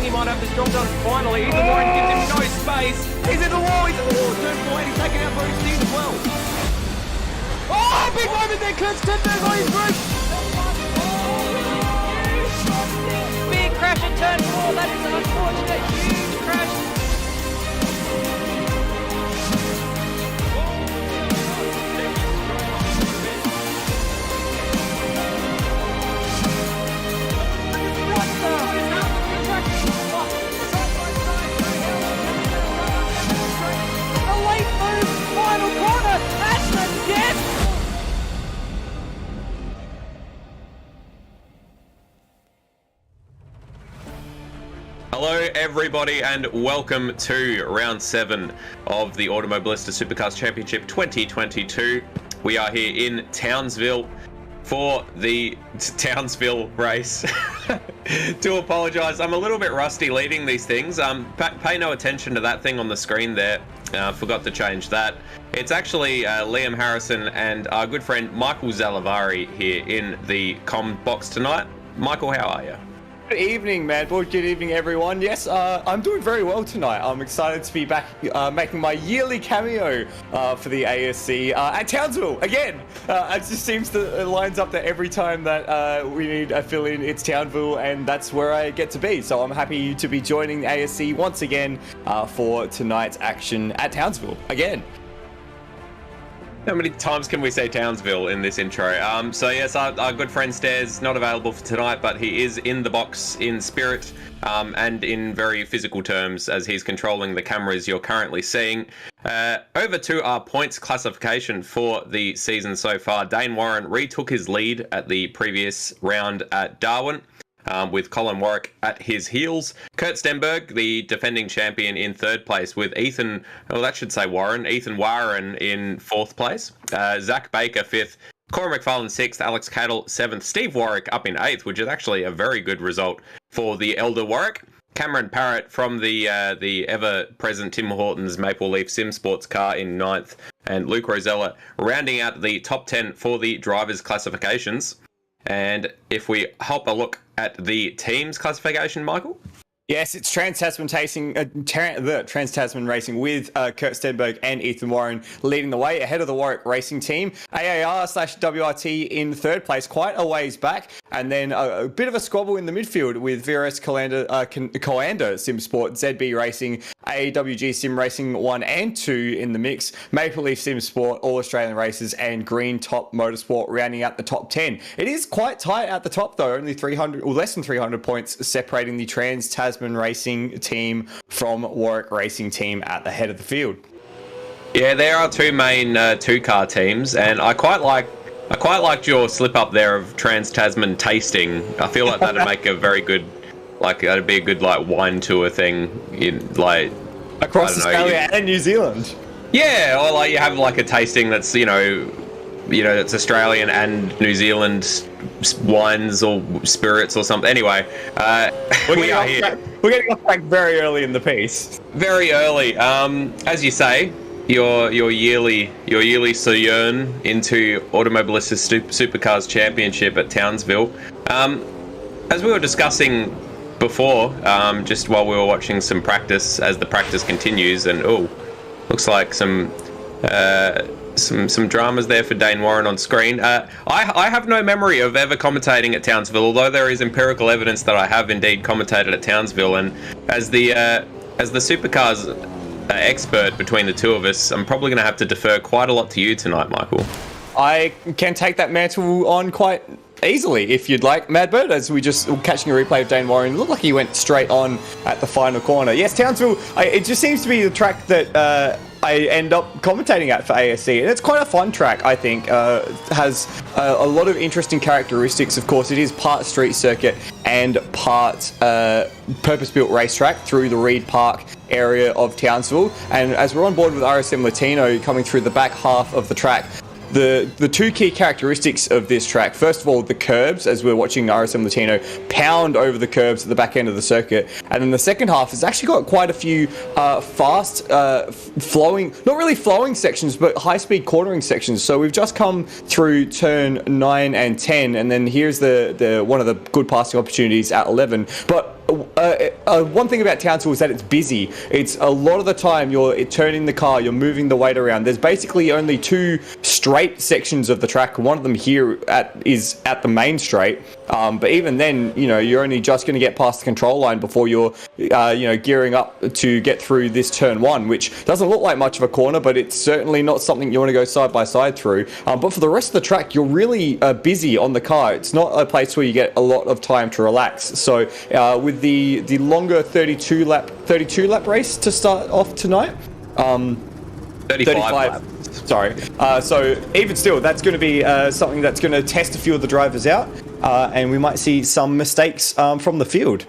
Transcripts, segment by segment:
he might have the strong done finally. Ethan Warren gives him no space. He's in the wall, turn 4, and he's taking out Bruce Dean as well. Oh, big moment there, Kurt Stenberg on his roof. Big crash at turn 4, that is an unfortunate huge crash. Hello everybody and welcome to round 7 of the Automobilista Supercars Championship 2022. We are here in Townsville for the Townsville race. Do apologise, I'm a little bit rusty leading these things. Pay no attention to that thing on the screen there. Forgot to change that. It's actually Liam Harrison and our good friend Michael Zalavari here in the comm box tonight. Michael, how are you? Good evening, Madboard. Good evening, everyone. Yes, I'm doing very well tonight. I'm excited to be back making my yearly cameo for the ASC at Townsville again. It just seems to it lines up that every time that we need a fill-in, it's Townsville, and that's where I get to be. So I'm happy to be joining the ASC once again for tonight's action at Townsville again. How many times can we say Townsville in this intro? So yes, our good friend Stairs not available for tonight, but he is in the box in spirit and in very physical terms as he's controlling the cameras you're currently seeing. Over to our points classification for the season so far. Dane Warren retook his lead at the previous round at Darwin. With Colin Warwick at his heels. Kurt Stenberg, the defending champion, in 3rd place with Ethan Warren in 4th place. Zach Baker 5th. Cora McFarlane 6th. Alex Cattle 7th. Steve Warwick up in 8th, which is actually a very good result for the elder Warwick. Cameron Parrott from the ever-present Tim Hortons Maple Leaf Sim Sports car in 9th. And Luke Rosella rounding out the top 10 for the drivers' classifications. And if we hop a look at the team's classification, Michael? Yes, it's Trans-Tasman Racing with Kurt Stenberg and Ethan Warren leading the way ahead of the Warwick Racing team. AAR/WRT in 3rd place, quite a ways back. And then a bit of a squabble in the midfield with VRS Coanda Sim Sport, ZB Racing, AWG Sim Racing 1 and 2 in the mix, Maple Leaf Sim Sport, All Australian Races, and Green Top Motorsport rounding out the top 10. It is quite tight at the top though, only 300 or less than 300 points separating the Trans-Tasman Racing team from Warwick Racing team at the head of the field. Yeah, there are two main two-car teams, and I quite liked your slip up there of Trans-Tasman tasting. I feel like that'd make a very good, that'd be a good wine tour thing in across Australia and New Zealand. Yeah, or you have a tasting that's it's Australian and New Zealand wines or spirits or something. Anyway, we are here. We're getting off track very early in the piece. Very early. As you say, your yearly sojourn into Automobilista Supercars Championship at Townsville. As we were discussing before, just while we were watching some practice, as the practice continues, and looks like some dramas there for Dane Warren on screen. I have no memory of ever commentating at Townsville, although there is empirical evidence that I have indeed commentated at Townsville. And as the supercars expert between the two of us, I'm probably going to have to defer quite a lot to you tonight, Michael. I can take that mantle on quite easily if you'd like, Madbird, as we just were catching a replay of Dane Warren. It looked like he went straight on at the final corner. Yes, Townsville, it just seems to be the track that I end up commentating at for ASC, and it's quite a fun track. I think has a lot of interesting characteristics. Of course, it is part street circuit and part purpose-built racetrack through the Reed Park area of Townsville. And as we're on board with RSM Latino coming through the back half of the track, the two key characteristics of this track, first of all, the curbs, as we're watching RSM Latino pound over the curbs at the back end of the circuit. And then the second half has actually got quite a few fast flowing, not really flowing sections, but high-speed cornering sections. So we've just come through turn 9 and 10, and then here's the one of the good passing opportunities at 11. But one thing about Townsville is that it's busy. It's a lot of the time you're turning the car, you're moving the weight around. There's basically only 2 straight sections of the track. One of them here is at the main straight. But even then, you're only just going to get past the control line before you're, gearing up to get through this turn 1, which doesn't look like much of a corner, but it's certainly not something you want to go side by side through. But for the rest of the track, you're really busy on the car. It's not a place where you get a lot of time to relax. So with the longer 32 lap race to start off tonight, 35. Sorry. So even still, that's going to be something that's going to test a few of the drivers out, and we might see some mistakes from the field.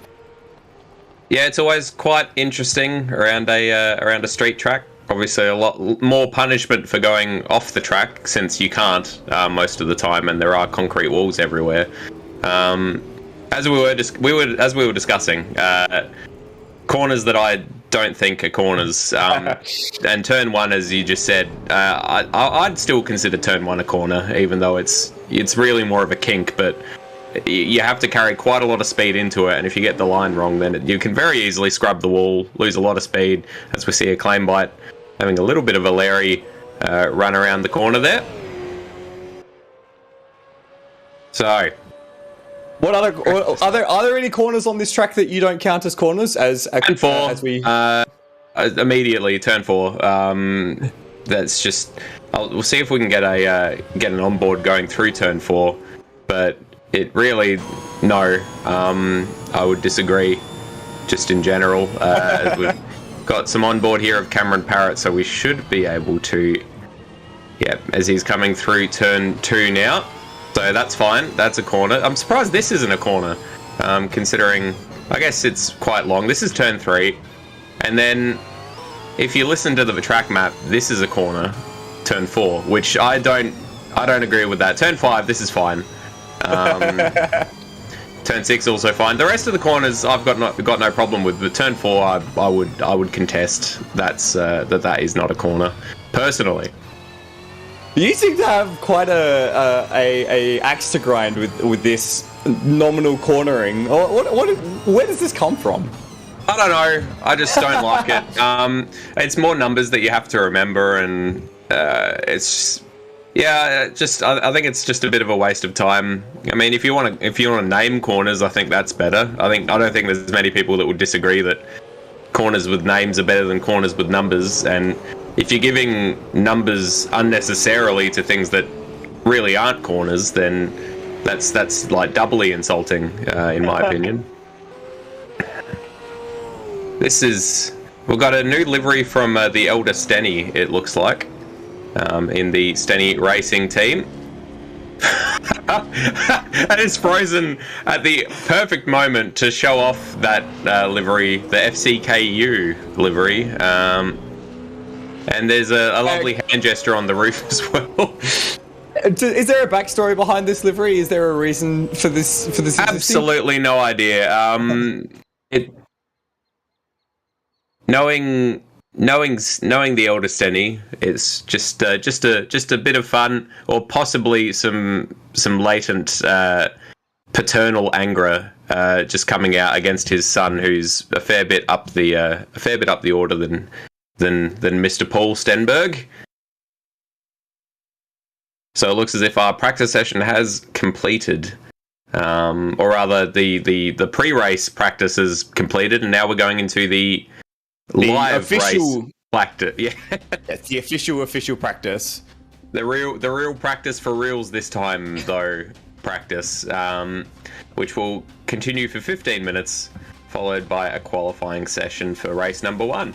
Yeah, it's always quite interesting around a street track. Obviously, a lot more punishment for going off the track since you can't most of the time, and there are concrete walls everywhere. As we were discussing, corners that I don't think are corners, and turn 1, as you just said, I'd still consider turn 1 a corner, even though it's really more of a kink. But you have to carry quite a lot of speed into it, and if you get the line wrong, then you can very easily scrub the wall, lose a lot of speed. As we see a Claim Bite having a little bit of a Larry run around the corner there. So. Are there any corners on this track that you don't count as corners? Turn 4, immediately turn 4. That's just. We'll see if we can get an onboard going through turn 4, but it really no. I would disagree. Just in general, we've got some onboard here of Cameron Parrott, so we should be able to. Yeah, as he's coming through turn 2 now. So that's fine. That's a corner. I'm surprised this isn't a corner, considering I guess it's quite long. This is turn 3, and then if you listen to the track map, this is a corner, turn 4, which I don't agree with that. Turn 5, this is fine. Turn 6 also fine. The rest of the corners I've got no problem with, but turn 4 I would contest. That is not a corner, personally. You seem to have quite a axe to grind with this nominal cornering. Where does this come from? I don't know. I just don't like it. It's more numbers that you have to remember, and it's I think it's just a bit of a waste of time. I mean, if you want to name corners, I think that's better. I don't think there's many people that would disagree that corners with names are better than corners with numbers, and if you're giving numbers unnecessarily to things that really aren't corners, then that's like doubly insulting, in my opinion. We've got a new livery from the elder Stenny, it looks like, in the Stenny Racing team. And it's frozen at the perfect moment to show off that livery, the FCKU livery. And there's a lovely hand gesture on the roof as well. Is there a backstory behind this livery? Is there a reason for this? Absolutely no idea. Knowing the elder Stenny, it's just a bit of fun, or possibly some latent paternal anger just coming out against his son, who's a fair bit up the order than Mr. Paul Stenberg. So it looks as if our practice session has completed, or rather, the pre-race practice is completed, and now we're going into the live official race practice. Yeah, it's the official practice. The real practice for reals this time, though. Practice, which will continue for 15 minutes, followed by a qualifying session for race number 1.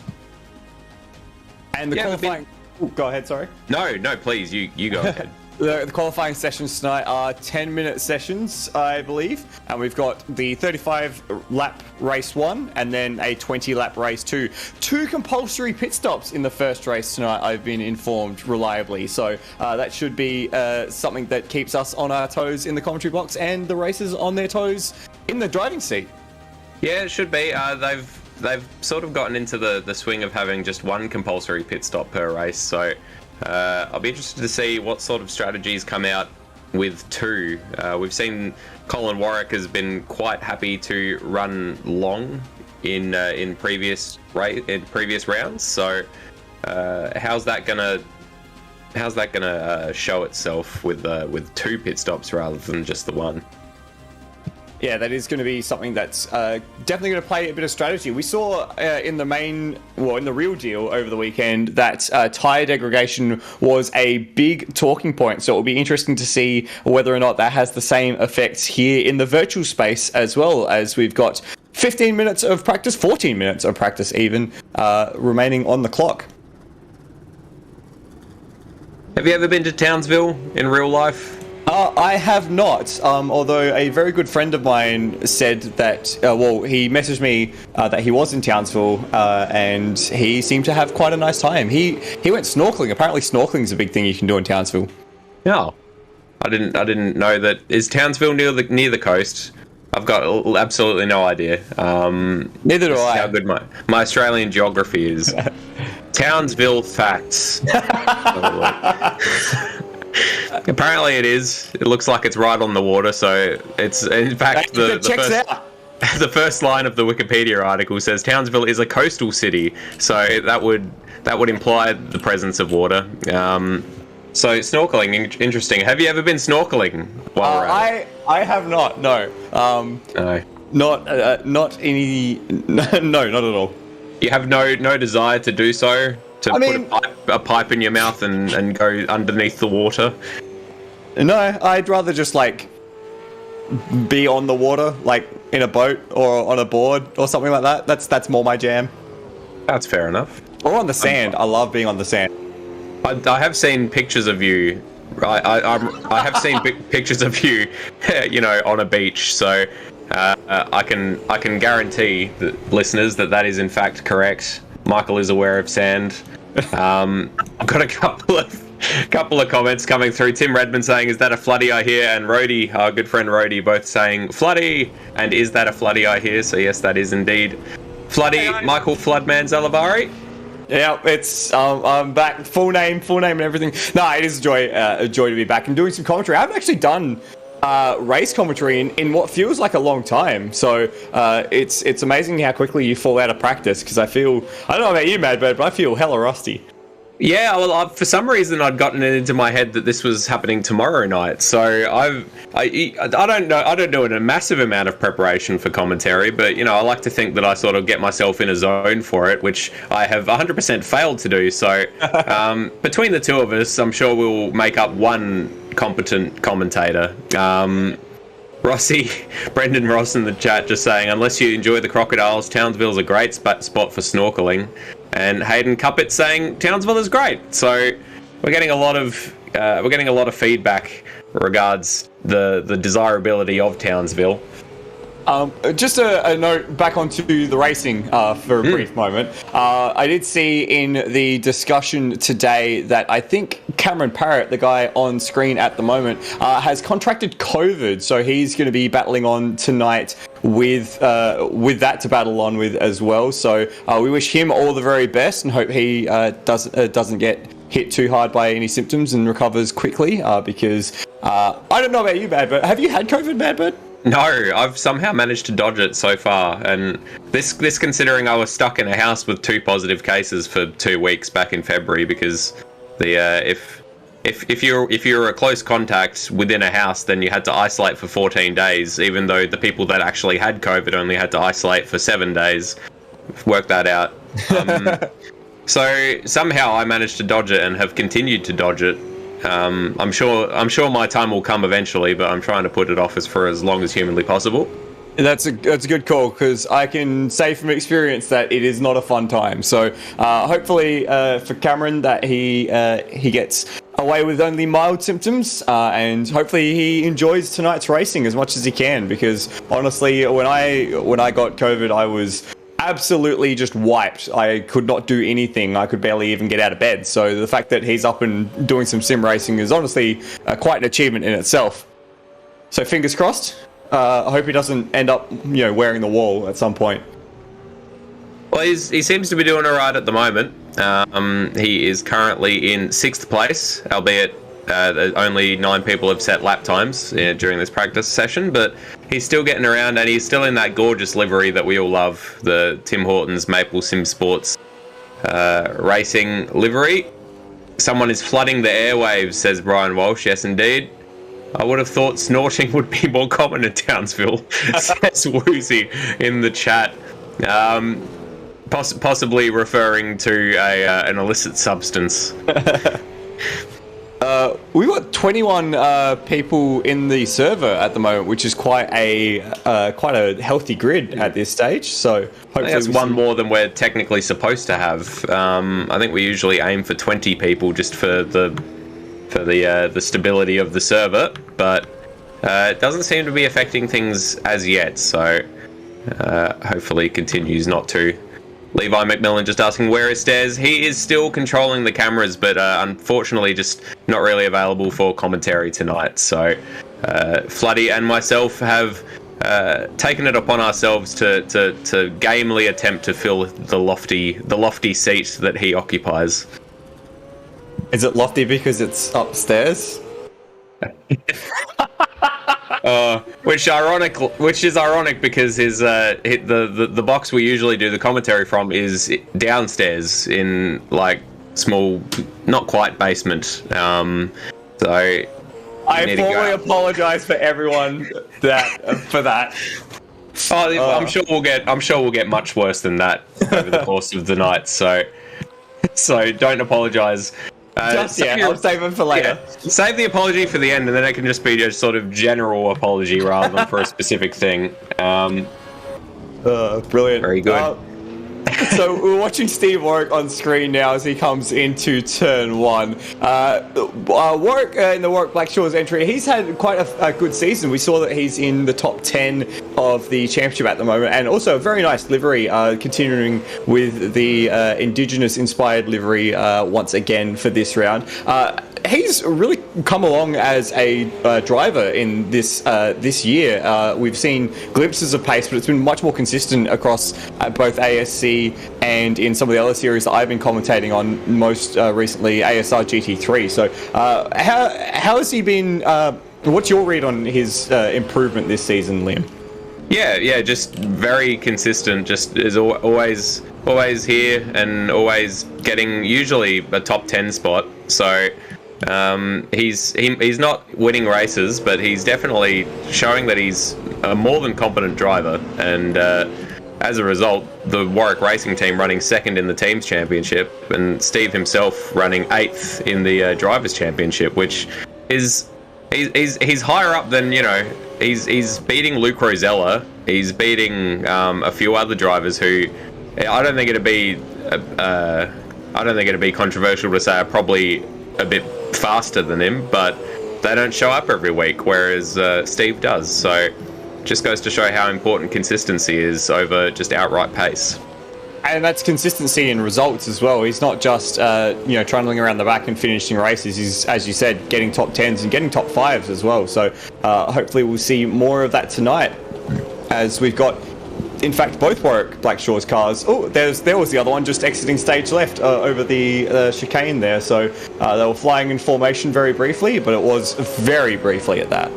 And the qualifying... go ahead, sorry. No, please, you go ahead. The qualifying sessions tonight are 10-minute sessions, I believe. And we've got the 35-lap race 1 and then a 20-lap race 2. 2 compulsory pit stops in the first race tonight, I've been informed reliably. So that should be something that keeps us on our toes in the commentary box and the racers on their toes in the driving seat. Yeah, it should be. They've sort of gotten into the swing of having just 1 compulsory pit stop per race, so I'll be interested to see what sort of strategies come out with 2. We've seen Colin Warwick has been quite happy to run long in previous rounds. So how's that gonna show itself with 2 pit stops rather than just the 1? Yeah, that is going to be something that's definitely going to play a bit of strategy. We saw in the real deal over the weekend that tyre degradation was a big talking point. So it'll be interesting to see whether or not that has the same effects here in the virtual space, as well as we've got 15 minutes of practice, 14 minutes of practice even, remaining on the clock. Have you ever been to Townsville in real life? I have not, although a very good friend of mine said that, he messaged me that he was in Townsville, and he seemed to have quite a nice time. He went snorkeling. Apparently snorkeling is a big thing you can do in Townsville. No, I didn't know that. Is Townsville near the coast? I've got absolutely no idea. Neither do I. How good my Australian geography is. Townsville facts. Apparently it is. It looks like it's right on the water, so it's in fact the first line of the Wikipedia article says Townsville is a coastal city, so that would imply the presence of water. So snorkeling, interesting. Have you ever been snorkeling while we're at it? I have not. No. No. Not any. No, not at all. You have no desire to do so. Put a pipe in your mouth and go underneath the water. No, I'd rather just be on the water, like in a boat or on a board or something like that. That's more my jam. That's fair enough. Or on the sand. I love being on the sand. I have seen pictures of you. I have seen pictures of you, on a beach. So I can guarantee the listeners that is in fact correct. Michael is aware of sand. I've got a couple of comments coming through. Tim Redmond saying, "Is that a floody I hear?" And Rhodey, our good friend Rhodey, both saying floody. And is that a floody I hear? So yes, that is indeed floody. Hey, Michael Floodman Zalavari. Yeah, it's I'm back, full name and everything. No, it is a joy to be back and doing some commentary. I haven't actually done race commentary in what feels like a long time. So it's amazing how quickly you fall out of practice, because I don't know about you, Madbird, but I feel hella rusty. Yeah, well, for some reason I'd gotten it into my head that this was happening tomorrow night. So I don't know. I don't do a massive amount of preparation for commentary, but I like to think that I sort of get myself in a zone for it, which I have 100% failed to do. So between the two of us, I'm sure we'll make up one competent commentator. Brendan Ross in the chat just saying, unless you enjoy the crocodiles, Townsville's a great spot for snorkeling. And Hayden Cuppett saying Townsville is great. So we're getting a lot of feedback regards the desirability of Townsville. Just a note back onto the racing for a brief moment. I did see in the discussion today that I think Cameron Parrott, the guy on screen at the moment, has contracted COVID, so he's going to be battling on tonight with that to battle on with as well. So we wish him all the very best and hope he doesn't get hit too hard by any symptoms and recovers quickly. Because I don't know about you, Madbird. Have you had COVID, Madbird? No, I've somehow managed to dodge it so far, and this considering I was stuck in a house with 2 positive cases for 2 weeks back in February, because if you're a close contact within a house, then you had to isolate for 14 days, even though the people that actually had COVID only had to isolate for 7 days. Work that out. So somehow I managed to dodge it and have continued to dodge it. I'm sure my time will come eventually, but I'm trying to put it off for as long as humanly possible. That's a good call, because I can say from experience that it is not a fun time. So hopefully for Cameron that he gets away with only mild symptoms, and hopefully he enjoys tonight's racing as much as he can, because honestly, when I got COVID, I was absolutely just wiped. I could not do anything. I could barely even get out of bed. So the fact that he's up and doing some sim racing is honestly quite an achievement in itself. So fingers crossed. I hope he doesn't end up, wearing the wall at some point. Well, he seems to be doing all right at the moment. He is currently in 6th place, albeit only 9 people have set lap times during this practice session, but he's still getting around, and he's still in that gorgeous livery that we all love, the Tim Hortons Maple Sim Sports racing livery. Someone is flooding the airwaves, says Brian Walsh. Yes, indeed. I would have thought snorting would be more common in Townsville, says Woozy in the chat. Possibly referring to an illicit substance. We've got 21 people in the server at the moment, which is quite a healthy grid at this stage. So hopefully that's one more than we're technically supposed to have. I think we usually aim for 20 people just for the stability of the server, but it doesn't seem to be affecting things as yet. So hopefully it continues not to. Levi McMillan just asking, where is Stairs? He is still controlling the cameras, but unfortunately just not really available for commentary tonight. So Floody and myself have taken it upon ourselves to gamely attempt to fill the lofty seat that he occupies. Is it lofty because it's upstairs? Which is ironic because the box we usually do the commentary from is downstairs in like small, not quite basement. So I formally apologise for everyone for that. Oh, I'm sure we'll get much worse than that over the course of the night. So don't apologise. I'll save them for later. Yeah, save the apology for the end, and then it can just be a sort of general apology rather than for a specific thing. Brilliant. Very good. So we're watching Steve Warwick on screen now as he comes into turn 1. Warwick in the Warwick Blackshaws entry, he's had quite a good season. We saw that he's in the top 10 of the championship at the moment, and also a very nice livery, continuing with the Indigenous inspired livery once again for this round. He's really come along as a driver in this year. We've seen glimpses of pace, but it's been much more consistent across both ASC and in some of the other series that I've been commentating on, most recently ASR GT3. So how has he been? What's your read on his improvement this season, Liam? Yeah, just very consistent. Just is always here and always getting usually a top 10 spot. So. He's not winning races, but he's definitely showing that he's a more than competent driver, and as a result, the Warwick Racing team running second in the teams championship, and Steve himself running 8th in the drivers championship, which is he's higher up than, you know, he's beating Luke Rosella, he's beating a few other drivers who I don't think it'd be controversial to say are probably a bit faster than him, but they don't show up every week, whereas Steve does. So just goes to show how important consistency is over just outright pace. And that's consistency in results as well. He's not just trundling around the back and finishing races. He's, as you said, getting top 10s and getting top 5s as well. So hopefully we'll see more of that tonight, as we've got, in fact, both Warwick Blackshaws cars. Oh, there was the other one just exiting stage left over the chicane there. So they were flying in formation very briefly, but it was very briefly at that.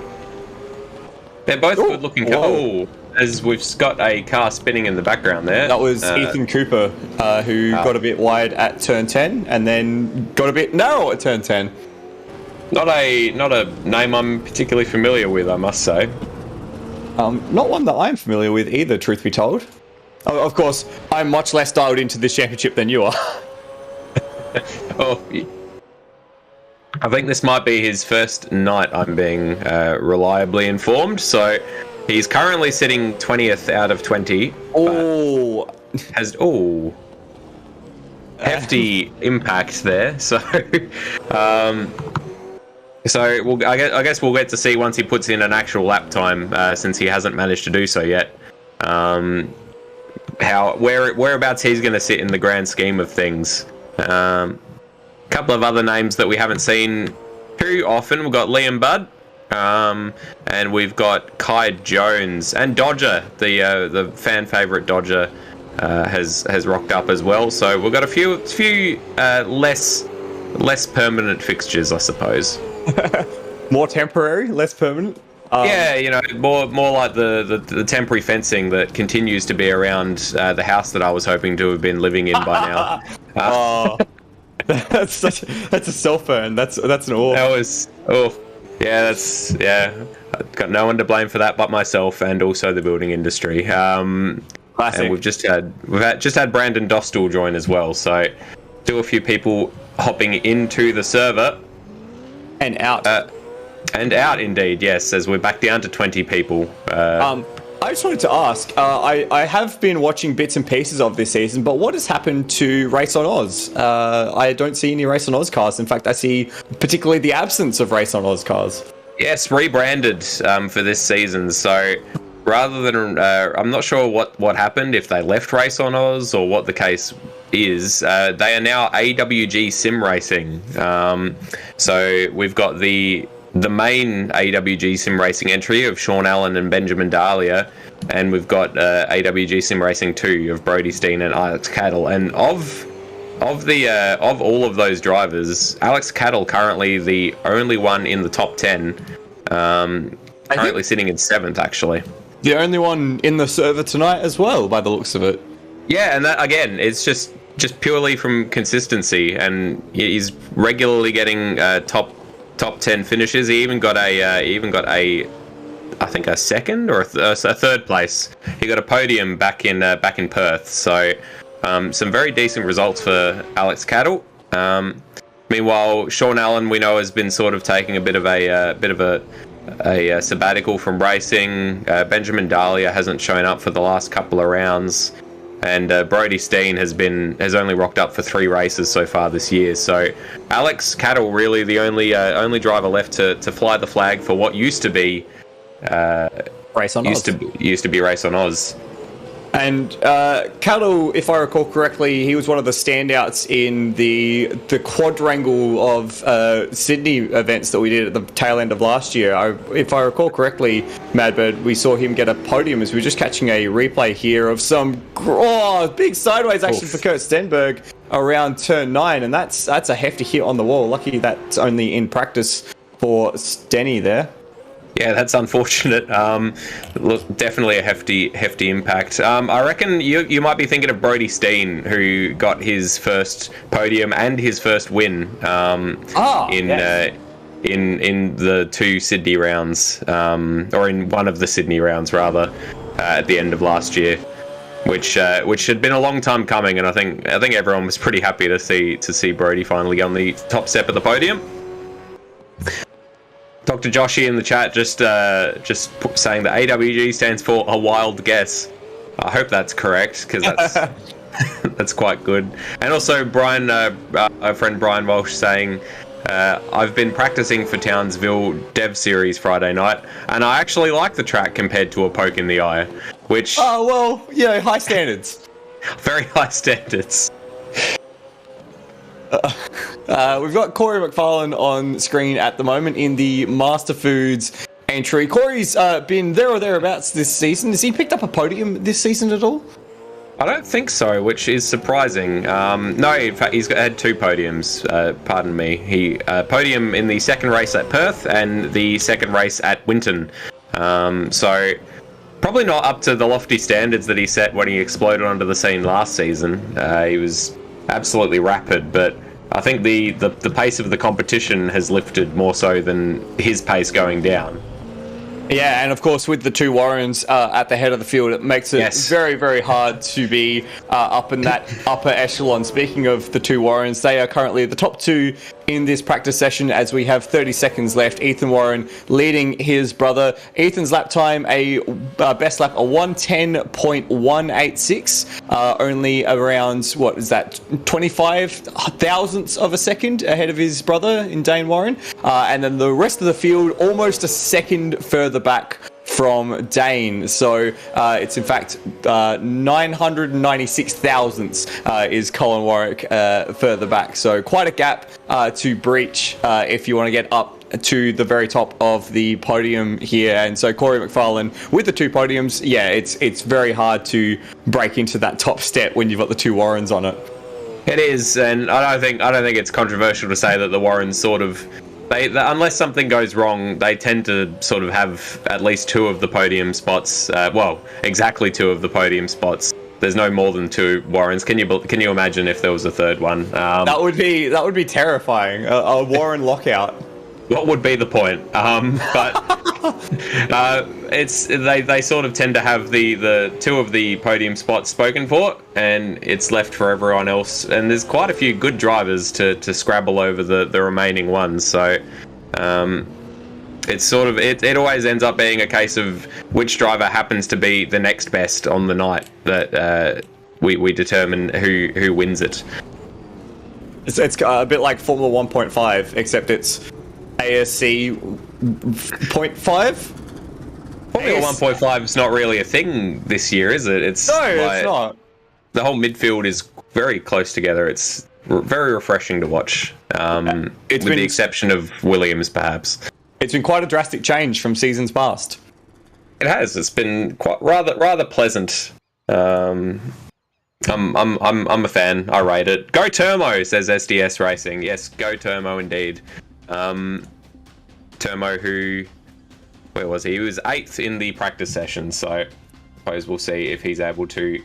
They're both good-looking cars. Oh, as we've got a car spinning in the background there. That was Ethan Cooper, who got a bit wide at turn 10 and then got a bit narrow at turn 10. Not a name I'm particularly familiar with, I must say. Not one that I'm familiar with either, truth be told. Of course, I'm much less dialed into this championship than you are. I think this might be his first night, I'm being reliably informed. So he's currently sitting 20th out of 20. Oh, hefty impact there. So, I guess we'll get to see once he puts in an actual lap time, since he hasn't managed to do so yet. Whereabouts he's going to sit in the grand scheme of things. Couple of other names that we haven't seen too often. We've got Liam Budd, and we've got Kai Jones, and Dodger, the fan favourite Dodger, has rocked up as well. So we've got a few less permanent fixtures, I suppose. More temporary, less permanent. Yeah, you know, more like the temporary fencing that continues to be around the house that I was hoping to have been living in by now. That's a self burn. That's an awe. That was I've got no one to blame for that but myself and also the building industry. Classic. And we've just had Brandon Dostal join as well. So, still a few people hopping into the server And out. And out indeed, yes, as we're back down to 20 people. I just wanted to ask, I have been watching bits and pieces of this season, but what has happened to Race on Oz? I don't see any Race on Oz cars. In fact, I see particularly the absence of Race on Oz cars. Yes, rebranded for this season. So rather than, I'm not sure what happened, if they left Race on Oz or what the case is. They are now AWG Sim Racing. So we've got the main AWG Sim Racing entry of Sean Allen and Benjamin Dahlia, and we've got AWG Sim Racing 2 of Brody Steen and Alex Cattle. And of all of those drivers, Alex Cattle currently the only one in the top 10, currently sitting in 7th actually. The only one in the server tonight as well, by the looks of it. Yeah, and that again, it's just purely from consistency, and he's regularly getting top 10 finishes. He even got a I think a second or a third place. He got a podium back in Perth. So some very decent results for Alex Cattle. Meanwhile, Sean Allen, we know, has been sort of taking a bit of a sabbatical from racing. Benjamin Dahlia hasn't shown up for the last couple of rounds. And Brody Steen has only rocked up for 3 races so far this year. So Alex Cattle really the only driver left to fly the flag for what used to be Race on Oz. Used to be Race on Oz. And Cattle, if I recall correctly, he was one of the standouts in the quadrangle of Sydney events that we did at the tail end of last year. If I recall correctly, Madbird, we saw him get a podium as we were just catching a replay here of some big sideways action for Kurt Stenberg around turn 9, and that's a hefty hit on the wall. Lucky that's only in practice for Stenny there. Yeah, that's unfortunate. Look, definitely a hefty impact. I reckon you might be thinking of Brody Steen, who got his first podium and his first win in the 2 Sydney rounds, or in one of the Sydney rounds rather, at the end of last year, which had been a long time coming, and I think everyone was pretty happy to see Brody finally get on the top step of the podium. Dr. Joshy in the chat just saying that AWG stands for a wild guess. I hope that's correct, because that's that's quite good. And also Brian, our friend Brian Walsh saying, I've been practicing for Townsville Dev Series Friday night, and I actually like the track compared to a poke in the eye, which... Oh, well, yeah, high standards. Very high standards. We've got Corey McFarlane on screen at the moment in the Master Foods entry. Corey's been there or thereabouts this season. Has he picked up a podium this season at all? I don't think so, which is surprising. No, in fact, he's had 2 podiums. Pardon me. He podium in the second race at Perth and the second race at Winton. So probably not up to the lofty standards that he set when he exploded onto the scene last season. He was absolutely rapid, but I think the pace of the competition has lifted more so than his pace going down. Yeah, and of course with the 2 Warrens at the head of the field, it makes it very, very hard to be up in that upper echelon. Speaking of the 2 Warrens, they are currently the top 2 in this practice session as we have 30 seconds left. Ethan Warren leading his brother. Ethan's lap time, a best lap, a 110.186, only around, what is that, 25 thousandths of a second ahead of his brother in Dane Warren. And then the rest of the field almost a second further back from Dane. So it's in fact 996 thousandths is Colin Warwick further back. So quite a gap to breach if you want to get up to the very top of the podium here. And so Corey McFarlane with the 2 podiums, yeah, it's very hard to break into that top step when you've got the 2 Warrens on it. It is, and I don't think it's controversial to say that the Warrens sort of unless something goes wrong, they tend to sort of have at least two of the podium spots. Exactly two of the podium spots. There's no more than two Warrens. Can you imagine if there was a third one? That would be terrifying. A Warren lockout. What would be the point? But they sort of tend to have the two of the podium spots spoken for, and it's left for everyone else. And there's quite a few good drivers to scrabble over the remaining ones. So it's sort of it always ends up being a case of which driver happens to be the next best on the night that we determine who wins it. It's a bit like Formula 1.5, except it's ASC 0.5. Formula 1.5 is not really a thing this year, is it? It's not. The whole midfield is very close together. It's very refreshing to watch, with the exception of Williams, perhaps. It's been quite a drastic change from seasons past. It has. It's been quite rather pleasant. I'm a fan. I rate it. Go Turmo, says SDS Racing. Yes, go Turmo indeed. Turmo, where was he? He was 8th in the practice session, so I suppose we'll see if he's able to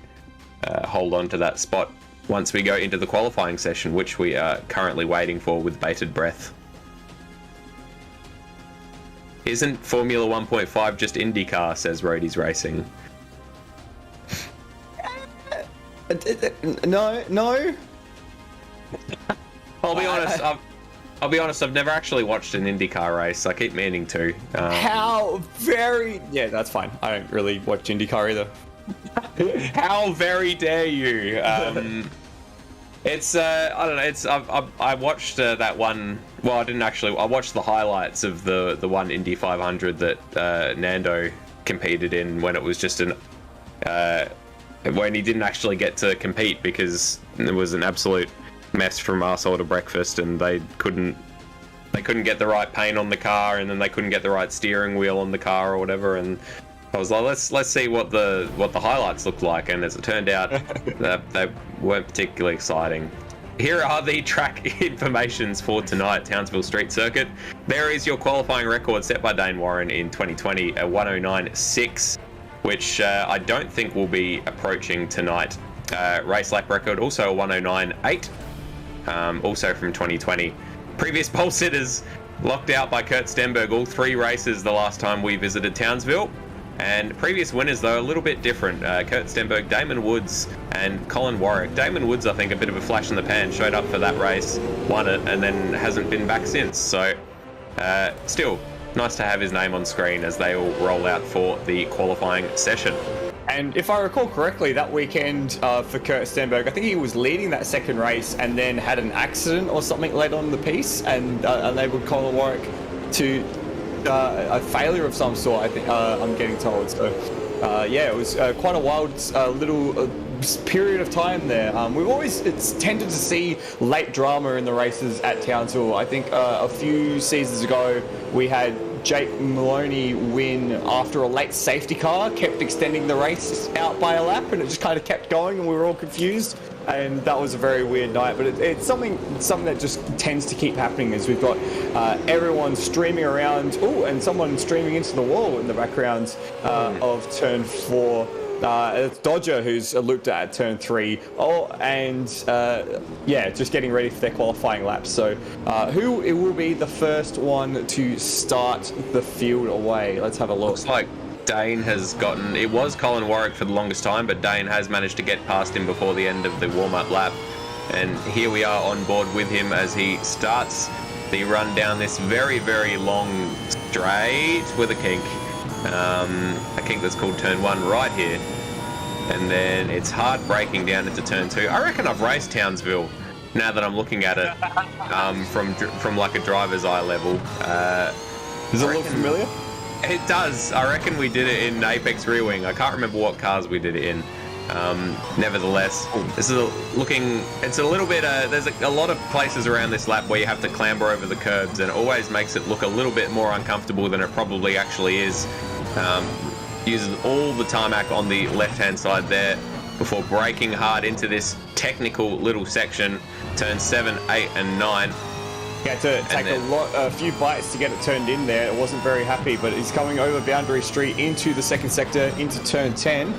hold on to that spot once we go into the qualifying session, which we are currently waiting for with bated breath. Isn't Formula 1.5 just IndyCar, says Roadies Racing? No. I'll be honest. I've never actually watched an IndyCar race. I keep meaning to. Yeah, that's fine. I don't really watch IndyCar either. How very dare you? It's I don't know. I watched that one. Well, I didn't actually. I watched the highlights of the one Indy 500 that Nando competed in when it was just when he didn't actually get to compete because it was an absolute mess from arsehole to breakfast, and they couldn't get the right paint on the car, and then they couldn't get the right steering wheel on the car or whatever, and I was like, let's see what the highlights look like, and as it turned out, they weren't particularly exciting. Here are the track informations for tonight, Townsville Street Circuit. There is your qualifying record set by Dane Warren in 2020, a 109.6, which I don't think will be approaching tonight. Race lap record also a 109.8, also from 2020. Previous pole sitters locked out by Kurt Stenberg all 3 races the last time we visited Townsville. And previous winners, though, a little bit different. Kurt Stenberg, Damon Woods, and Colin Warwick. Damon Woods, I think, a bit of a flash in the pan, showed up for that race, won it, and then hasn't been back since. So, still, nice to have his name on screen as they all roll out for the qualifying session. And if I recall correctly, that weekend for Kurt Stenberg, I think he was leading that second race and then had an accident or something late on in the piece and enabled Colin Warwick to a failure of some sort, I think I'm getting told. So, it was quite a wild little period of time there. It's tended to see late drama in the races at Townsville. I think a few seasons ago we had Jake Maloney win after a late safety car kept extending the race out by a lap, and it just kind of kept going, and we were all confused. And that was a very weird night, but it's something that just tends to keep happening. Is we've got everyone streaming around, and someone streaming into the wall in the background of turn 4. It's Dodger who's looped at turn 3. Just getting ready for their qualifying laps. So, who it will be the first one to start the field away? Let's have a look. Looks like Dane has gotten... It was Colin Warwick for the longest time, but Dane has managed to get past him before the end of the warm-up lap. And here we are on board with him as he starts the run down this very, very long straight with a kink. A kink that's called turn 1 right here. And then it's hard braking down into turn 2. I reckon I've raced Townsville now that I'm looking at it from like a driver's eye level. Does it look familiar? It does. I reckon we did it in Apex Rear Wing. I can't remember what cars we did it in. Nevertheless, this is it's a little bit, there's a lot of places around this lap where you have to clamber over the curbs, and it always makes it look a little bit more uncomfortable than it probably actually is. Uses all the tarmac on the left-hand side there before braking hard into this technical little section, turns 7, 8, and 9. He had to take a few bites to get it turned in there. It wasn't very happy, but he's coming over Boundary Street into the second sector, into turn 10.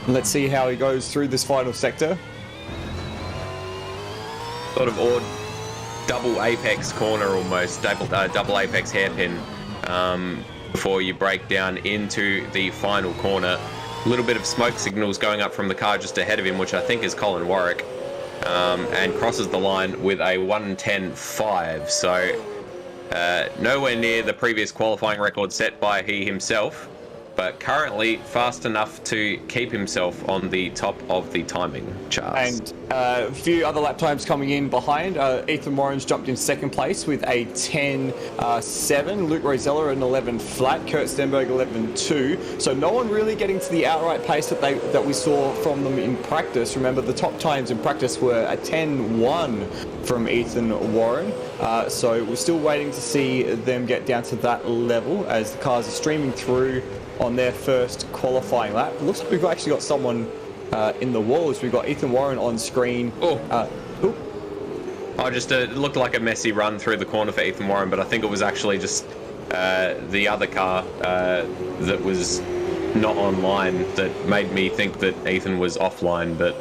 And let's see how he goes through this final sector. Sort of odd double apex corner almost, double apex hairpin before you break down into the final corner. A little bit of smoke signals going up from the car just ahead of him, which I think is Colin Warwick, and crosses the line with a 1:10.5. So nowhere near the previous qualifying record set by he himself, but currently fast enough to keep himself on the top of the timing charts. And a few other lap times coming in behind. Ethan Warren's jumped in second place with a 10.7. Luke Rosella an 11 flat. Kurt Stenberg 11.2. So no one really getting to the outright pace that we saw from them in practice. Remember, the top times in practice were a 10.1 from Ethan Warren. So we're still waiting to see them get down to that level as the cars are streaming through on their first qualifying lap. It looks like we've actually got someone in the walls. We've got Ethan Warren on screen. It looked like a messy run through the corner for Ethan Warren, but I think it was actually just the other car that was not online that made me think that Ethan was offline, but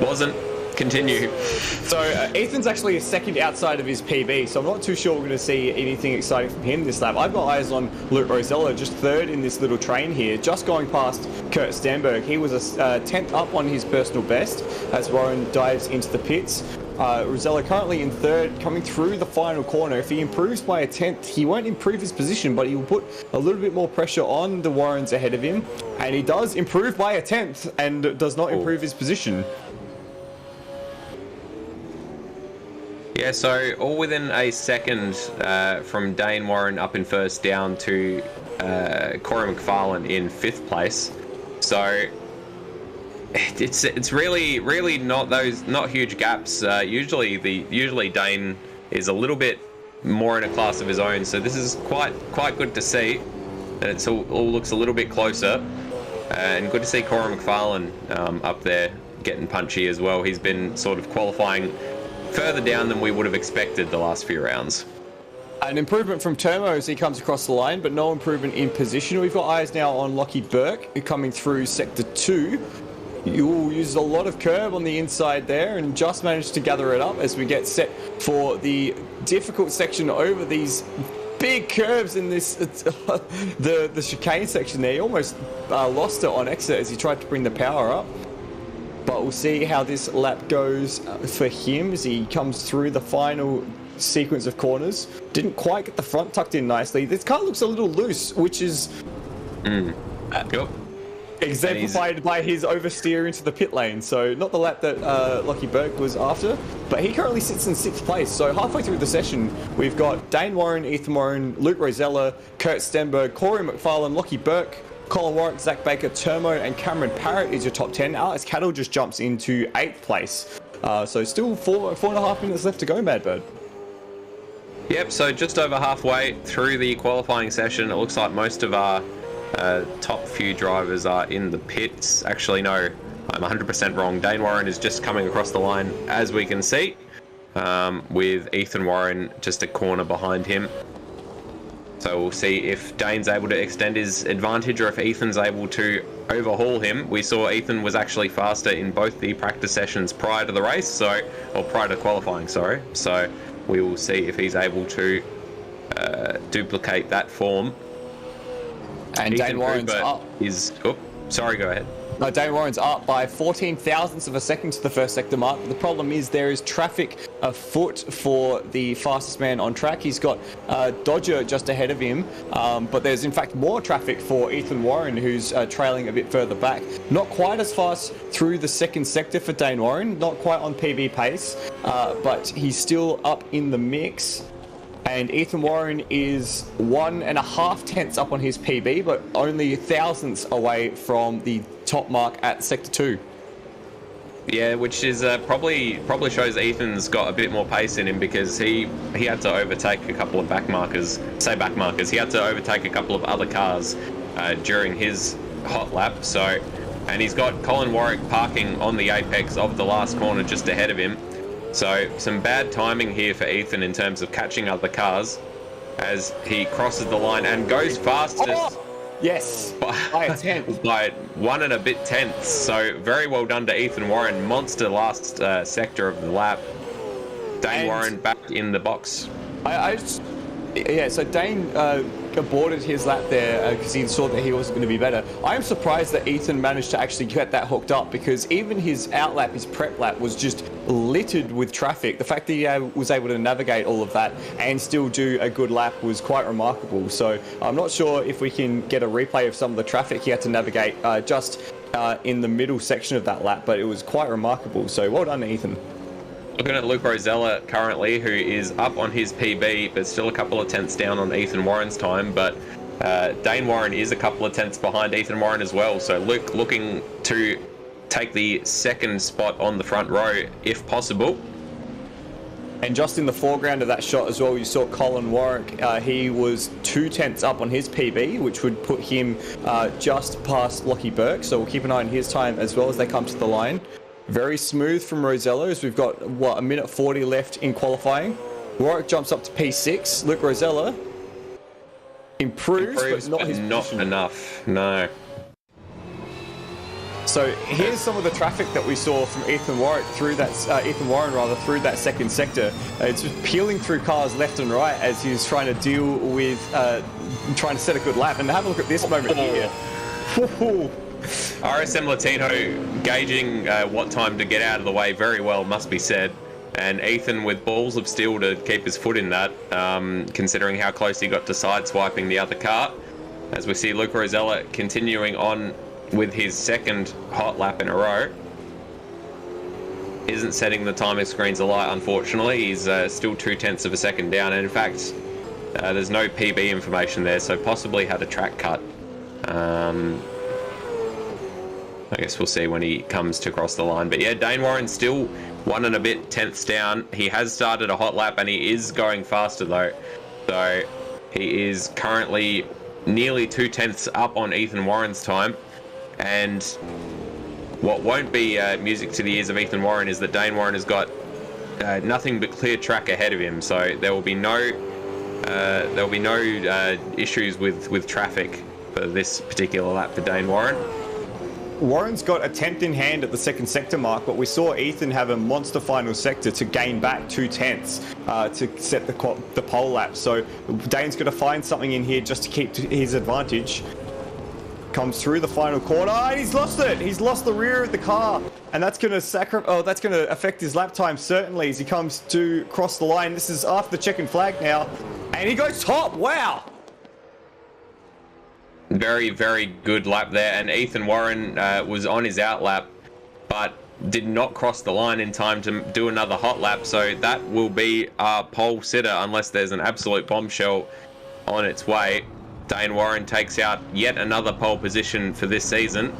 wasn't. Continue. So Ethan's actually a second outside of his PB, so I'm not too sure we're going to see anything exciting from him this lap. I've got eyes on Luke Rosella, just third in this little train here, just going past Kurt Stenberg. He was a 10th up on his personal best as Warren dives into the pits. Rosella currently in third, coming through the final corner. If he improves by a 10th, he won't improve his position, but he will put a little bit more pressure on the Warrens ahead of him. And he does improve by a 10th and does not improve his position. Yeah, so all within a second from Dane Warren up in first down to Corey McFarlane in fifth place. So it's really not huge gaps. Usually Dane is a little bit more in a class of his own. So this is quite good to see that it's all looks a little bit closer, and good to see Corey McFarlane up there getting punchy as well. He's been sort of qualifying further down than we would have expected the last few rounds. An improvement from Termo as he comes across the line, but no improvement in position. We've got eyes now on Lockie Burke coming through sector 2. You will use a lot of curb on the inside there and just managed to gather it up as we get set for the difficult section over these big curves in this the chicane section there. He almost lost it on exit as he tried to bring the power up. But we'll see how this lap goes for him as he comes through the final sequence of corners. Didn't quite get the front tucked in nicely. This car looks a little loose, which is exemplified by his oversteer into the pit lane. So not the lap that Lockie Burke was after, but he currently sits in 6th place. So halfway through the session, we've got Dane Warren, Ethan Warren, Luke Rosella, Kurt Stenberg, Corey McFarlane, Lockie Burke, Colin Warwick, Zach Baker, Termo, and Cameron Parrott is your top 10. Alex Cattle just jumps into 8th place. So still 4.5 minutes left to go, Madbird. Yep, so just over halfway through the qualifying session. It looks like most of our top few drivers are in the pits. Actually, no, I'm 100% wrong. Dane Warren is just coming across the line, as we can see, with Ethan Warren just a corner behind him. So we'll see if Dane's able to extend his advantage or if Ethan's able to overhaul him. We saw Ethan was actually faster in both the practice sessions prior to the race, or prior to qualifying, sorry. So we will see if he's able to duplicate that form. And Dane Warren's up. Sorry, go ahead. Dane Warren's up by 14 thousandths of a second to the first sector mark. The problem is there is traffic afoot for the fastest man on track. He's got Dodger just ahead of him, but there's in fact more traffic for Ethan Warren, who's trailing a bit further back. Not quite as fast through the second sector for Dane Warren, not quite on PB pace, but he's still up in the mix. And Ethan Warren is 1.5 tenths up on his PB, but only thousandths away from the top mark at Sector 2. Yeah, which is probably shows Ethan's got a bit more pace in him, because he had to overtake a couple of back markers. He had to overtake a couple of other cars during his hot lap. And he's got Colin Warwick parking on the apex of the last corner just ahead of him. So some bad timing here for Ethan in terms of catching other cars as he crosses the line and goes fastest. Oh! Yes, by a tenth. By 1 and a bit tenths. So very well done to Ethan Warren. Monster last sector of the lap. Dane Warren back in the box. So Dane aborted his lap there because he saw that he wasn't going to be better. I am surprised that Ethan managed to actually get that hooked up, because even his outlap, his prep lap, was just littered with traffic. The fact that he was able to navigate all of that and still do a good lap was quite remarkable. So I'm not sure if we can get a replay of some of the traffic he had to navigate just in the middle section of that lap, but it was quite remarkable. So well done, Ethan. Looking at Luke Rosella currently, who is up on his PB, but still a couple of tenths down on Ethan Warren's time. But Dane Warren is a couple of tenths behind Ethan Warren as well. So Luke looking to take the second spot on the front row, if possible. And just in the foreground of that shot as well, you saw Colin Warwick. He was 2 tenths up on his PB, which would put him just past Lockie Burke. So we'll keep an eye on his time as well as they come to the line. Very smooth from Rosella, as we've got, a minute 40 left in qualifying. Warwick jumps up to P6. Luke Rosella improves but not enough. No. So here's some of the traffic that we saw from Ethan Warren through that second sector. It's just peeling through cars left and right as he's trying to deal with trying to set a good lap. And have a look at this moment here. RSM Latino gauging what time to get out of the way very well, must be said. And Ethan with balls of steel to keep his foot in that, considering how close he got to sideswiping the other car. As we see Luke Rosella continuing on with his second hot lap in a row. Isn't setting the timing screens alight, unfortunately. He's still 2 tenths of a second down. And in fact, there's no PB information there, so possibly had a track cut. I guess we'll see when he comes to cross the line. But yeah, Dane Warren still 1 and a bit tenths down. He has started a hot lap and he is going faster though. So he is currently nearly 2 tenths up on Ethan Warren's time. And what won't be music to the ears of Ethan Warren is that Dane Warren has got nothing but clear track ahead of him. So there will be no issues with traffic for this particular lap for Dane Warren. Warren's got a tenth in hand at the second sector mark, but we saw Ethan have a monster final sector to gain back 2 tenths to set the pole lap. So Dane's got to find something in here just to keep his advantage. Comes through the final corner, and he's lost it. He's lost the rear of the car, and that's going to affect his lap time certainly as he comes to cross the line. This is after the checkered flag now, and he goes top. Wow. Very, very good lap there, and Ethan Warren was on his out lap, but did not cross the line in time to do another hot lap, so that will be our pole sitter unless there's an absolute bombshell on its way. Dane Warren takes out yet another pole position for this season,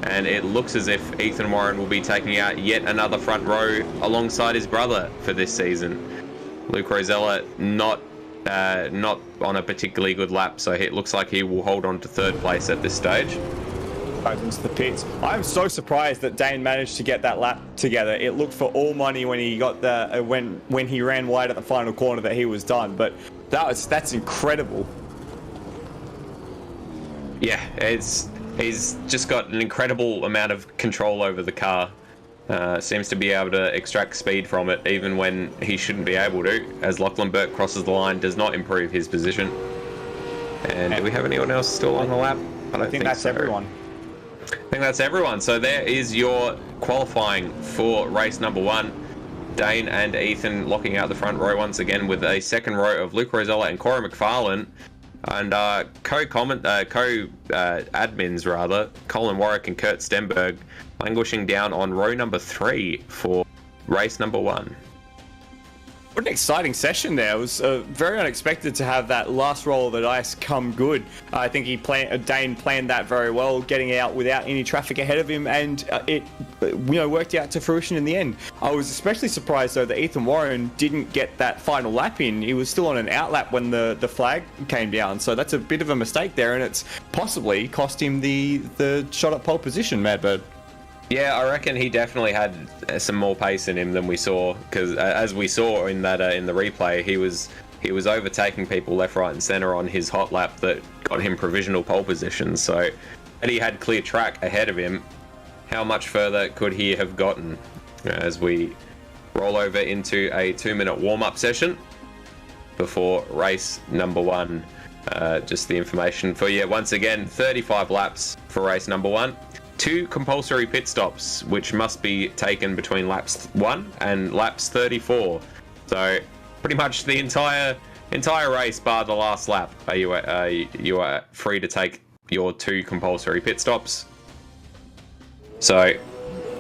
and it looks as if Ethan Warren will be taking out yet another front row alongside his brother for this season. Luke Rosella not on a particularly good lap, so it looks like he will hold on to third place at this stage. Into the pits. I'm so surprised that Dane managed to get that lap together. It looked for all money when he got the when he ran wide at the final corner that he was done, but that's incredible. Yeah, he's just got an incredible amount of control over the car. Seems to be able to extract speed from it even when he shouldn't be able to, as Lachlan Burke crosses the line, does not improve his position. And do we have anyone else still on the lap? I think that's everyone. I think that's everyone. So there is your qualifying for race number 1. Dane and Ethan locking out the front row once again with a second row of Luke Rosella and Corey McFarlane. And co-admins rather, Colin Warwick and Kurt Stenberg, languishing down on row number 3 for race number 1. What an exciting session there. It was very unexpected to have that last roll of the dice come good. I think Dane planned that very well, getting out without any traffic ahead of him, and it worked out to fruition in the end. I was especially surprised though that Ethan Warren didn't get that final lap in. He was still on an out lap when the flag came down, so that's a bit of a mistake there, and it's possibly cost him the shot at pole position, Madbird. Yeah, I reckon he definitely had some more pace in him than we saw, because as we saw in that in the replay, he was overtaking people left, right, and center on his hot lap that got him provisional pole position. So, and he had clear track ahead of him. How much further could he have gotten? As we roll over into a 2-minute warm-up session before race number 1. Just the information for you once again: 35 laps for race number 1. 2 compulsory pit stops, which must be taken between laps 1 and laps 34. So pretty much the entire race, bar the last lap, you are free to take your 2 compulsory pit stops. So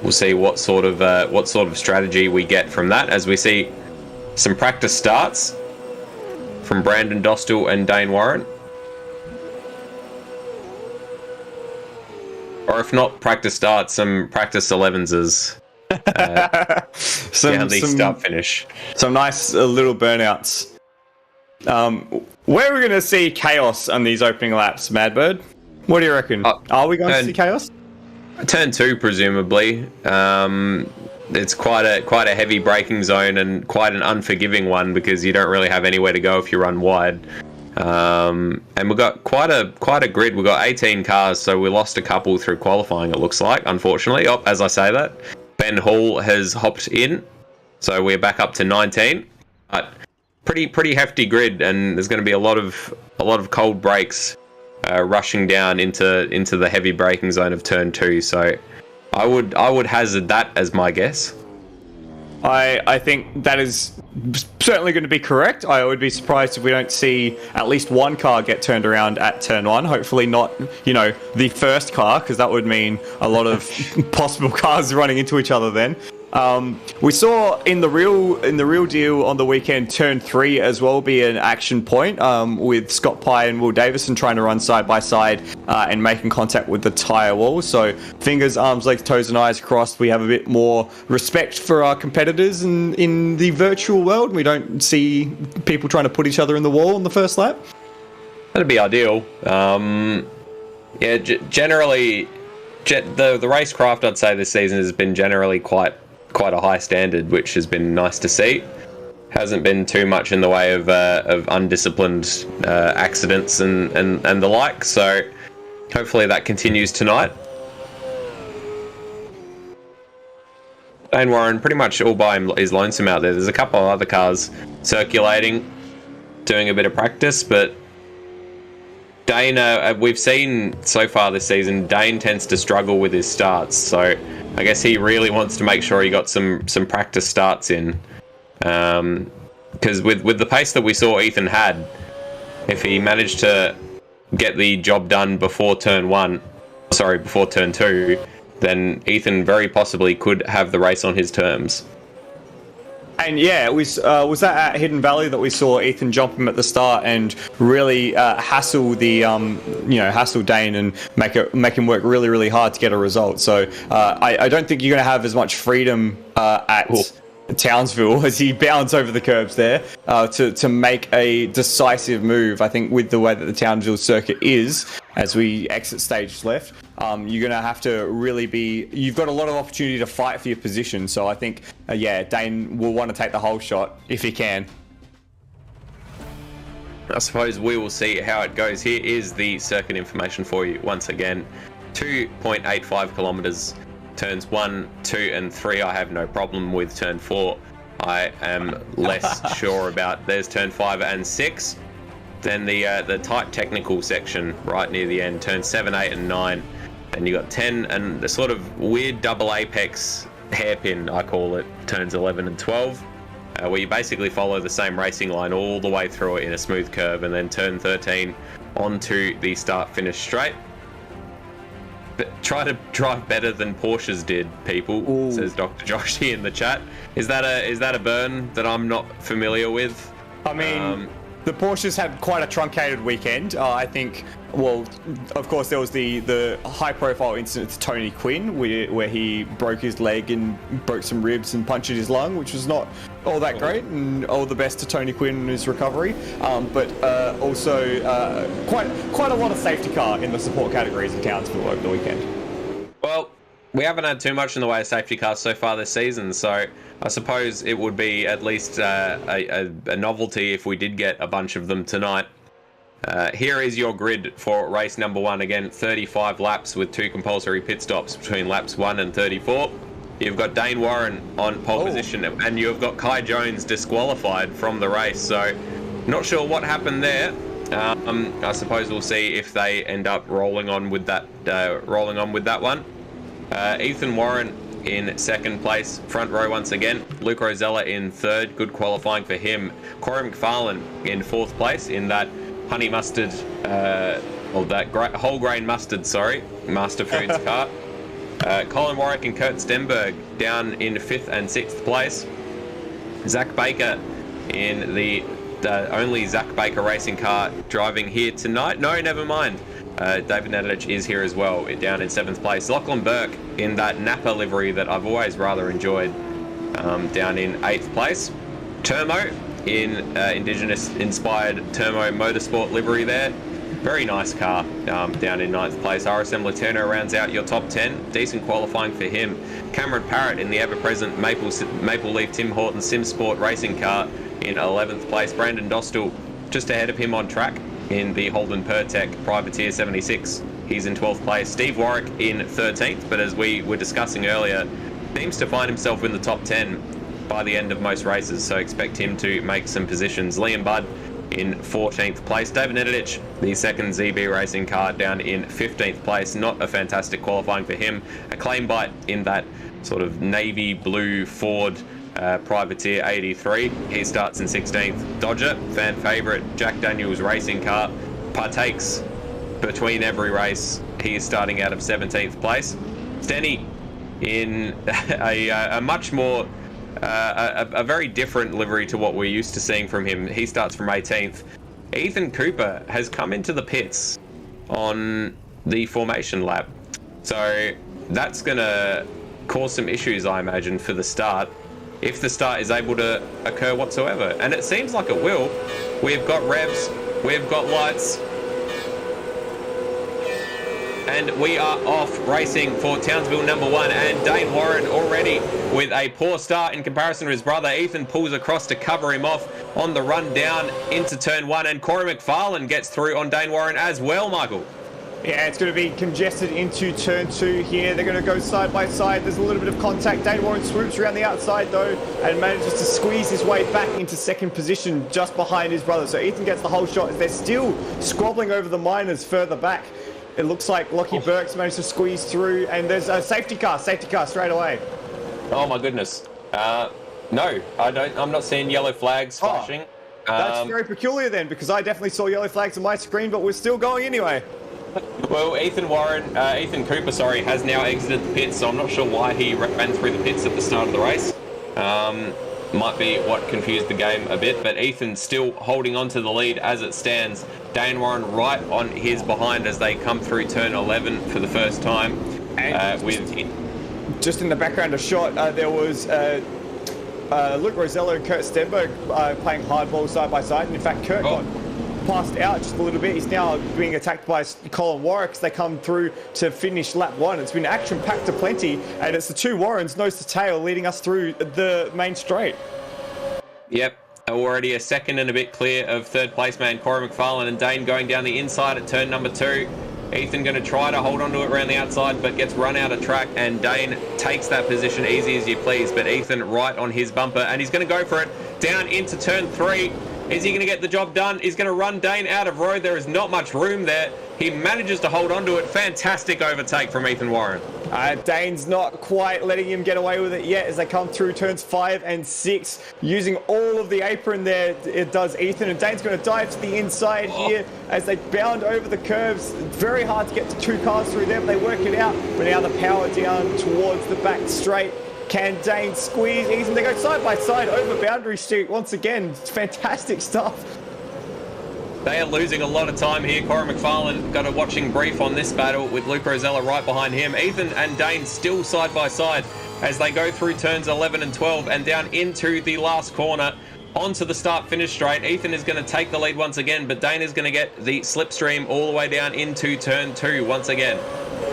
we'll see what sort of strategy we get from that, as we see some practice starts from Brandon Dostal and Dane Warren. Or if not practice start, some practice 11s down the start finish. Some nice little burnouts. Where are we going to see chaos on these opening laps, Madbird? What do you reckon? Are we going to see chaos? Turn 2, presumably. It's quite a heavy braking zone and quite an unforgiving one, because you don't really have anywhere to go if you run wide. And we've got quite a grid. We've got 18 cars, so we lost a couple through qualifying, it looks like, unfortunately. Oh, as I say that, Ben Hall has hopped in, so we're back up to 19. But pretty hefty grid, and there's going to be a lot of cold brakes rushing down into the heavy braking zone of turn 2. So I would hazard that as my guess. I think that is certainly going to be correct. I would be surprised if we don't see at least one car get turned around at turn 1. Hopefully not, the first car, because that would mean a lot of possible cars running into each other then. We saw in the real deal on the weekend, turn 3 as well be an action point, with Scott Pye and Will Davison trying to run side by side and making contact with the tyre wall. So fingers, arms, legs, toes and eyes crossed. We have a bit more respect for our competitors in the virtual world. We don't see people trying to put each other in the wall on the first lap. That'd be ideal. Generally, the racecraft, I'd say, this season has been generally quite a high standard, which has been nice to see. Hasn't been too much in the way of undisciplined accidents and the like, so hopefully that continues tonight. Dane Warren pretty much all by his lonesome out there. There's a couple of other cars circulating, doing a bit of practice, but Dane, we've seen so far this season, Dane tends to struggle with his starts, so I guess he really wants to make sure he got some practice starts in. Because with the pace that we saw Ethan had, if he managed to get the job done before turn 2, then Ethan very possibly could have the race on his terms. And yeah, it was that at Hidden Valley that we saw Ethan jump him at the start and really hassle Dane and make him work really, really hard to get a result. So I don't think you're going to have as much freedom at Townsville as he bounds over the curbs there to make a decisive move. I think with the way that the Townsville circuit is, as we exit stage left, you're going to have to really you've got a lot of opportunity to fight for your position. So I think, Dane will want to take the whole shot if he can. I suppose we will see how it goes. Here is the circuit information for you once again. 2.85 kilometers. Turns 1, 2 and 3 I have no problem with. Turn 4 I am less sure about. There's turn 5 and 6. Then the tight technical section right near the end, turn 7, 8 and 9. And you got 10 and the sort of weird double apex hairpin, I call it, turns 11 and 12, where you basically follow the same racing line all the way through it in a smooth curve, and then turn 13 onto the start finish straight. But try to drive better than Porsches did, people. Ooh. Says Dr. Joshy in the chat. Is that a burn that I'm not familiar with? I mean, the Porsches had quite a truncated weekend. I think, well, of course, there was the high-profile incident to Tony Quinn, where he broke his leg and broke some ribs and punctured his lung, which was not all that great, and all the best to Tony Quinn in his recovery. But also quite a lot of safety car in the support categories in Townsville over the weekend. Well, We haven't had too much in the way of safety cars so far this season, so I suppose it would be at least a novelty if we did get a bunch of them tonight. Here is your grid for race number 1. Again, 35 laps with 2 compulsory pit stops between laps 1 and 34. You've got Dane Warren on pole position, and you've got Kai Jones disqualified from the race. So, not sure what happened there. I suppose we'll see if they end up rolling on with that. One. Ethan Warren in second place, front row once again. Luke Rosella in third, good qualifying for him. Corey McFarlane in fourth place in that honey mustard, whole grain mustard, Master Foods car. Colin Warwick and Kurt Stenberg down in 5th and 6th place. Zach Baker in the only Zach Baker racing car driving here tonight. No, never mind. David Nedich is here as well, down in 7th place. Lachlan Burke in that Napa livery that I've always rather enjoyed, down in 8th place. Termo in Indigenous-inspired Termo Motorsport livery there. Very nice car, down in 9th place. RSM Letourneau rounds out your top 10. Decent qualifying for him. Cameron Parrott in the ever-present Maple Leaf Tim Hortons Sim Sport racing car in 11th place. Brandon Dostal just ahead of him on track in the Holden Pertec Privateer 76. He's in 12th place. Steve Warwick in 13th, but as we were discussing earlier, seems to find himself in the top 10 by the end of most races, so expect him to make some positions. Liam Budd in 14th place. David Nedich, the second ZB racing car, down in 15th place. Not a fantastic qualifying for him. A claim bite in that sort of navy blue Ford Privateer 83. He starts in 16th. Dodger, fan favourite, Jack Daniels racing car, partakes between every race. He is starting out of 17th place. Stenny in a much more a very different livery to what we're used to seeing from him. He starts from 18th. Ethan Cooper has come into the pits on the formation lap, so that's going to cause some issues, I imagine, for the start, if the start is able to occur whatsoever. And it seems like it will. We've got revs, we've got lights, and we are off racing for Townsville number 1. And Dane Warren already with a poor start in comparison to his brother. Ethan pulls across to cover him off on the run down into turn 1. And Corey McFarlane gets through on Dane Warren as well, Michael. Yeah, it's going to be congested into turn 2 here. They're going to go side by side. There's a little bit of contact. Dane Warren swoops around the outside though and manages to squeeze his way back into second position just behind his brother. So Ethan gets the whole shot as they're still squabbling over the minors further back. It looks like Lockie Burke's managed to squeeze through, and there's a safety car straight away. Oh my goodness. No, I don't. I'm not seeing yellow flags flashing. That's very peculiar then, because I definitely saw yellow flags on my screen, but we're still going anyway. Well, Ethan Cooper, has now exited the pits, so I'm not sure why he ran through the pits at the start of the race. Might be what confused the game a bit, but Ethan's still holding on to the lead as it stands. Dane Warren right on his behind as they come through turn 11 for the first time. Just in the background of shot, there was Luke Rosello and Kurt Stenberg playing hardball side by side, and in fact Kurt got passed out just a little bit. He's now being attacked by Colin Warwick as they come through to finish lap 1. It's been action-packed to plenty, and it's the two Warrens nose to tail leading us through the main straight. Yep, already a second and a bit clear of third place man Corey McFarlane, and Dane going down the inside at turn number 2. Ethan going to try to hold onto it around the outside, but gets run out of track, and Dane takes that position easy as you please, but Ethan right on his bumper, and he's going to go for it down into turn 3. Is he going to get the job done? He's going to run Dane out of road. There is not much room there. He manages to hold onto it. Fantastic overtake from Ethan Warren. Dane's not quite letting him get away with it yet as they come through turns 5 and 6. Using all of the apron there, it does Ethan. And Dane's going to dive to the inside here as they bound over the curves. Very hard to get to two cars through there, but they work it out. But now the power down towards the back straight. Can Dane squeeze Ethan? They go side by side over Boundary Street once again. It's fantastic stuff. They are losing a lot of time here. Corey McFarlane got a watching brief on this battle with Luke Rosella right behind him. Ethan and Dane still side by side as they go through turns 11 and 12 and down into the last corner onto the start-finish straight. Ethan is going to take the lead once again, but Dane is going to get the slipstream all the way down into turn 2 once again.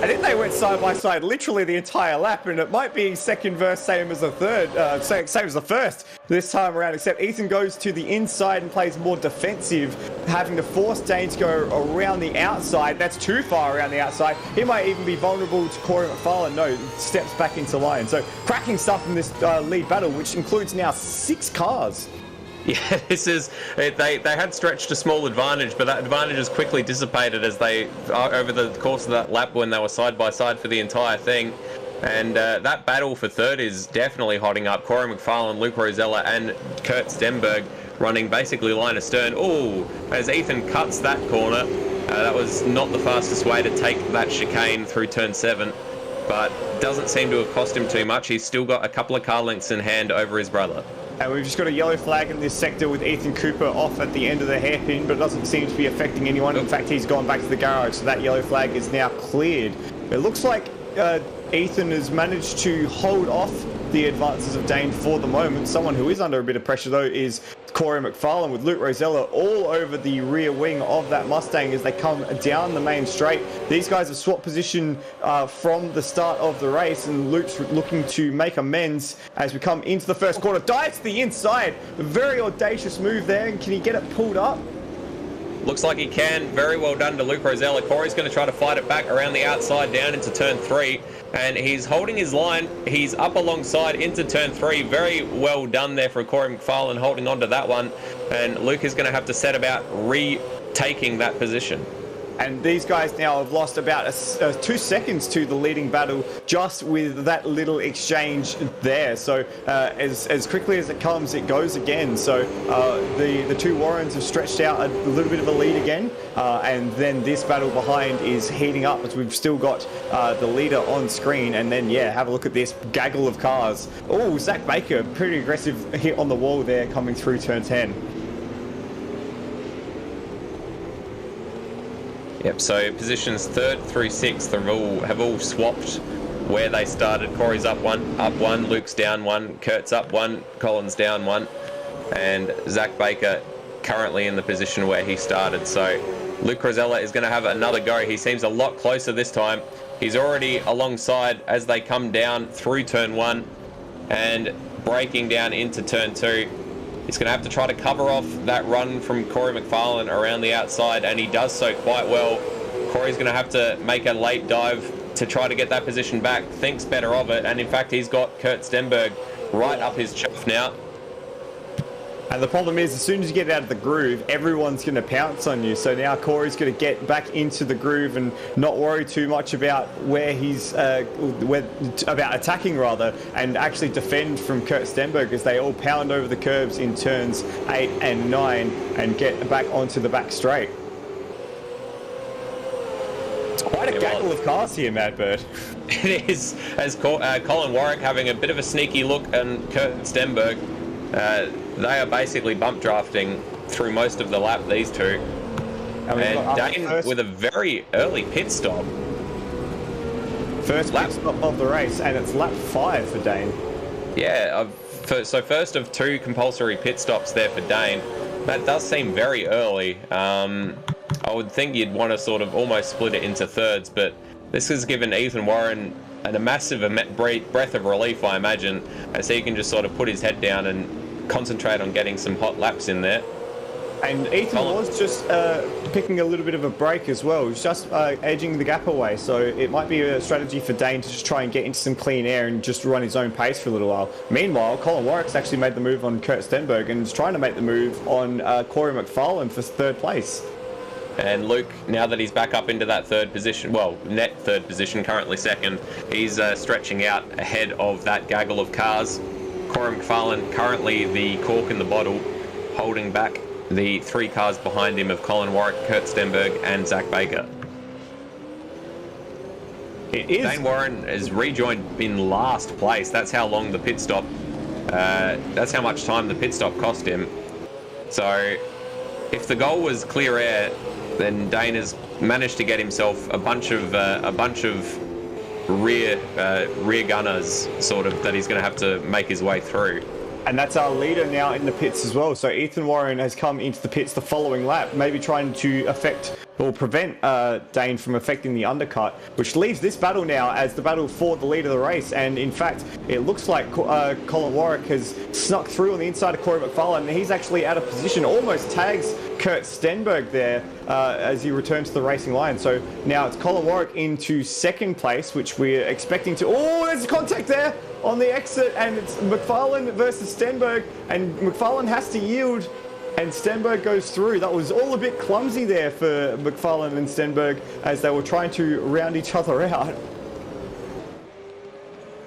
And then they went side by side literally the entire lap, and it might be second verse, same as the third, same as the first this time around, except Ethan goes to the inside and plays more defensive, having to force Dane to go around the outside. That's too far around the outside. He might even be vulnerable to Corey McFarlane. No, steps back into line. So cracking stuff in this lead battle, which includes now 6 cars. Yeah, this is they had stretched a small advantage, but that advantage is quickly dissipated as they over the course of that lap when they were side by side for the entire thing. And that battle for third is definitely hotting up. Corey McFarlane, Luke Rosella, and Kurt Stenberg running basically line astern. Oh, as Ethan cuts that corner, that was not the fastest way to take that chicane through turn 7, but doesn't seem to have cost him too much. He's still got a couple of car lengths in hand over his brother. And we've just got a yellow flag in this sector with Ethan Cooper off at the end of the hairpin, but it doesn't seem to be affecting anyone. In fact, he's gone back to the garage, so that yellow flag is now cleared. It looks like Ethan has managed to hold off the advances of Dane for the moment. Someone who is under a bit of pressure, though, is Corey McFarlane, with Luke Rosella all over the rear wing of that Mustang as they come down the main straight. These guys have swapped position from the start of the race, and Luke's looking to make amends as we come into the first corner. Dives to the inside. A very audacious move there. And can he get it pulled up? Looks like he can. Very well done to Luke Rosella. Corey's going to try to fight it back around the outside down into turn 3. And he's holding his line. He's up alongside into turn 3. Very well done there for Corey McFarlane holding on to that one. And Luke is going to have to set about retaking that position. And these guys now have lost about 2 seconds to the leading battle just with that little exchange there. So as quickly as it comes, it goes again. So the two Warrens have stretched out a little bit of a lead again. And then this battle behind is heating up as we've still got the leader on screen. And then, yeah, have a look at this gaggle of cars. Oh, Zach Baker, pretty aggressive hit on the wall there coming through turn 10. Yep, so positions 3rd through 6th have all swapped where they started. Corey's up 1, Luke's down 1, Kurt's up 1, Colin's down 1, and Zach Baker currently in the position where he started. So Luke Rosella is going to have another go. He seems a lot closer this time. He's already alongside as they come down through turn 1 and braking down into turn 2. He's going to have to try to cover off that run from Corey McFarlane around the outside, and he does so quite well. Corey's going to have to make a late dive to try to get that position back, thinks better of it, and in fact he's got Kurt Stenberg right up his chuff now. And the problem is, as soon as you get out of the groove, everyone's going to pounce on you. So now Corey's going to get back into the groove and not worry too much about where he's about attacking rather, and actually defend from Kurt Stenberg as they all pound over the curbs in turns 8 and 9 and get back onto the back straight. It's quite a gaggle of cars here, Madbird. It is, as Colin Warwick having a bit of a sneaky look and Kurt Stenberg. They are basically bump drafting through most of the lap, these two. And Dane with a very early pit stop. First pit stop of the race, and it's lap 5 for Dane. Yeah, so first of 2 compulsory pit stops there for Dane. That does seem very early. I would think you'd want to sort of almost split it into thirds, but this has given Ethan Warren a massive breath of relief, I imagine, as he can just sort of put his head down and concentrate on getting some hot laps in there. And Ethan was just picking a little bit of a break as well. He was just edging the gap away. So it might be a strategy for Dane to just try and get into some clean air and just run his own pace for a little while. Meanwhile, Colin Warwick's actually made the move on Kurt Stenberg and is trying to make the move on Corey McFarlane for 3rd place. And Luke, now that he's back up into that 3rd position, well, net 3rd position, currently 2nd, he's stretching out ahead of that gaggle of cars. Corey McFarlane, currently the cork in the bottle, holding back the 3 cars behind him of Colin Warwick, Kurt Stenberg, and Zach Baker. Dane Warren is rejoined in last place. That's how long the pit stop, that's how much time the pit stop cost him. So if the goal was clear air, then Dane has managed to get himself a bunch of rear gunners, sort of, that he's going to have to make his way through. And that's our leader now in the pits as well. So Ethan Warren has come into the pits the following lap, maybe trying to affect will prevent Dane from affecting the undercut, which leaves this battle now as the battle for the lead of the race. And in fact, it looks like Colin Warwick has snuck through on the inside of Corey McFarlane, and he's actually out of position, almost tags Kurt Stenberg there as he returns to the racing line. So now it's Colin Warwick into second place, which we're expecting to... Oh, there's contact there on the exit, and it's McFarlane versus Stenberg, and McFarlane has to yield, and Stenberg goes through. That was all a bit clumsy there for McFarlane and Stenberg as they were trying to round each other out.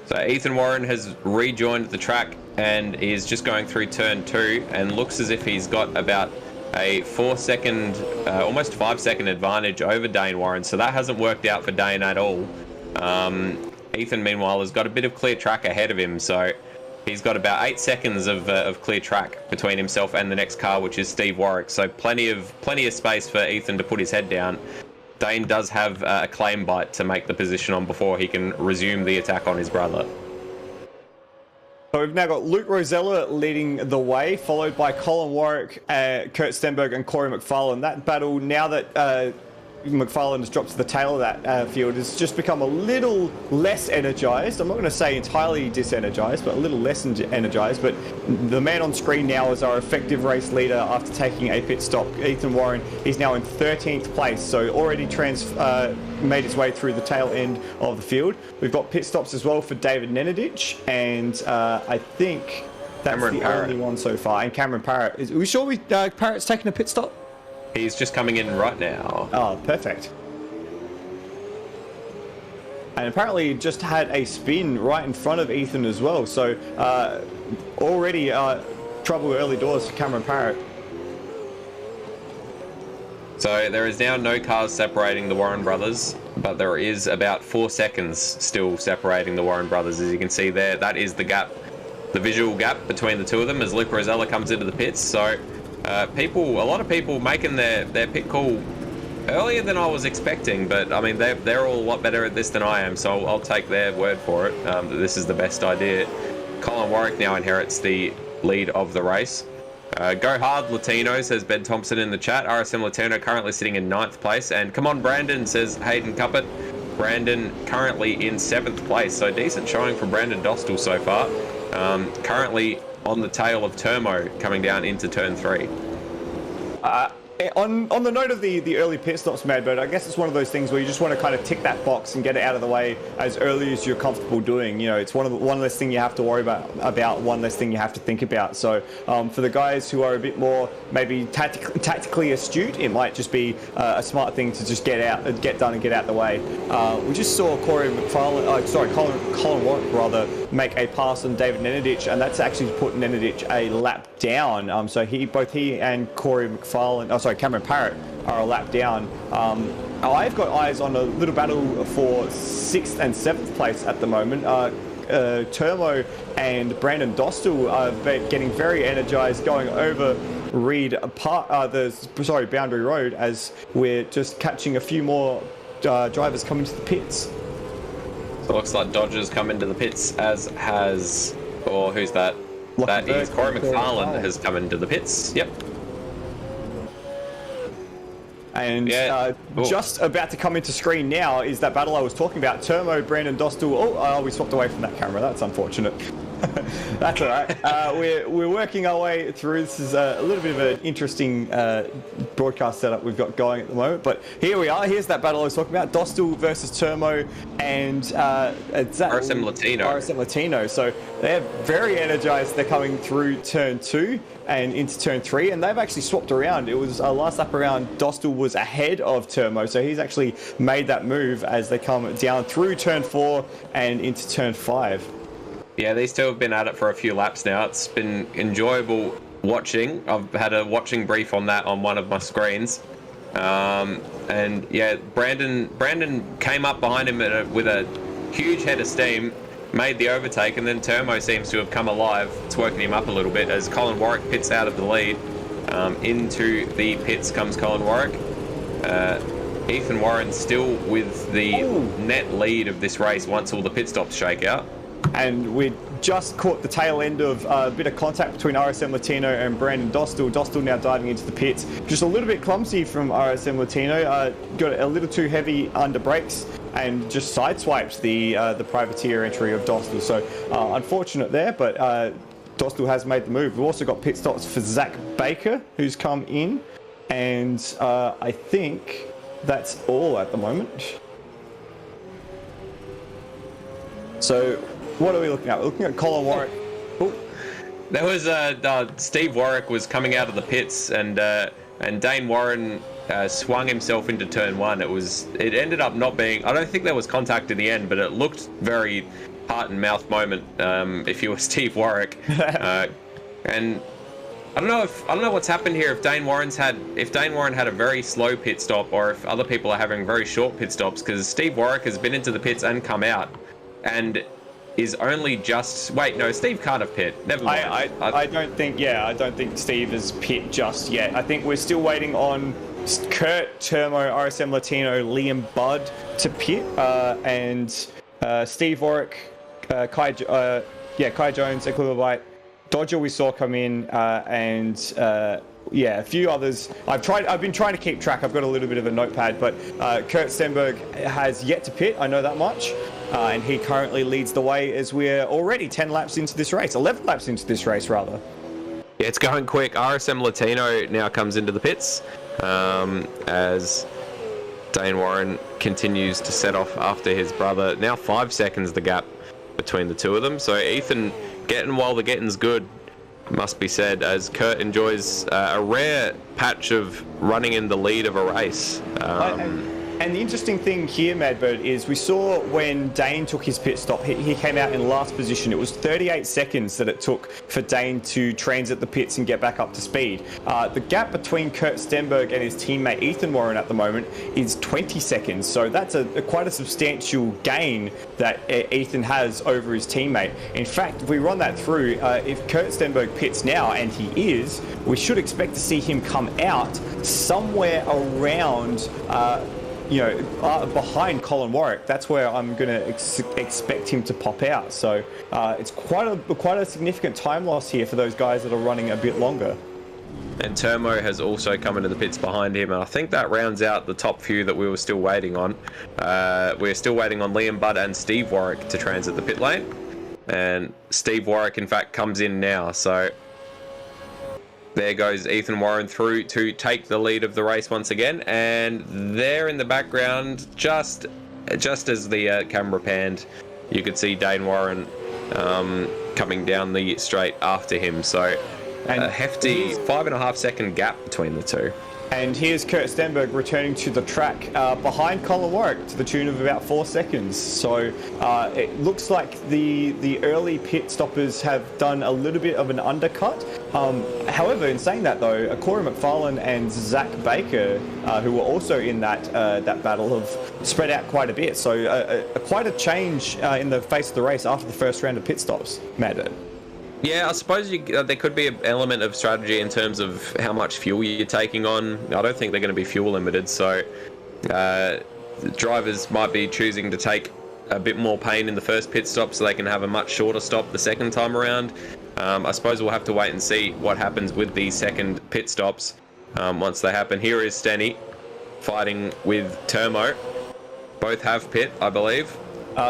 So Ethan Warren has rejoined the track and is just going through turn 2 and looks as if he's got about a 4-second, almost 5-second advantage over Dane Warren. So that hasn't worked out for Dane at all. Ethan, meanwhile, has got a bit of clear track ahead of him. So he's got about 8 seconds of clear track between himself and the next car, which is Steve Warwick. So plenty of space for Ethan to put his head down. Dane does have a claim bite to make the position on before he can resume the attack on his brother. So we've now got Luke Rosella leading the way, followed by Colin Warwick, Kurt Stenberg and Corey McFarlane. That battle, now that McFarlane has dropped to the tail of that field, has just become a little less energized. I'm not going to say entirely disenergized, but a little less energized. But the man on screen now is our effective race leader after taking a pit stop. Ethan Warren is now in 13th place, so already made his way through the tail end of the field. We've got pit stops as well for David Nenadic, and I think that's Cameron Parrott. Only one so far. And Cameron Parrott. Are we sure Parrott's taking a pit stop? He's just coming in right now. Oh, perfect. And apparently just had a spin right in front of Ethan as well. So already trouble early doors for Cameron Parrott. So there is now no cars separating the Warren brothers, but there is about 4 seconds still separating the Warren brothers. As you can see there, that is the gap, the visual gap between the two of them as Luke Rosella comes into the pits. So a lot of people making their pit call earlier than I was expecting, but I mean they're all a lot better at this than I am, so I'll take their word for it that this is the best idea. Colin Warwick now inherits the lead of the race. Go hard Latino, says Ben Thompson in the chat. RSM Latino currently sitting in 9th place, and come on Brandon, says Hayden Cuppett. Brandon currently in 7th place, so decent showing from Brandon Dostal so far. Currently on the tail of Turmo coming down into turn 3. On the note of the early pit stops, Madbird, I guess it's one of those things where you just want to kind of tick that box and get it out of the way as early as you're comfortable doing. You know, it's one less thing you have to worry about, one less thing you have to think about. So for the guys who are a bit more maybe tactically astute, it might just be a smart thing to just get done and get out the way. We just saw Colin Warwick rather make a pass on David Nenadic, and that's actually put Nenadic a lap down. So both he and Cameron Parrott are a lap down. I've got eyes on a little battle for 6th and 7th place at the moment. Turmo and Brandon Dostal are getting very energized, going over Boundary Road, as we're just catching a few more drivers coming to the pits. So it looks like Dodgers come into the pits, as has, or who's that? That is Corey McFarlane has come into the pits. Yep. And just about to come into screen now is that battle I was talking about. Turmo, Brandon Dostal. We swapped away from that camera. That's unfortunate. That's all right. We're working our way through. This is a little bit of an interesting broadcast setup we've got going at the moment. But here we are. Here's that battle I was talking about. Dostal versus Turmo and RSM Latino. RSM Latino. So they're very energized. They're coming through turn 2 and into turn 3, and they've actually swapped around. It was last lap around, Dostal was ahead of Turmo, so he's actually made that move as they come down through turn 4 and into turn 5. Yeah, these two have been at it for a few laps now. It's been enjoyable watching. I've had a watching brief on that on one of my screens. And yeah, Brandon came up behind him with a huge head of steam, made the overtake, and then Turmo seems to have come alive. It's working him up a little bit as Colin Warwick pits out of the lead. Into the pits comes Colin Warwick. Ethan Warren still with the net lead of this race once all the pit stops shake out. And we're just caught the tail end of a bit of contact between RSM Latino and Brandon Dostal. Dostal now diving into the pits. Just a little bit clumsy from RSM Latino. Got a little too heavy under brakes and just sideswiped the privateer entry of Dostal. So unfortunate there, but Dostal has made the move. We've also got pit stops for Zach Baker, who's come in. And I think that's all at the moment. So what are we looking at? We're looking at Colin Warwick. Oh. There was Steve Warwick was coming out of the pits, and Dane Warren swung himself into turn one. It ended up not being. I don't think there was contact in the end, but it looked very heart and mouth moment. If you were Steve Warwick, and I don't know what's happened here. If Dane Warren had a very slow pit stop, or if other people are having very short pit stops, because Steve Warwick has been into the pits and come out, and is only just... Wait, no, Steve can't have pit. Never mind. I don't think Steve has pit just yet. I think we're still waiting on Kurt, Termo, RSM Latino, Liam Budd to pit, and Steve Warwick, Kai Jones, Equilibrite, Dodger we saw come in, and a few others. I've been trying to keep track. I've got a little bit of a notepad, but Kurt Stenberg has yet to pit. I know that much. And he currently leads the way as we're already 10 laps into this race, 11 laps into this race rather. Yeah, it's going quick. RSM Latino now comes into the pits as Dane Warren continues to set off after his brother. Now 5 seconds the gap between the two of them. So Ethan getting while the getting's good, must be said, as Kurt enjoys a rare patch of running in the lead of a race. And the interesting thing here, Madbird, is we saw when Dane took his pit stop, he came out in last position. It was 38 seconds that it took for Dane to transit the pits and get back up to speed. The gap between Kurt Stenberg and his teammate Ethan Warren at the moment is 20 seconds. So that's quite a substantial gain that Ethan has over his teammate. In fact, if we run that through, if Kurt Stenberg pits now, and he is, we should expect to see him come out somewhere around... behind Colin Warwick. That's where I'm going to expect him to pop out. So it's quite a significant time loss here for those guys that are running a bit longer. And Termo has also come into the pits behind him, and I think that rounds out the top few that we were still waiting on. We're still waiting on Liam Budd and Steve Warwick to transit the pit lane, and Steve Warwick in fact comes in now. So there goes Ethan Warren through to take the lead of the race once again, and there in the background, just as the camera panned, you could see Dane Warren coming down the straight after him. So a hefty 5.5 second gap between the two. And here's Kurt Stenberg returning to the track behind Colin Warwick to the tune of about 4 seconds. So it looks like the early pit stoppers have done a little bit of an undercut. However, in saying that though, Corey McFarlane and Zach Baker, who were also in that battle, have spread out quite a bit. So quite a change in the face of the race after the first round of pit stops, Matt. Yeah, I suppose there could be an element of strategy in terms of how much fuel you're taking on. I don't think they're going to be fuel limited, so drivers might be choosing to take a bit more pain in the first pit stop so they can have a much shorter stop the second time around. I suppose we'll have to wait and see what happens with the second pit stops once they happen. Here is Stenny fighting with Termo. Both have pit, I believe.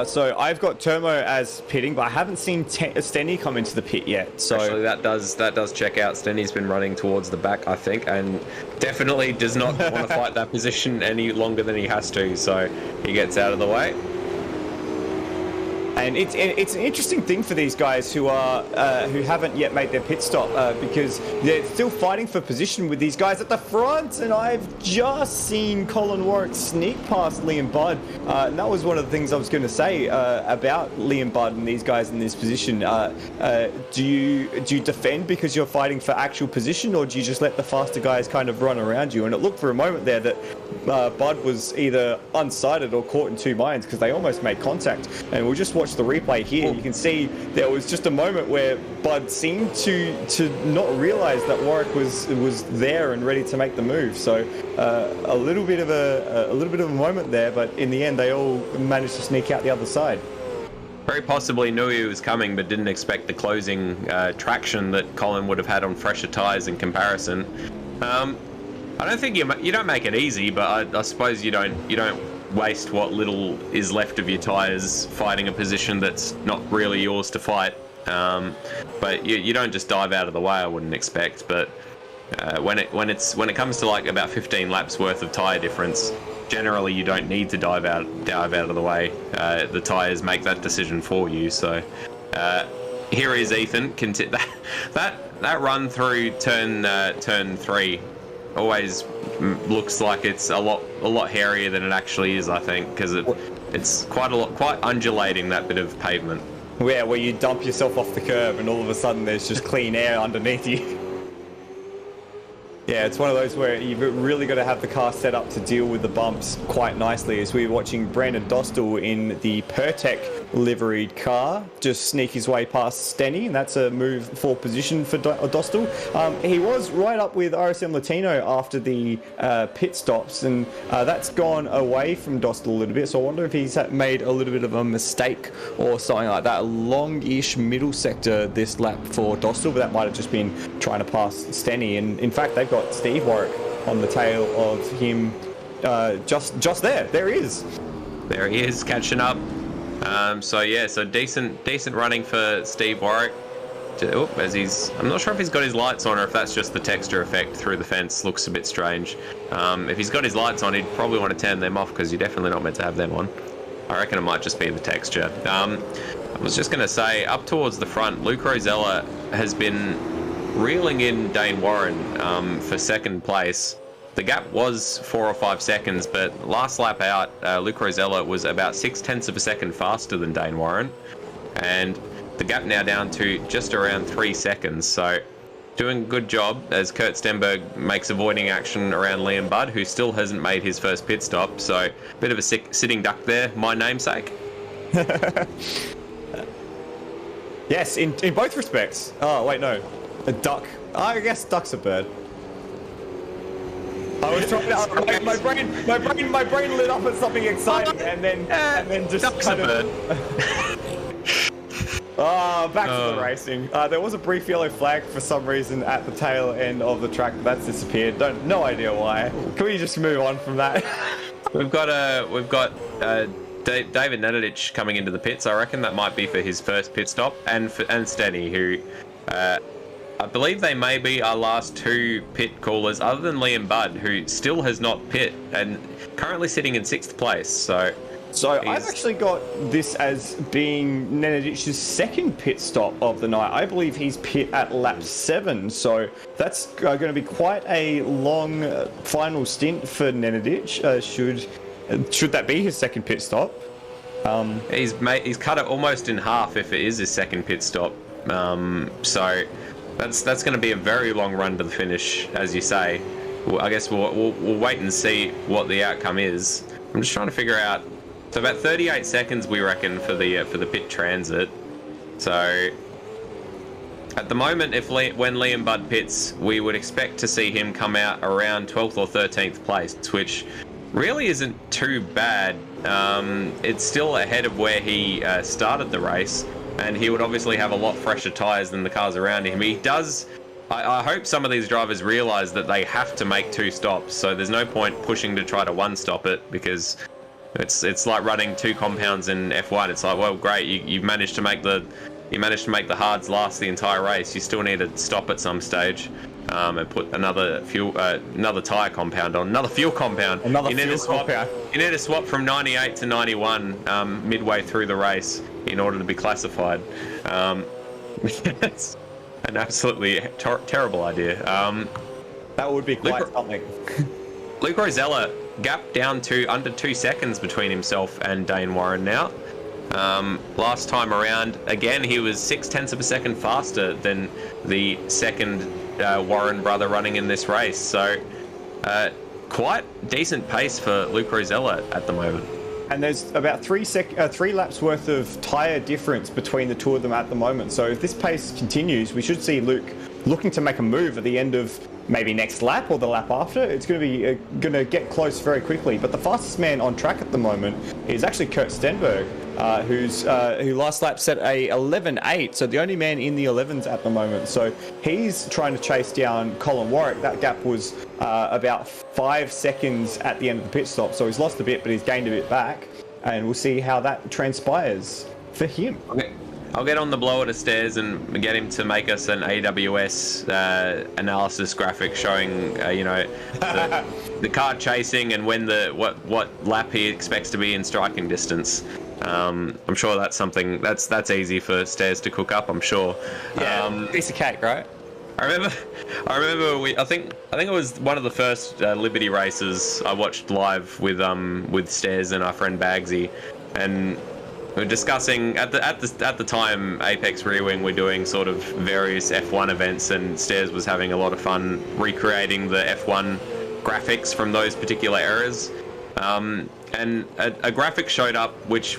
So I've got Termo as pitting, but I haven't seen Stenny come into the pit yet. So actually, that does check out. Stenny's been running towards the back, I think, and definitely does not want to fight that position any longer than he has to. So he gets out of the way. And it's an interesting thing for these guys who haven't yet made their pit stop because they're still fighting for position with these guys at the front. And I've just seen Colin Warwick sneak past Liam Budd. And that was one of the things I was going to say about Liam Budd and these guys in this position. Do you defend because you're fighting for actual position, or do you just let the faster guys kind of run around you? And it looked for a moment there that Budd was either unsighted or caught in two minds because they almost made contact. And we'll just watch the replay here. You can see there was just a moment where Budd seemed to not realize that Warwick was there and ready to make the move. So a little bit of a moment there, but in the end they all managed to sneak out the other side. very possibly knew he was coming, but didn't expect the closing traction that Colin would have had on fresher tyres in comparison. I don't think you don't make it easy, but I suppose you don't waste what little is left of your tyres fighting a position that's not really yours to fight. But you don't just dive out of the way, I wouldn't expect. But when it comes to like about 15 laps worth of tyre difference, generally you don't need to dive out of the way. The tyres make that decision for you. So here is Ethan. That run through turn 3 always looks like it's a lot hairier than it actually is, I think, because it's quite undulating, that bit of pavement. Yeah, where you dump yourself off the curb and all of a sudden there's just clean air underneath you. Yeah, it's one of those where you've really got to have the car set up to deal with the bumps quite nicely. As we were watching Brandon Dostal in the Pertec liveried car just sneak his way past Stenny, and that's a move for position for Dostal. He was right up with RSM Latino after the pit stops, and that's gone away from Dostal a little bit, so I wonder if he's made a little bit of a mistake or something like that. A long-ish middle sector this lap for Dostal, but that might have just been trying to pass Stenny, and in fact they've got Steve Warwick on the tail of him just there. There he is. There he is, catching up. So decent running for Steve Warwick. I'm not sure if he's got his lights on or if that's just the texture effect through the fence. Looks a bit strange. If he's got his lights on, he'd probably want to turn them off because you're definitely not meant to have them on. I reckon it might just be the texture. I was just going to say, up towards the front, Luke Rosella has been reeling in Dane Warren for second place. The gap was 4 or 5 seconds, but last lap out, Luke Rosella was about 0.6 of a second faster than Dane Warren, and the gap now down to just around 3 seconds. So doing a good job as Kurt Stenberg makes avoiding action around Liam Budd, who still hasn't made his first pit stop. So a bit of a sitting duck there, my namesake. Yes, in both respects. Oh wait, no. A duck. I guess duck's a bird. I was trying to. My brain lit up at something exciting, and then just duck's kind a bird. Back to the racing. There was a brief yellow flag for some reason at the tail end of the track, but that's disappeared. No idea why. Can we just move on from that? We've got David Nenadic coming into the pits. I reckon that might be for his first pit stop, and Stenny, who I believe they may be our last 2 pit callers, other than Liam Budd, who still has not pit and currently sitting in 6th place. So I've actually got this as being Nenadic's second pit stop of the night. I believe he's pit at lap 7, so that's going to be quite a long final stint for Nenadic. Should that be his second pit stop? He's cut it almost in half if it is his second pit stop. So that's going to be a very long run to the finish, as you say. Well, I guess we'll wait and see what the outcome is. I'm just trying to figure out. So about 38 seconds, we reckon, for the pit transit. So at the moment, when Liam Budd pits, we would expect to see him come out around 12th or 13th place, which really isn't too bad. It's still ahead of where he started the race, and he would obviously have a lot fresher tyres than the cars around him. He does. I hope some of these drivers realise that they have to make 2 stops, so there's no point pushing to try to one-stop it, because it's like running 2 compounds in F1. It's like, well, great, you managed to make the hards last the entire race. You still need to stop at some stage and put another tyre compound on, another fuel compound. You need to swap from 98 to 91 midway through the race in order to be classified. It's an absolutely terrible idea. That would be quite something. Luke Rosella, gap down to under 2 seconds between himself and Dane Warren now. Last time around, again, he was 0.6 of a second faster than the second Warren brother running in this race. So quite decent pace for Luke Rosella at the moment. And there's about 3 laps worth of tyre difference between the 2 of them at the moment. So if this pace continues, we should see Luke looking to make a move at the end of maybe next lap or the lap after. It's going to get close very quickly. But the fastest man on track at the moment is actually Kurt Stenberg, who last lap set a 11.8, so the only man in the 11s at the moment. So he's trying to chase down Colin Warwick. That gap was about 5 seconds at the end of the pit stop, so he's lost a bit, but he's gained a bit back, and we'll see how that transpires for him. Okay. I'll get on the blower to Stairs and get him to make us an AWS analysis graphic showing, the car chasing and when what lap he expects to be in striking distance. I'm sure that's something that's easy for Stairs to cook up. I'm sure. Yeah, piece of cake, right? I remember. I think it was one of the first Liberty races I watched live with Stairs and our friend Bagsy, and we were discussing at the time Apex Rear Wing were doing sort of various F1 events, and Stairs was having a lot of fun recreating the F1 graphics from those particular eras. And a graphic showed up which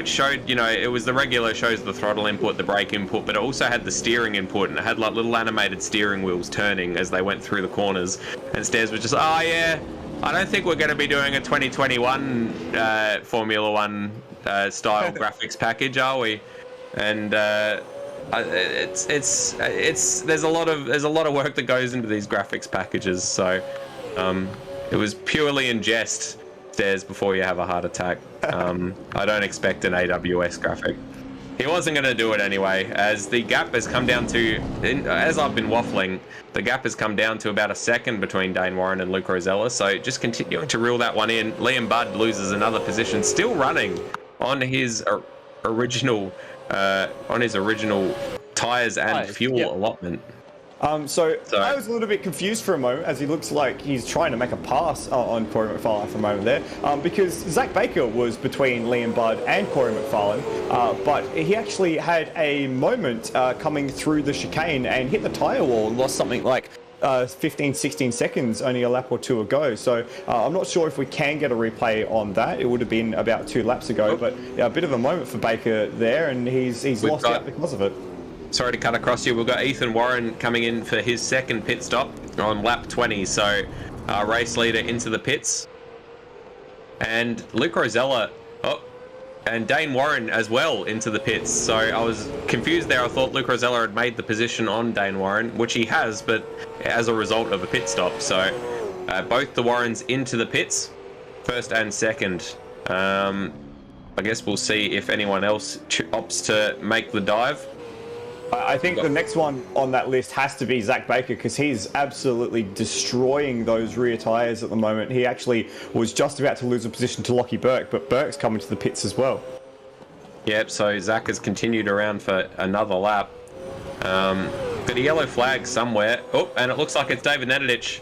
showed, it was the regular, shows the throttle input, the brake input, but it also had the steering input, and it had like little animated steering wheels turning as they went through the corners. And Stairs was just, oh yeah, I don't think we're going to be doing a 2021 Formula One style graphics package, are we? And it's there's a lot of work that goes into these graphics packages. So it was purely in jest, Stairs, before you have a heart attack. I don't expect an AWS graphic. He wasn't going to do it anyway, as the gap has come down to, as I've been waffling, the gap has come down to about a second between Dane Warren and Luke Rosella. So just continuing to reel that one in. Liam Budd loses another position, still running on his original tyres and fuel allotment. So I was a little bit confused for a moment, as he looks like he's trying to make a pass on Corey McFarlane for a moment there, because Zach Baker was between Liam Budd and Corey McFarlane, but he actually had a moment coming through the chicane and hit the tyre wall and lost something like 15, 16 seconds only a lap or two ago. So I'm not sure if we can get a replay on that. It would have been about 2 laps ago, but a bit of a moment for Baker there, and he's lost out because of it. Sorry to cut across you. We've got Ethan Warren coming in for his second pit stop on lap 20. So race leader into the pits. And Luke Rosella, and Dane Warren as well into the pits. So I was confused there. I thought Luke Rosella had made the position on Dane Warren, which he has, but as a result of a pit stop. So both the Warrens into the pits, first and second. I guess we'll see if anyone else opts to make the dive. I think the next one on that list has to be Zach Baker, because he's absolutely destroying those rear tyres at the moment. He actually was just about to lose a position to Lockie Burke, but Burke's coming to the pits as well. Yep, so Zach has continued around for another lap. Got a yellow flag somewhere. Oh, and it looks like it's David Nenadich.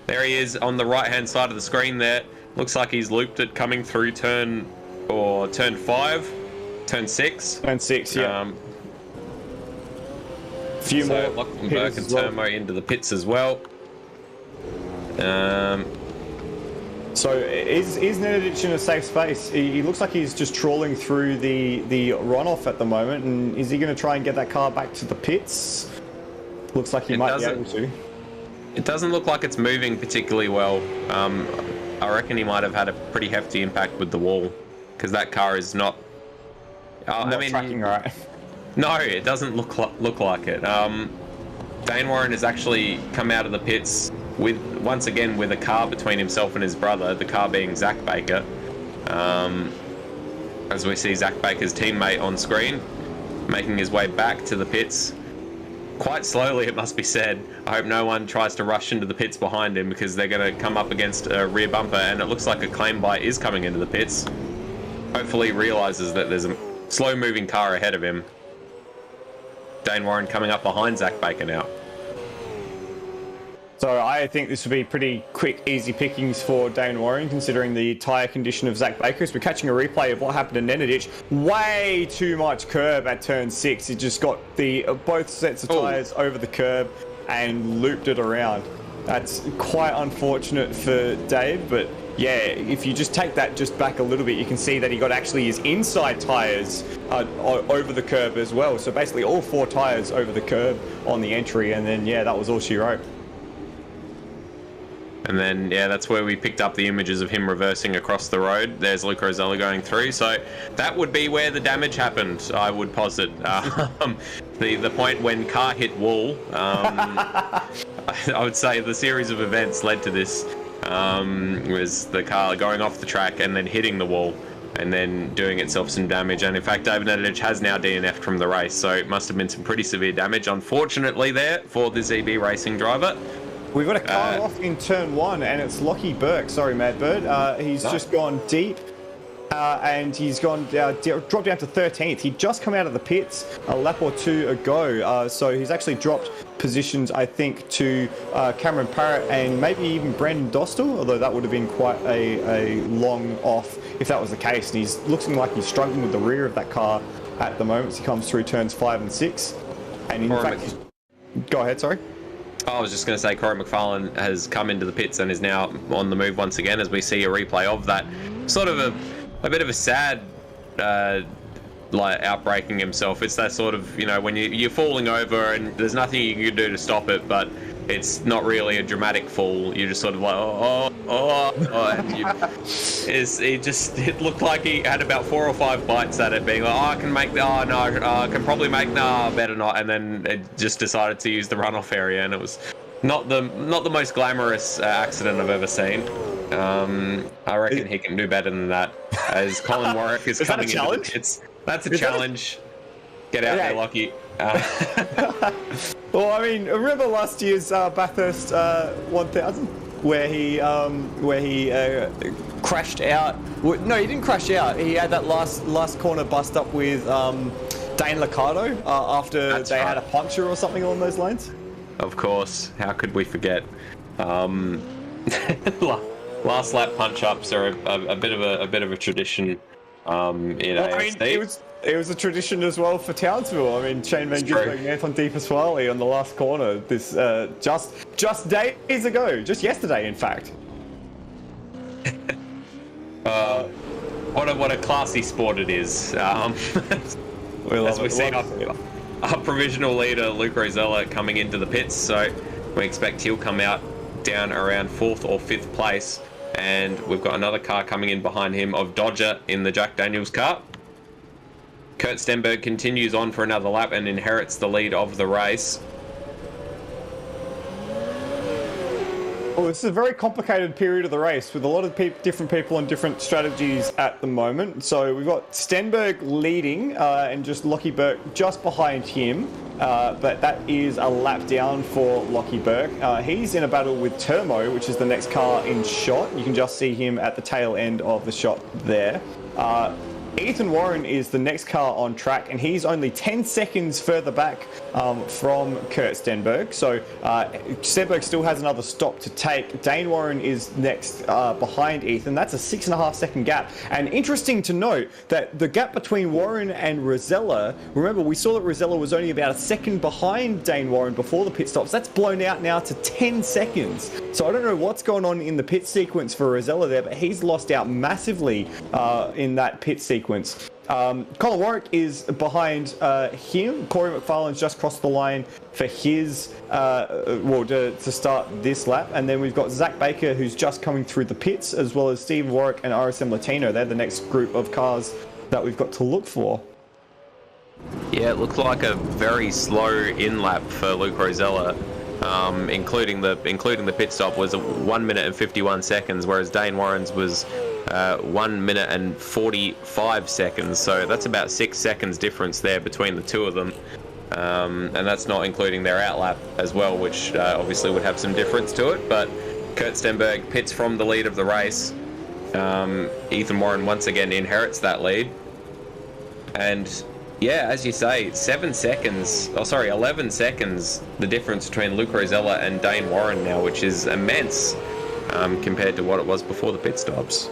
There he is on the right-hand side of the screen there. Looks like he's looped it coming through turn 5, turn 6. Turn 6, yeah. Few so more Lachlan Burke and Turmo into the pits as well. So is Nenadich in a safe space? He looks like he's just trawling through the runoff at the moment, and is he going to try and get that car back to the pits? Looks like he might be able to. It doesn't look like it's moving particularly well. I reckon he might have had a pretty hefty impact with the wall, because that car is not tracking right. No, it doesn't look like it. Dane Warren has actually come out of the pits once again with a car between himself and his brother, the car being Zach Baker. As we see Zach Baker's teammate on screen, making his way back to the pits. Quite slowly, it must be said. I hope no one tries to rush into the pits behind him, because they're going to come up against a rear bumper, and it looks like a claim by is coming into the pits. Hopefully he realises that there's a slow-moving car ahead of him. Dane Warren coming up behind Zach Baker now. So I think this would be pretty quick, easy pickings for Dane Warren, considering the tyre condition of Zach Baker. We're catching a replay of what happened to Nenadich. Way too much curb at turn 6. He just got both sets of tyres over the curb and looped it around. That's quite unfortunate for Dave, but yeah, if you just take that just back a little bit, you can see that he got actually his inside tyres over the curb as well. So basically all 4 tyres over the curb on the entry, and then yeah, that was all she wrote. And then, yeah, that's where we picked up the images of him reversing across the road. There's Luke Rosella going through. So that would be where the damage happened, I would posit. The point when car hit wall, I would say the series of events led to this, was the car going off the track and then hitting the wall and then doing itself some damage. And in fact, David Nedich has now DNF'd from the race, so it must have been some pretty severe damage, unfortunately, there for the ZB Racing driver. We've got a car off in turn 1, and it's Lockie Burke. Sorry, Mad Bird. He's just gone deep, and he's gone dropped down to 13th. He'd just come out of the pits a lap or two ago, so he's actually dropped positions, I think, to Cameron Parrott and maybe even Brandon Dostal, although that would have been quite a long off if that was the case. And he's looking like he's struggling with the rear of that car at the moment as he comes through turns 5 and 6. And in fact, go ahead, sorry. I was just going to say Corey McFarlane has come into the pits and is now on the move once again as we see a replay of that. Sort of a bit of a sad like outbreaking himself. It's that sort of, you know, when you're falling over and there's nothing you can do to stop it, but it's not really a dramatic fall. You're just sort of like, it looked like he had about 4 or 5 bites at it, being like, I can make I can probably make, better not. And then it just decided to use the runoff area, and it was not the most glamorous accident I've ever seen. I reckon he can do better than that. As Colin Warwick is coming into the pits. That's a challenge. Get out there, Lockie. Well, I mean, remember last year's Bathurst 1000 where he crashed out? No, he didn't crash out. He had that last corner bust up with Dane Liccardo after they had a puncture or something along those lines. Of course, how could we forget? Last lap punch ups are a bit of a tradition in ASD. I mean, it was a tradition as well for Townsville. I mean, Shane Van Gisbergen and Anton De Pasquale on the last corner. This just days ago, just yesterday, in fact. What a classy sport it is. As we see our provisional leader Luke Rosella coming into the pits, so we expect he'll come out down around 4th or 5th place, and we've got another car coming in behind him of Dodger in the Jack Daniels car. Kurt Stenberg continues on for another lap and inherits the lead of the race. Well, it's a very complicated period of the race with a lot of different people and different strategies at the moment. So we've got Stenberg leading and just Lockie Burke just behind him. But that is a lap down for Lockie Burke. He's in a battle with Turmo, which is the next car in shot. You can just see him at the tail end of the shot there. Ethan Warren is the next car on track, and he's only 10 seconds further back from Kurt Stenberg. So Stenberg still has another stop to take. Dane Warren is next behind Ethan. That's a 6.5 second gap. And interesting to note that the gap between Warren and Rosella, remember we saw that Rosella was only about a second behind Dane Warren before the pit stops. That's blown out now to 10 seconds. So I don't know what's going on in the pit sequence for Rosella there, but he's lost out massively in that pit sequence. Colin Warwick is behind him. Corey McFarlane's just crossed the line for his, to start this lap. And then we've got Zach Baker, who's just coming through the pits, as well as Steve Warwick and RSM Latino. They're the next group of cars that we've got to look for. Yeah, it looked like a very slow in lap for Luke Rosella. Including the pit stop was 1 minute and 51 seconds, whereas Dane Warren's was 1 minute and 45 seconds. So that's about 6 seconds difference there between the two of them, and that's not including their outlap as well, which obviously would have some difference to it. But Kurt Stenberg pits from the lead of the race. Ethan Warren once again inherits that lead, and yeah, as you say, 11 seconds, the difference between Luke Rosella and Dane Warren now, which is immense compared to what it was before the pit stops.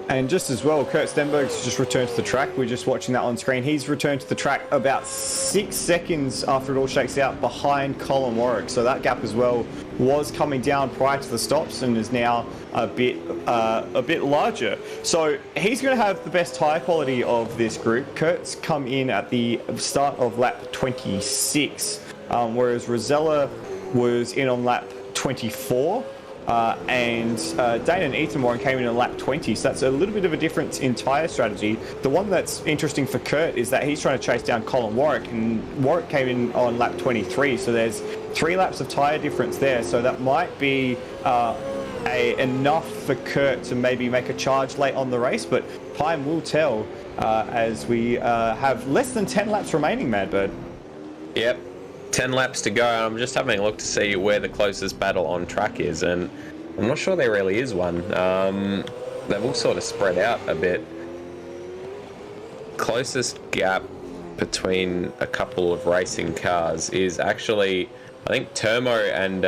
And just as well, Kurt Stenberg's just returned to the track. We're just watching that on screen. He's returned to the track about 6 seconds after it all shakes out behind Colin Warwick. So that gap as well was coming down prior to the stops and is now a bit larger. So he's going to have the best tire quality of this group. Kurt's come in at the start of lap 26, whereas Rosella was in on lap 24. And Dane and Ethan Warren came in on lap 20, so that's a little bit of a difference in tyre strategy. The one that's interesting for Kurt is that he's trying to chase down Colin Warwick, and Warwick came in on lap 23, so there's 3 laps of tyre difference there, so that might be enough for Kurt to maybe make a charge late on the race, but time will tell as we have less than 10 laps remaining, Madbird. Yep. 10 laps to go. I'm just having a look to see where the closest battle on track is, and I'm not sure there really is one. They've all sort of spread out a bit. Closest gap between a couple of racing cars is actually, I think, Turmo and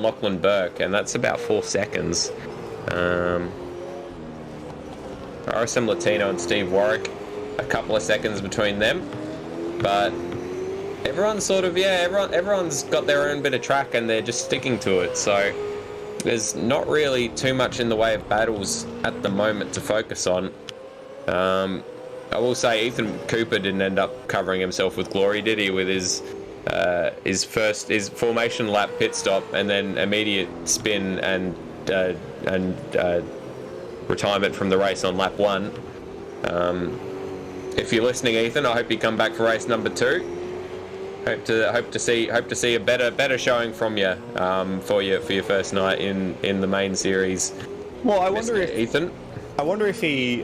Lachlan Burke, and that's about 4 seconds. RSM Latino and Steve Warwick, a couple of seconds between them, but everyone's sort of, everyone's got their own bit of track and they're just sticking to it. So there's not really too much in the way of battles at the moment to focus on. I will say Ethan Cooper didn't end up covering himself with glory, did he? With his formation lap pit stop and then immediate spin and retirement from the race on lap 1. If you're listening, Ethan, I hope you come back for race number 2. Hope to see a better showing from you for your first night in the main series. Well, I wonder if he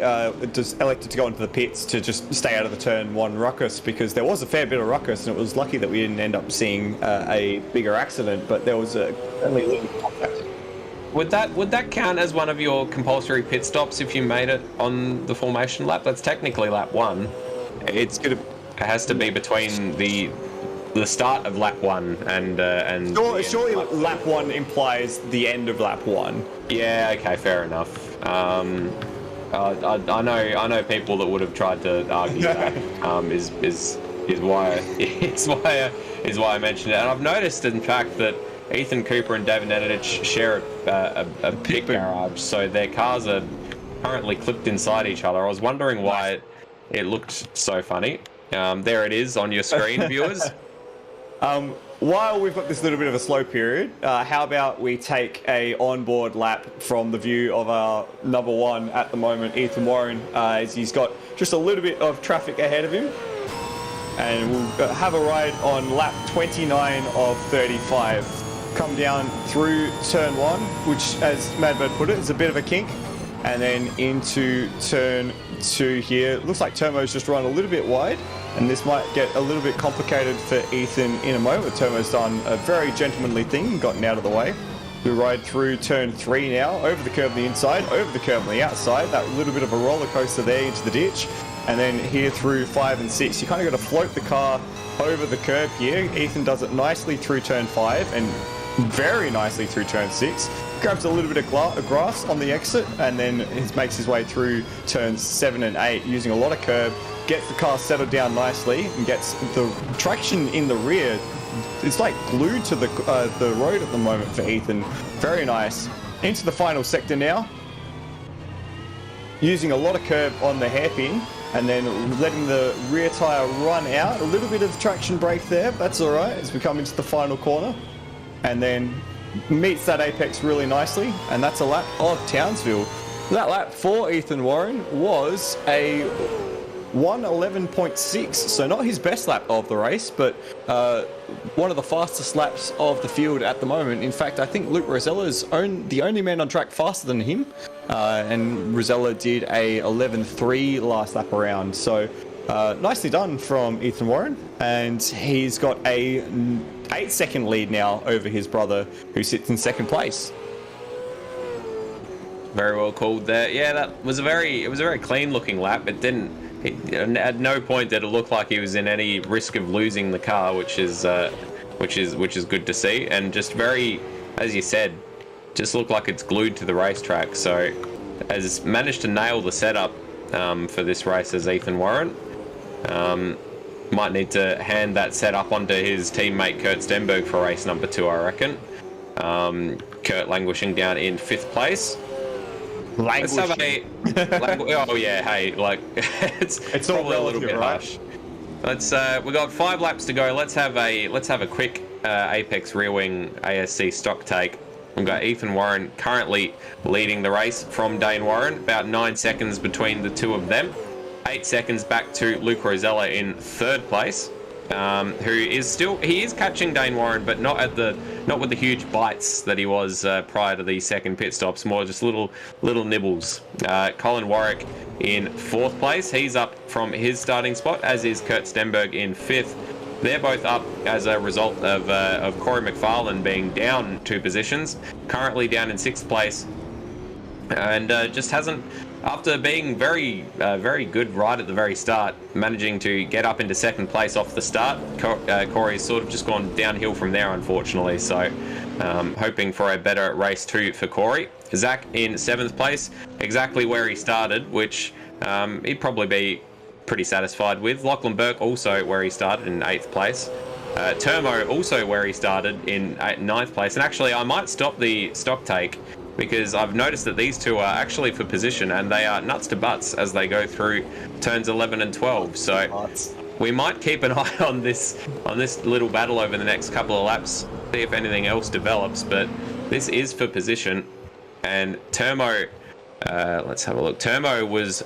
just elected to go into the pits to just stay out of the turn 1 ruckus, because there was a fair bit of ruckus, and it was lucky that we didn't end up seeing a bigger accident. But there was only a little contact. Would that count as one of your compulsory pit stops if you made it on the formation lap? That's technically lap 1. It has to be between the start of lap 1 and surely lap 1 implies the end of lap 1. Yeah, okay, fair enough. I know people that would have tried to argue that is why I mentioned it. And I've noticed, in fact, that Ethan Cooper and David Nenadich share a pit garage, so their cars are currently clipped inside each other. I was wondering why it looked so funny. There it is on your screen, viewers. While we've got this little bit of a slow period, how about we take a onboard lap from the view of our number 1 at the moment, Ethan Warren, as he's got just a little bit of traffic ahead of him. And we'll have a ride on lap 29 of 35. Come down through turn 1, which, as Madbird put it, is a bit of a kink. And then into turn 2 here. Looks like Turmo's just run a little bit wide, and this might get a little bit complicated for Ethan in a moment. Turmo's done a very gentlemanly thing and gotten out of the way. We ride through turn 3 now, over the curb on the inside, over the curb on the outside. That little bit of a roller coaster there into the ditch. And then here through 5 and 6, you kind of got to float the car over the curb here. Ethan does it nicely through turn 5 and very nicely through turn 6. Grabs a little bit of grass on the exit, and then makes his way through turns 7 and 8 using a lot of curb. Gets the car settled down nicely and gets the traction in the rear. It's like glued to the road at the moment for Ethan. Very nice. Into the final sector now. Using a lot of curb on the hairpin, and then letting the rear tyre run out. A little bit of traction brake there, but that's all right as we come into the final corner. And then meets that apex really nicely, and that's a lap of Townsville. That lap for Ethan Warren was a 1:11.6, so not his best lap of the race, but one of the fastest laps of the field at the moment. In fact, I think Luke Rosella's the only man on track faster than him, and Rosella did a 11.3 last lap around. So nicely done from Ethan Warren, and he's got a 8-second lead now over his brother, who sits in second place. Very well called there. Yeah, that was a very clean looking lap. At no point did it look like he was in any risk of losing the car, which is good to see. And just very, as you said, just looked like it's glued to the racetrack. So, has managed to nail the setup for this race as Ethan Warren. Might need to hand that setup onto his teammate Kurt Stenberg for race number 2, I reckon. Kurt languishing down in 5th place. Languishing. Oh yeah, hey, like it's all probably a little bit right? harsh. We got 5 laps to go. Let's have a quick Apex rear wing ASC stock take. We've got Ethan Warren currently leading the race from Dane Warren, about 9 seconds between the two of them. 8 seconds back to Luke Rosella in third place, who is still, he is catching Dane Warren, but not with the huge bites that he was prior to the second pit stops, more just little nibbles. Colin Warwick in fourth place, he's up from his starting spot, as is Kurt Stenberg in fifth. They're both up as a result of Corey McFarlane being down 2 positions, currently down in sixth place, and just hasn't, after being very good right at the very start, managing to get up into second place off the start. Corey's sort of just gone downhill from there, unfortunately, so hoping for a better race 2 for Corey. Zach in seventh place, exactly where he started, which he'd probably be pretty satisfied with. Lachlan Burke also where he started in 8th place. Turmo also where he started in 9th place. And actually, I might stop the stock take because I've noticed that these two are actually for position, and they are nuts to butts as they go through turns 11 and 12. So we might keep an eye on this little battle over the next couple of laps, see if anything else develops. But this is for position, and Turmo, let's have a look. Turmo was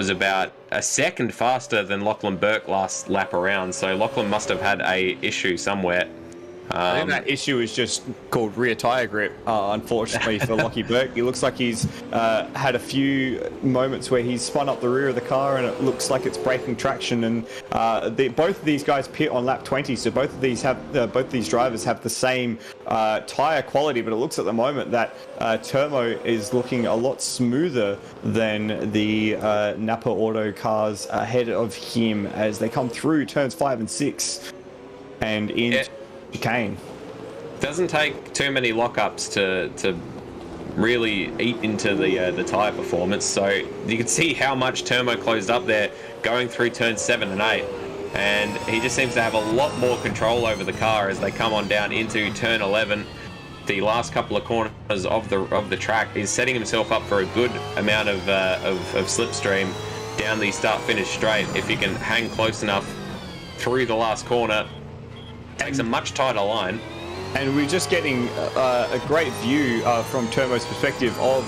about a second faster than Lachlan Burke last lap around, so Lachlan must have had a issue somewhere. I think that issue is just called rear tyre grip, unfortunately for Lockie Burke. He looks like he's had a few moments where he's spun up the rear of the car and it looks like it's breaking traction, and both of these guys pit on lap 20, so both of these drivers have the same tyre quality, but it looks at the moment that Turmo is looking a lot smoother than the Napa Auto cars ahead of him as they come through turns 5 and 6 and into chicane. Doesn't take too many lockups to really eat into the tyre performance, so you can see how much Turmo closed up there going through turns 7 and 8, and he just seems to have a lot more control over the car as they come on down into turn 11. The last couple of corners of the track is setting himself up for a good amount of slipstream down the start-finish straight. If he can hang close enough through the last corner, takes a much tighter line. And we're just getting a great view from Turmo's perspective of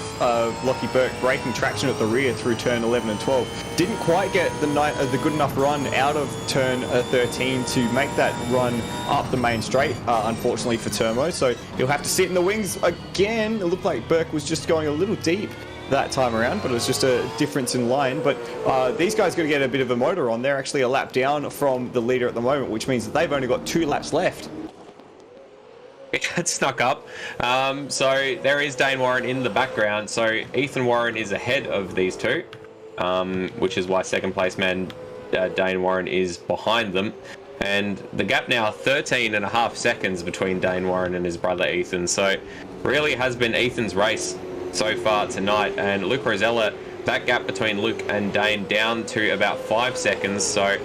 Lockie Burke breaking traction at the rear through turn 11 and 12. Didn't quite get the good enough run out of turn 13 to make that run up the main straight, unfortunately for Turmo. So he'll have to sit in the wings again. It looked like Burke was just going a little deep that time around, but it was just a difference in line. But these guys got to get a bit of a motor on. They're actually a lap down from the leader at the moment, which means that they've only got 2 laps left. It snuck up. So there is Dane Warren in the background. So Ethan Warren is ahead of these two, which is why second place man Dane Warren is behind them. And the gap now 13.5 seconds between Dane Warren and his brother Ethan. So really has been Ethan's race so far tonight, and Luke Rosella, that gap between Luke and Dane down to about 5 seconds. So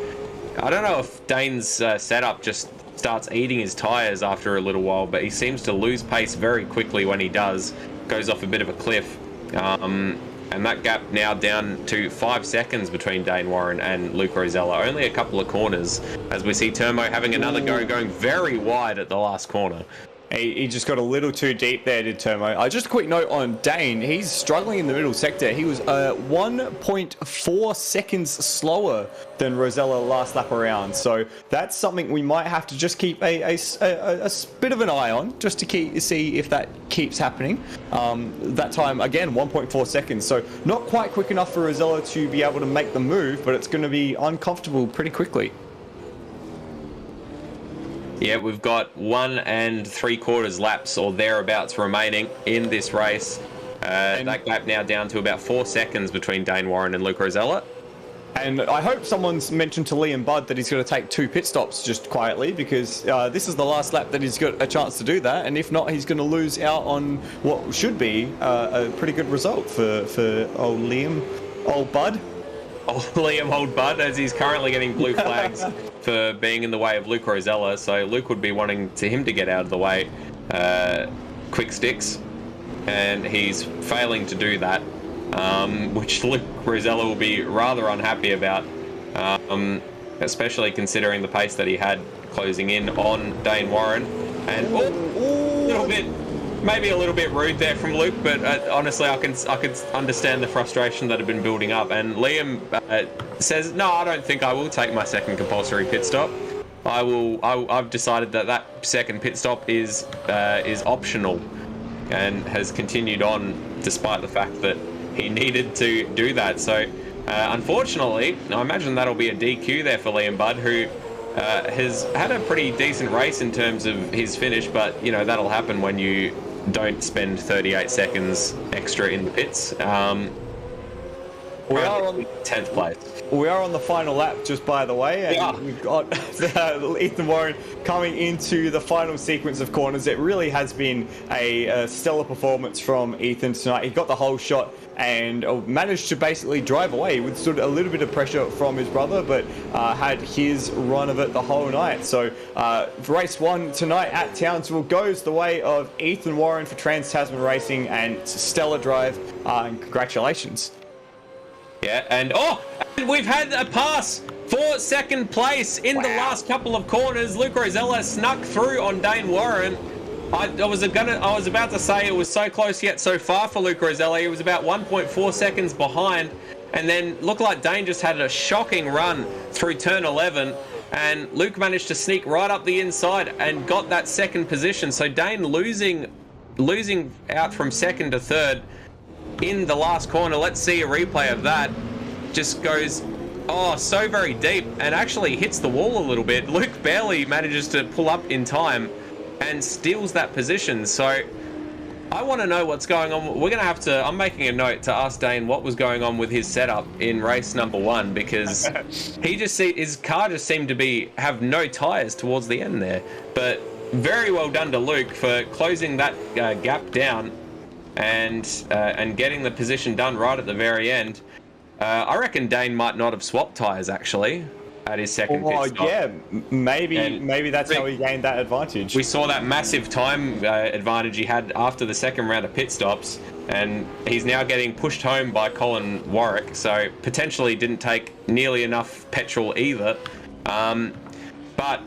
I don't know if Dane's setup just starts eating his tyres after a little while, but he seems to lose pace very quickly when he does, goes off a bit of a cliff, and that gap now down to 5 seconds between Dane Warren and Luke Rosella. Only a couple of corners as we see Turmo having another go, going very wide at the last corner. He just got a little too deep there, did Turmo. Just a quick note on Dane. He's struggling in the middle sector. He was 1.4 seconds slower than Rosella last lap around. So that's something we might have to just keep a bit of an eye on, just to see if that keeps happening. That time, again, 1.4 seconds. So not quite quick enough for Rosella to be able to make the move, but it's going to be uncomfortable pretty quickly. Yeah, we've got 1 3/4 laps or thereabouts remaining in this race. That gap now down to about 4 seconds between Dane Warren and Luke Rosella. And I hope someone's mentioned to Liam Budd that he's going to take 2 pit stops just quietly, because this is the last lap that he's got a chance to do that. And if not, he's going to lose out on what should be a pretty good result for old Liam, old Bud. Old Liam, old Bud, as he's currently getting blue flags for being in the way of Luke Rosella. So Luke would be wanting him to get out of the way quick sticks, and he's failing to do that, which Luke Rosella will be rather unhappy about. especially considering the pace that he had closing in on Dane Warren. And maybe a little bit rude there from Luke, but honestly, I could understand the frustration that had been building up. And Liam says, "No, I don't think I will take my second compulsory pit stop. I've decided that second pit stop is optional," and has continued on despite the fact that he needed to do that. So, unfortunately, I imagine that'll be a DQ there for Liam Budd, who has had a pretty decent race in terms of his finish, but that'll happen when you don't spend 38 seconds extra in the pits. We are on 10th place. We are on the final lap, just by the way, and we've got Ethan Warren coming into the final sequence of corners. It really has been a stellar performance from Ethan tonight. He got the whole shot and managed to basically drive away. He withstood a little bit of pressure from his brother, but had his run of it the whole night. So race 1 tonight at Townsville goes the way of Ethan Warren for Trans-Tasman Racing, and stellar drive, and congratulations. Yeah, and we've had a pass for second place in the last couple of corners. Luke Rosella snuck through on Dane Warren. I was about to say it was so close yet so far for Luke Rosella. He was about 1.4 seconds behind, and then looked like Dane just had a shocking run through turn 11, and Luke managed to sneak right up the inside and got that second position. So Dane losing out from second to third in the last corner. Let's see a replay of that. Just goes so very deep and actually hits the wall a little bit. Luke barely manages to pull up in time and steals that position. So I want to know what's going on. We're gonna have to, I'm making a note to ask Dane what was going on with his setup in race number 1, because his car just seemed to have no tires towards the end there. But very well done to Luke for closing that gap down and getting the position done right at the very end. I reckon Dane might not have swapped tyres actually at his second pit stop. Yeah, maybe that's how he gained that advantage. We saw that massive time advantage he had after the second round of pit stops, and he's now getting pushed home by Colin Warwick, so potentially didn't take nearly enough petrol either. But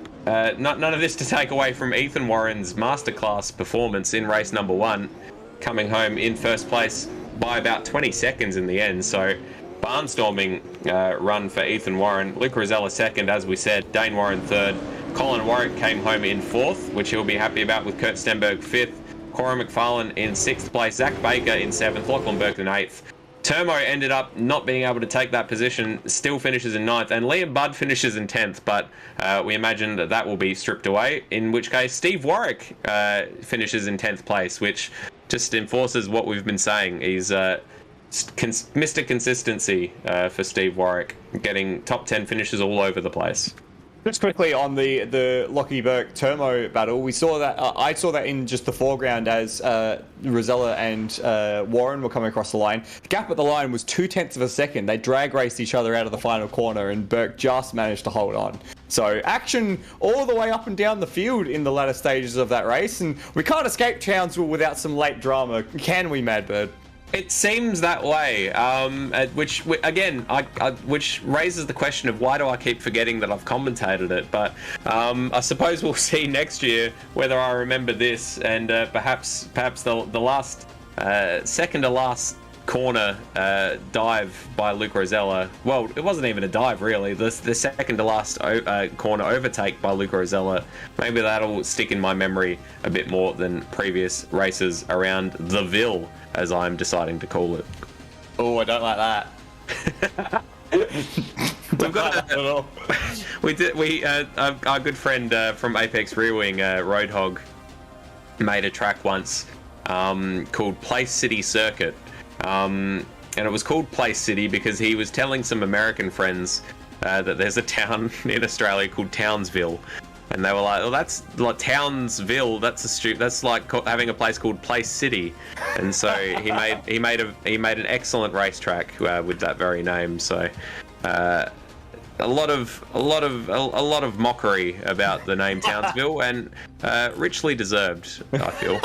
none of this to take away from Ethan Warren's masterclass performance in race number 1, coming home in first place by about 20 seconds in the end. So barnstorming run for Ethan Warren. Luke Rosella second, as we said. Dane Warren third. Colin Warwick came home in fourth, which he'll be happy about, with Kurt Stenberg fifth. Cora McFarlane in sixth place. Zach Baker in seventh. Lachlan Burke in eighth. Termo ended up not being able to take that position, still finishes in ninth, and Liam Budd finishes in 10th, but we imagine that will be stripped away, in which case Steve Warwick finishes in 10th place, which just enforces what we've been saying. He's Mr. Consistency for Steve Warwick, getting top 10 finishes all over the place. Just quickly on the Lockie Burke Termo battle, we saw that I saw that in just the foreground as Rosella and Warren were coming across the line. The gap at the line was 0.2 of a second. They drag raced each other out of the final corner, and Burke just managed to hold on. So action all the way up and down the field in the latter stages of that race, and we can't escape Townsville without some late drama, can we, Madbird? It seems that way, which raises the question of why do I keep forgetting that I've commentated it. But I suppose we'll see next year whether I remember this, and perhaps the last second to last corner dive by Luke Rosella. Well, it wasn't even a dive really. The second to last corner overtake by Luke Rosella. Maybe that'll stick in my memory a bit more than previous races around the Ville, as I'm deciding to call it. Oh, I don't like that. We've got our good friend from Apex Rear Wing, Roadhog, made a track once called Place City Circuit. And it was called Place City because he was telling some American friends that there's a town in Australia called Townsville. And they were like, "Oh, that's like Townsville. That's like having a place called Place City." And so he made an excellent racetrack with that very name. So a lot of mockery about the name Townsville, and richly deserved, I feel.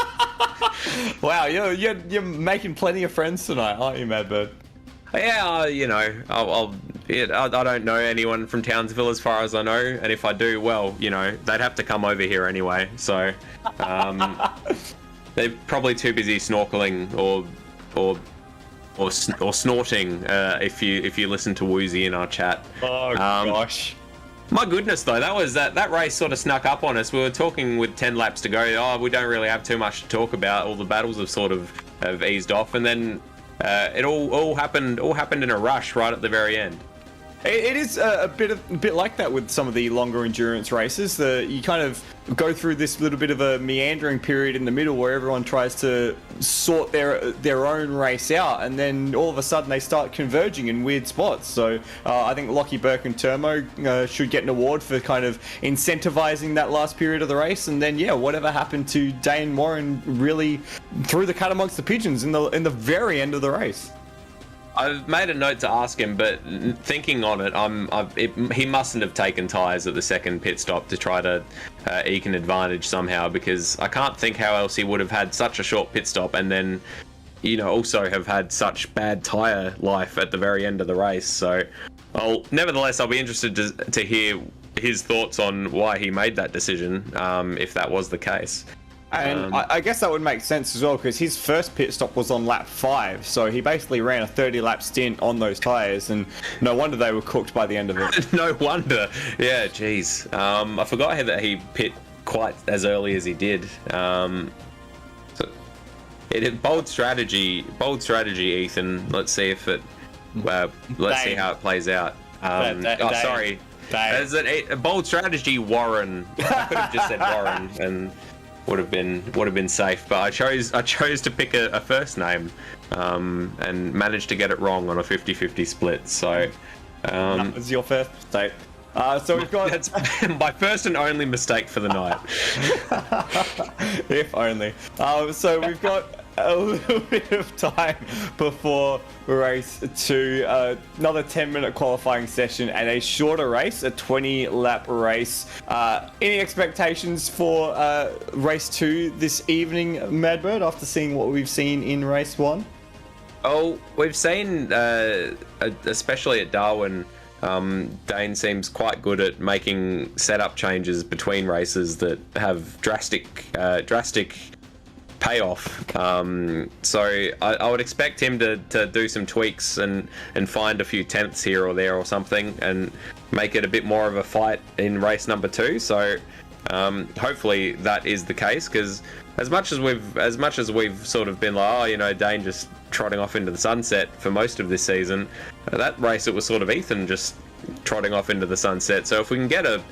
Wow, you're making plenty of friends tonight, aren't you, Madbird? Yeah, I'll I don't know anyone from Townsville as far as I know, and if I do, well, you know, they'd have to come over here anyway. So they're probably too busy snorkeling or snorting. If you listen to Woozy in our chat. Oh gosh. My goodness, though, that race sort of snuck up on us. We were talking with 10 laps to go. Oh, we don't really have too much to talk about. All the battles have eased off, and then it all happened in a rush right at the very end. It is a bit like that with some of the longer endurance races. You kind of go through this little bit of a meandering period in the middle where everyone tries to sort their own race out, and then all of a sudden they start converging in weird spots. So I think Lockie Burke and Turmo should get an award for kind of incentivizing that last period of the race. And then whatever happened to Dane Warren really threw the cat amongst the pigeons in the very end of the race. I've made a note to ask him, but thinking on it, he mustn't have taken tyres at the second pit stop to try to eke an advantage somehow, because I can't think how else he would have had such a short pit stop and then, also have had such bad tyre life at the very end of the race. So, nevertheless, I'll be interested to hear his thoughts on why he made that decision, if that was the case. And I guess that would make sense as well, because his first pit stop was on lap 5, so he basically ran a 30-lap stint on those tyres, and no wonder they were cooked by the end of it. No wonder. Yeah, geez. I forgot that he pit quite as early as he did. Bold strategy, Ethan. Let's see if it. Let's see how it plays out. Sorry. As a bold strategy, Warren. I could have just said Warren and would have been safe, but I chose to pick a first name, and managed to get it wrong on a 50-50 split. So that was your first mistake. So we've got that's my first and only mistake for the night. If only. So we've got a little bit of time before race 2, another 10-minute qualifying session and a shorter race, a 20-lap race. Any expectations for race 2 this evening, Madbird, after seeing what we've seen in race 1? Oh, we've seen, especially at Darwin, Dane seems quite good at making setup changes between races that have drastic payoff. So I would expect him to do some tweaks and find a few tenths here or there or something and make it a bit more of a fight in race number 2. So hopefully that is the case, because as much as we've sort of been like, Dane just trotting off into the sunset for most of this season, that race it was sort of Ethan just trotting off into the sunset. So if we can get a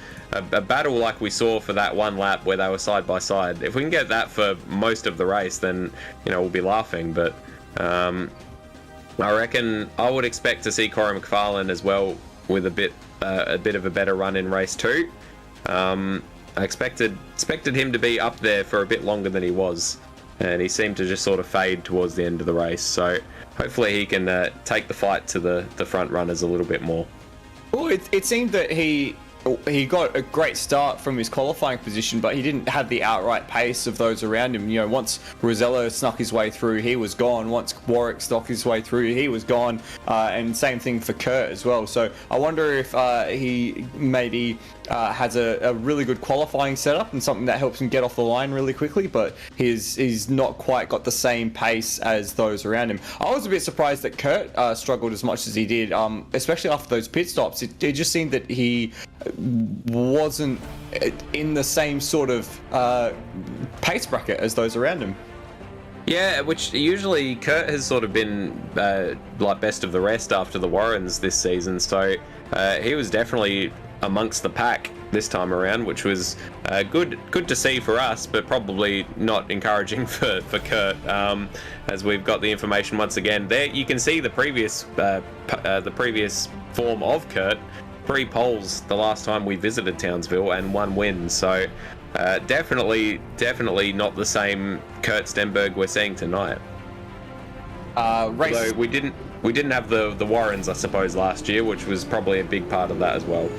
battle like we saw for that one lap where they were side by side, if we can get that for most of the race, then we'll be laughing. But I reckon I would expect to see Corey McFarlane as well with a bit of a better run in race 2. I expected him to be up there for a bit longer than he was, and he seemed to just sort of fade towards the end of the race. So hopefully he can take the fight to the front runners a little bit more. Well, it seemed that he got a great start from his qualifying position, but he didn't have the outright pace of those around him. Once Rosello snuck his way through, he was gone. Once Warwick snuck his way through, he was gone. And same thing for Kurt as well. So I wonder if he maybe has a really good qualifying setup and something that helps him get off the line really quickly, but he's not quite got the same pace as those around him. I was a bit surprised that Kurt struggled as much as he did, especially after those pit stops. It just seemed that he wasn't in the same sort of pace bracket as those around him. Yeah, which usually Kurt has sort of been like best of the rest after the Warrens this season, so he was definitely amongst the pack this time around, which was good to see for us, but probably not encouraging for Kurt, as we've got the information once again. There you can see the previous form of Kurt. 3 poles the last time we visited Townsville and 1 win, so definitely not the same Kurt Stenberg we're seeing tonight. Although we didn't have the Warrens, I suppose, last year, which was probably a big part of that as well.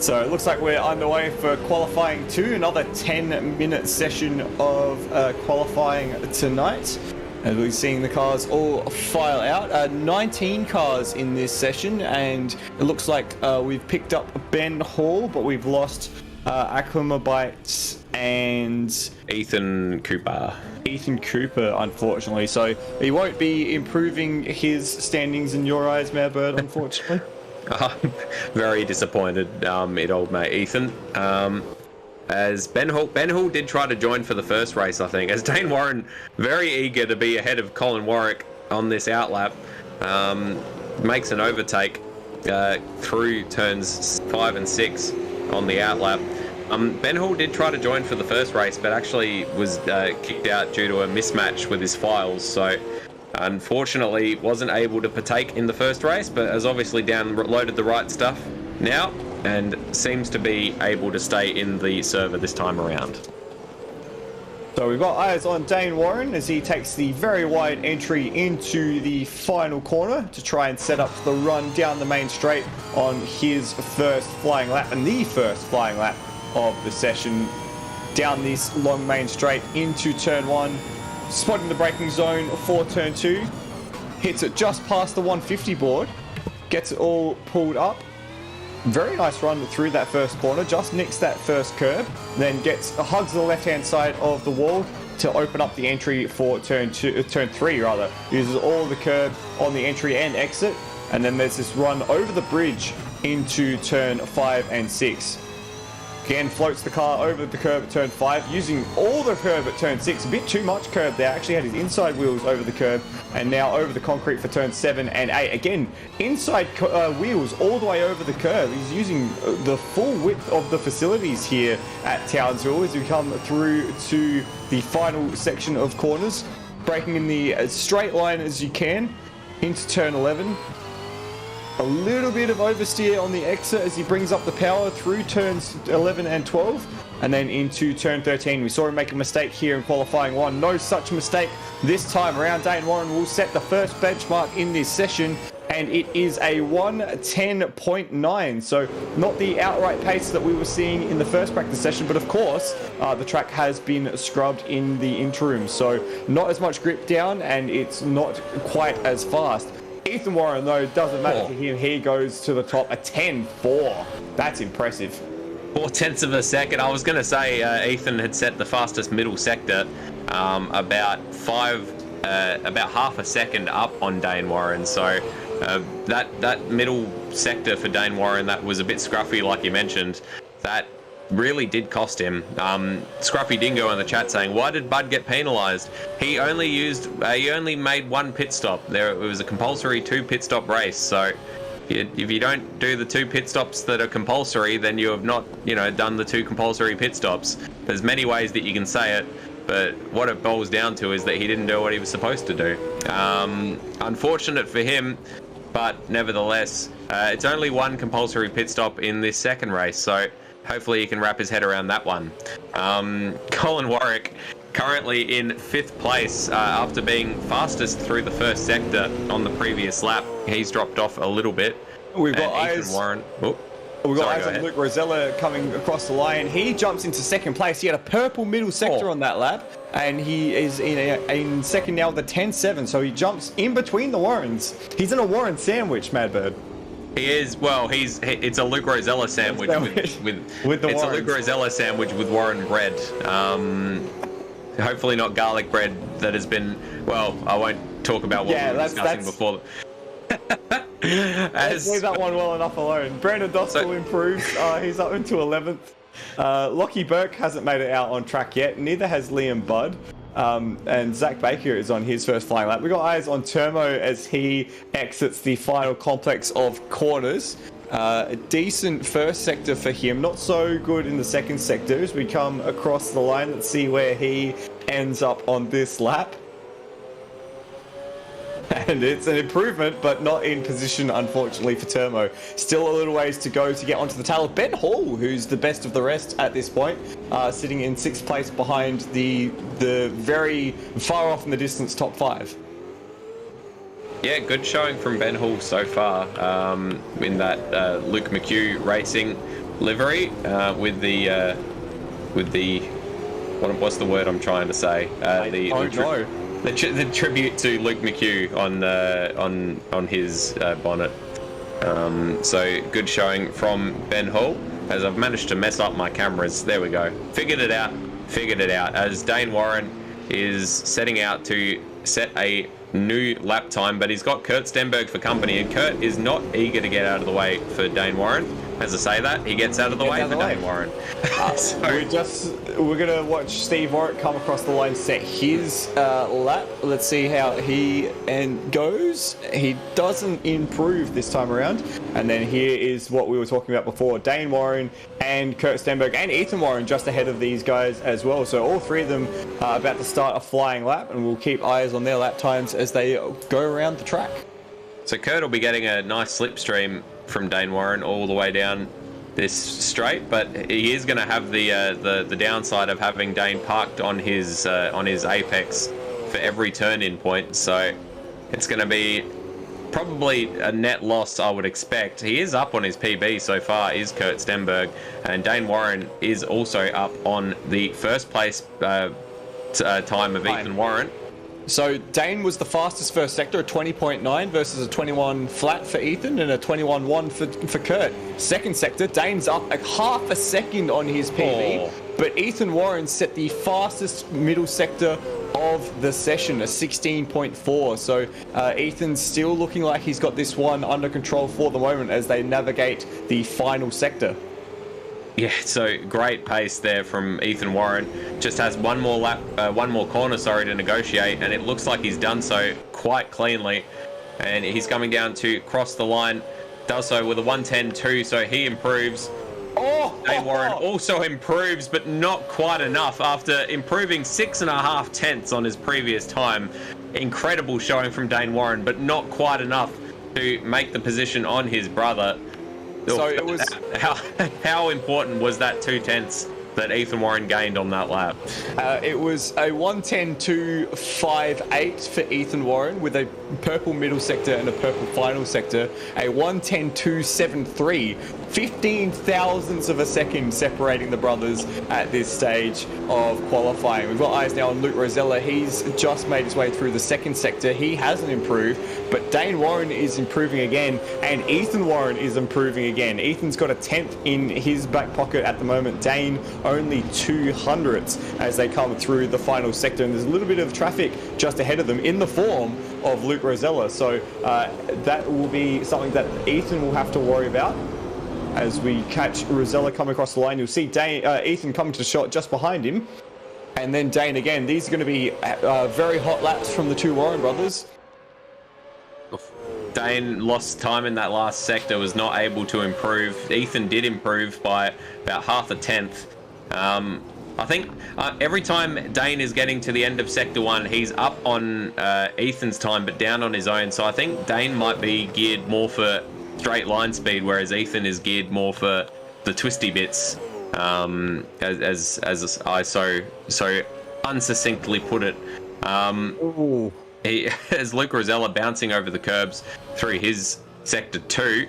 So it looks like we're underway for qualifying 2, another 10-minute session of qualifying tonight. As we've seen the cars all file out, 19 cars in this session, and it looks like we've picked up Ben Hall, but we've lost Aquamabite and Ethan Cooper. Unfortunately. So he won't be improving his standings in your eyes, Madbird, unfortunately. Very disappointed, old mate Ethan. As Ben Hall did try to join for the first race, I think, as Dane Warren, very eager to be ahead of Colin Warwick on this outlap, makes an overtake through turns 5 and 6 on the outlap. Ben Hall did try to join for the first race, but actually was kicked out due to a mismatch with his files, so unfortunately wasn't able to partake in the first race, but has obviously downloaded the right stuff now and seems to be able to stay in the server this time around. So we've got eyes on Dane Warren as he takes the very wide entry into the final corner to try and set up the run down the main straight on his first flying lap, and the first flying lap of the session down this long main straight into turn 1, spotting the braking zone for turn 2, hits it just past the 150 board, gets it all pulled up. Very nice run through that first corner, just nicks that first curb, then hugs the left-hand side of the wall to open up the entry for turn 3 rather. Uses all the curb on the entry and exit, and then there's this run over the bridge into turn 5 and 6. Again, floats the car over the curb at turn 5, using all the curb at turn 6. A bit too much curb there. Actually had his inside wheels over the curb, and now over the concrete for turn 7 and 8. Again, inside wheels all the way over the curb. He's using the full width of the facilities here at Townsville as we come through to the final section of corners. Braking in the straight line as you can into turn 11. A little bit of oversteer on the exit as he brings up the power through turns 11 and 12, and then into turn 13. We saw him make a mistake here in qualifying 1. No such mistake this time around. Dane Warren will set the first benchmark in this session, and it is a 1:10.9. So not the outright pace that we were seeing in the first practice session, but of course the track has been scrubbed in the interim, so not as much grip down, and it's not quite as fast. Ethan Warren, though, doesn't matter to him. He goes to the top, a 10.4. That's impressive. 0.4 of a second. I was going to say Ethan had set the fastest middle sector about half a second up on Dane Warren. So that middle sector for Dane Warren, that was a bit scruffy, like you mentioned. That really did cost him. Scruffy Dingo in the chat saying, why did Bud get penalised? He only made one pit stop. It was a compulsory 2 pit stop race, so if you don't do the 2 pit stops that are compulsory, then you have not done the 2 compulsory pit stops. There's many ways that you can say it, but what it boils down to is that he didn't do what he was supposed to do. Unfortunate for him, but nevertheless, it's only 1 compulsory pit stop in this second race, so hopefully he can wrap his head around that one. Colin Warwick currently in 5th place after being fastest through the first sector on the previous lap. He's dropped off a little bit. We've got eyes. We've got eyes on Luke Rosella coming across the line. He jumps into 2nd place. He had a purple middle sector on that lap, and he is in second now with a 10.7. So he jumps in between the Warrens. He's in a Warren sandwich, Madbird. He is. Well, it's a Luke Rosella sandwich with the it's Warrens. A Luke Rosella sandwich with Warren bread. Hopefully not garlic bread that has been. Well, I won't talk about what we were discussing before. Let's leave that one well enough alone. Brandon Dostal improves. He's up into 11th. Lockie Burke hasn't made it out on track yet. Neither has Liam Budd. And Zach Baker is on his first flying lap. We got eyes on Termo as he exits the final complex of corners. A decent first sector for him, not so good in the second sector as we come across the line. Let's see where he ends up on this lap. And it's an improvement, but not in position, unfortunately, for Termo. Still a little ways to go to get onto the tail of Ben Hall, who's the best of the rest at this point, sitting in 6th place behind the very far off in the distance top 5. Yeah, good showing from Ben Hall so far in that Luke McHugh Racing livery with the what's the word I'm trying to say? the tribute to Luke McHugh on his bonnet. So good showing from Ben Hall. As I've managed to mess up my cameras, there we go. Figured it out. As Dane Warren is setting out to set a new lap time, but he's got Kurt Stenberg for company, and Kurt is not eager to get out of the way for Dane Warren. As I say that, he gets out of the way for Dane Warren. We're gonna watch Steve Warwick come across the line, set his lap. Let's see how he goes. He doesn't improve this time around. And then here is what we were talking about before: Dane Warren and Kurt Stenberg and Ethan Warren just ahead of these guys as well. So all three of them are about to start a flying lap, and we'll keep eyes on their lap times as they go around the track. So Kurt will be getting a nice slipstream from Dane Warren all the way down this straight, but he is going to have the downside of having Dane parked on his apex for every turn-in point. So it's going to be probably a net loss, I would expect. He is up on his PB so far, is Kurt Stenberg, and Dane Warren is also up on the first place time of Ethan Warren. So Dane was the fastest first sector, a 20.9 versus a 21 flat for Ethan and a 21.1 for Kurt. Second sector, Dane's up a half a second on his PB, but Ethan Warren set the fastest middle sector of the session, a 16.4. So Ethan's still looking like he's got this one under control for the moment as they navigate the final sector. Yeah, so great pace there from Ethan Warren. Just has one more corner, to negotiate, and it looks like he's done so quite cleanly. And he's coming down to cross the line, does so with a 1:10.2, so he improves. Dane Warren also improves, but not quite enough after improving 6.5 tenths on his previous time. Incredible showing from Dane Warren, but not quite enough to make the position on his brother. So it was how important was that 2 tenths that Ethan Warren gained on that lap? It was a 1:10.258 for Ethan Warren with a purple middle sector and a purple final sector. A 1:10.273, 15 thousandths of a second separating the brothers at this stage of qualifying. We've got eyes now on Luke Rosella. He's just made his way through the second sector. He hasn't improved, but Dane Warren is improving again, and Ethan Warren is improving again. Ethan's got a 10th in his back pocket at the moment. Dane only 200ths as they come through the final sector, and there's a little bit of traffic just ahead of them in the form of Luke Rosella. So that will be something that Ethan will have to worry about. As we catch Rosella come across the line, you'll see Ethan coming to the shot just behind him. And then Dane again. These are going to be very hot laps from the two Warren brothers. Dane lost time in that last sector, was not able to improve. Ethan did improve by about half a tenth. I think every time Dane is getting to the end of Sector 1, he's up on Ethan's time, but down on his own. So I think Dane might be geared more for straight line speed, whereas Ethan is geared more for the twisty bits, as I so unsuccinctly put it. As Luke Rosella bouncing over the curbs through his Sector 2,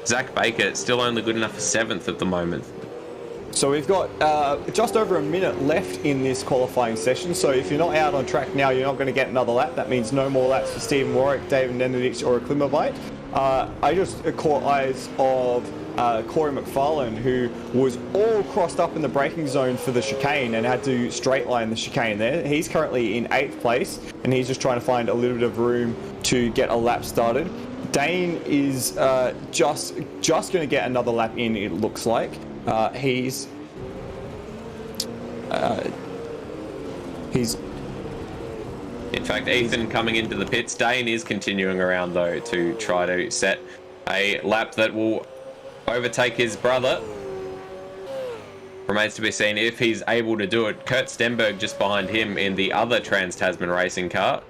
Zach Baker still only good enough for 7th at the moment. So we've got just over a minute left in this qualifying session. So if you're not out on track now, you're not going to get another lap. That means no more laps for Stephen Warwick, David Nenadich, or a Klimavite. I just caught eyes of Corey McFarlane, who was all crossed up in the braking zone for the chicane and had to straight line the chicane there. He's currently in 8th place, and he's just trying to find a little bit of room to get a lap started. Dane is just going to get another lap in, it looks like. He's in fact, Ethan coming into the pits. Dane is continuing around though to try to set a lap that will overtake his brother. Remains to be seen if he's able to do it. Kurt Stenberg just behind him in the other Trans-Tasman racing car.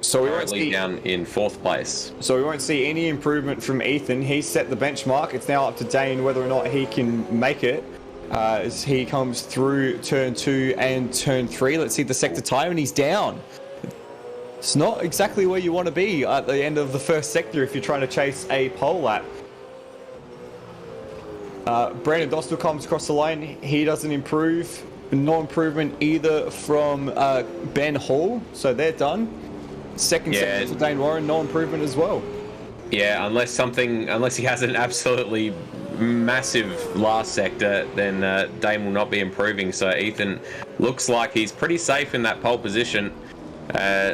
So we won't see down in 4th place. So we won't see any improvement from Ethan. He's set the benchmark. It's now up to Dane whether or not he can make it as he comes through turn 2 and turn 3. Let's see the sector time, and he's down. It's not exactly where you want to be at the end of the first sector if you're trying to chase a pole lap. Brandon Dostal comes across the line. He doesn't improve. no improvement either from Ben Hall, so they're done. Second sector for Dane Warren, no improvement as well. Yeah, unless he has an absolutely massive last sector, then Dane will not be improving. So Ethan looks like he's pretty safe in that pole position.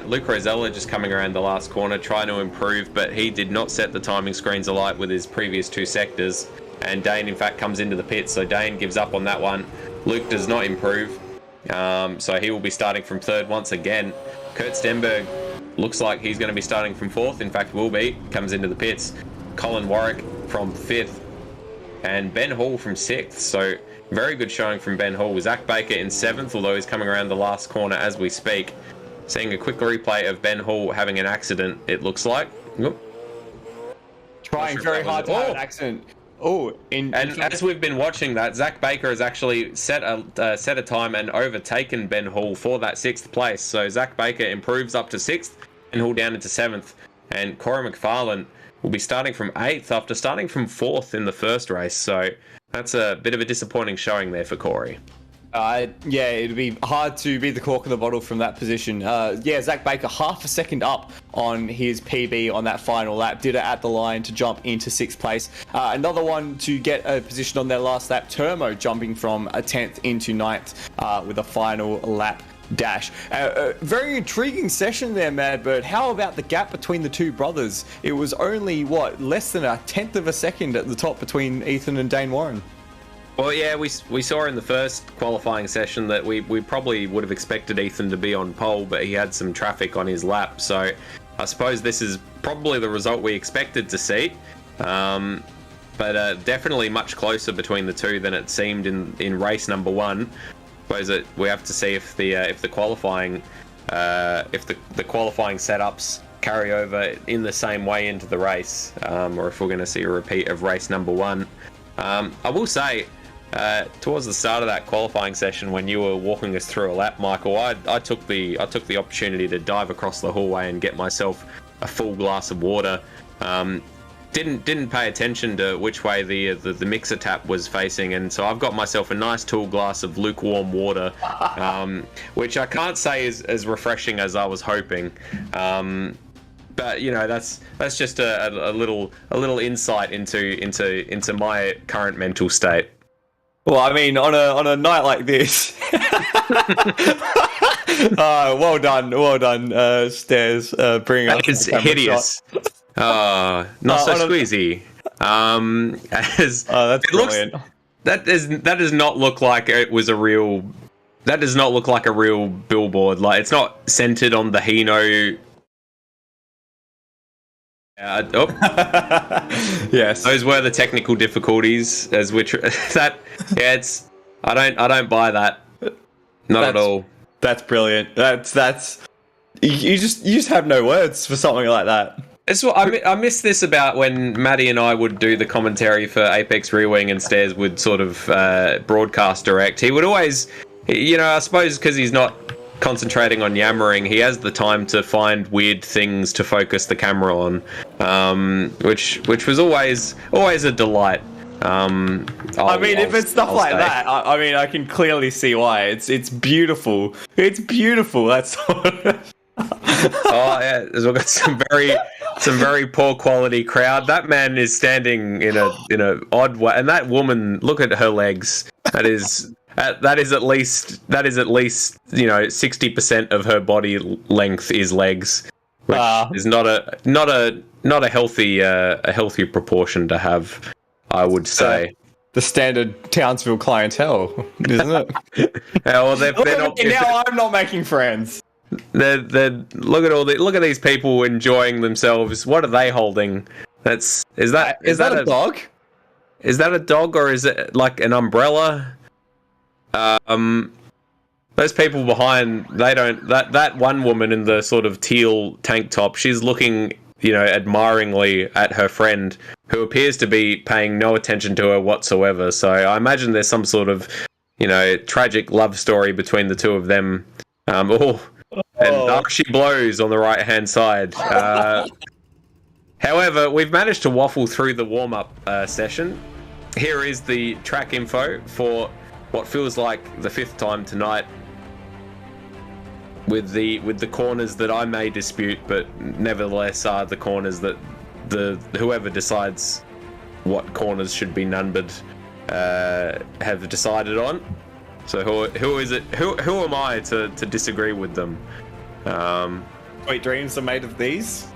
Luke Rosella just coming around the last corner, trying to improve, but he did not set the timing screens alight with his previous 2 sectors. And Dane, in fact, comes into the pits, so Dane gives up on that one. Luke does not improve, so he will be starting from 3rd once again. Kurt Stenberg looks like he's going to be starting from 4th. In fact, will be. Comes into the pits. Colin Warwick from 5th. And Ben Hall from 6th. So very good showing from Ben Hall. Zach Baker in 7th, although he's coming around the last corner as we speak. Seeing a quick replay of Ben Hall having an accident, it looks like. Oop. Trying very hard to have an accident. As we've been watching that, Zach Baker has actually set a time and overtaken Ben Hall for that 6th place. So Zach Baker improves up to 6th, and Hall down into 7th. And Corey McFarlane will be starting from 8th after starting from 4th in the first race. So that's a bit of a disappointing showing there for Corey. Yeah, it'd be hard to be the cork in the bottle from that position. Zach Baker half a second up on his PB on that final lap. Did it at the line to jump into 6th place. Another one to get a position on their last lap, Termo jumping from a 10th into 9th with a final lap dash. Very intriguing session there, Madbird. How about the gap between the two brothers? It was only, less than a 10th of a second at the top between Ethan and Dane Warren. Well, yeah, we saw in the first qualifying session that we probably would have expected Ethan to be on pole, but he had some traffic on his lap. So I suppose this is probably the result we expected to see. But definitely much closer between the two than it seemed in race number 1. I suppose that we have to see if the qualifying setups carry over in the same way into the race, or if we're going to see a repeat of race number 1. I will say, towards the start of that qualifying session, when you were walking us through a lap, Michael, I took the opportunity to dive across the hallway and get myself a full glass of water. Didn't pay attention to which way the mixer tap was facing, and so I've got myself a nice tall glass of lukewarm water, which I can't say is as refreshing as I was hoping. But that's just a little insight into my current mental state. Well, I mean, on a night like this, well done, Stairs, bringing up. It's hideous. Not so squeezy. That's brilliant. That does not look like it was a real. That does not look like a real billboard. Like, it's not centered on the Hino. Yes, those were the technical difficulties, as which that. Yeah, it's. I don't buy that. Not at all. That's brilliant. That's. You just have no words for something like that. It's what I miss this about when Maddie and I would do the commentary for Apex Rear Wing, and Stairs would sort of broadcast direct. He would always, I suppose because he's not concentrating on yammering, he has the time to find weird things to focus the camera on, which was always a delight. If it's stuff like that, I can clearly see why. It's beautiful. It's beautiful. That's. Oh yeah, we've got some very poor quality crowd. That man is standing in a odd way, and that woman, look at her legs. That is at least 60% of her body length is legs, which is not a healthy proportion to have, I would say. The standard Townsville clientele, isn't it? Well, they're not, now I'm not making friends. Look at these people enjoying themselves. What are they holding? Is that a dog? Is that a dog, or is it like an umbrella? Those people behind, they don't. That one woman in the sort of teal tank top, she's looking, admiringly at her friend, who appears to be paying no attention to her whatsoever. So I imagine there's some sort of, tragic love story between the two of them. And she blows on the right-hand side. However, we've managed to waffle through the warm-up session. Here is the track info for what feels like the 5th time tonight with the corners that I may dispute, but nevertheless are the corners that whoever decides what corners should be numbered have decided on. So who is it? Who am I to disagree with them? Sweet dreams are made of these.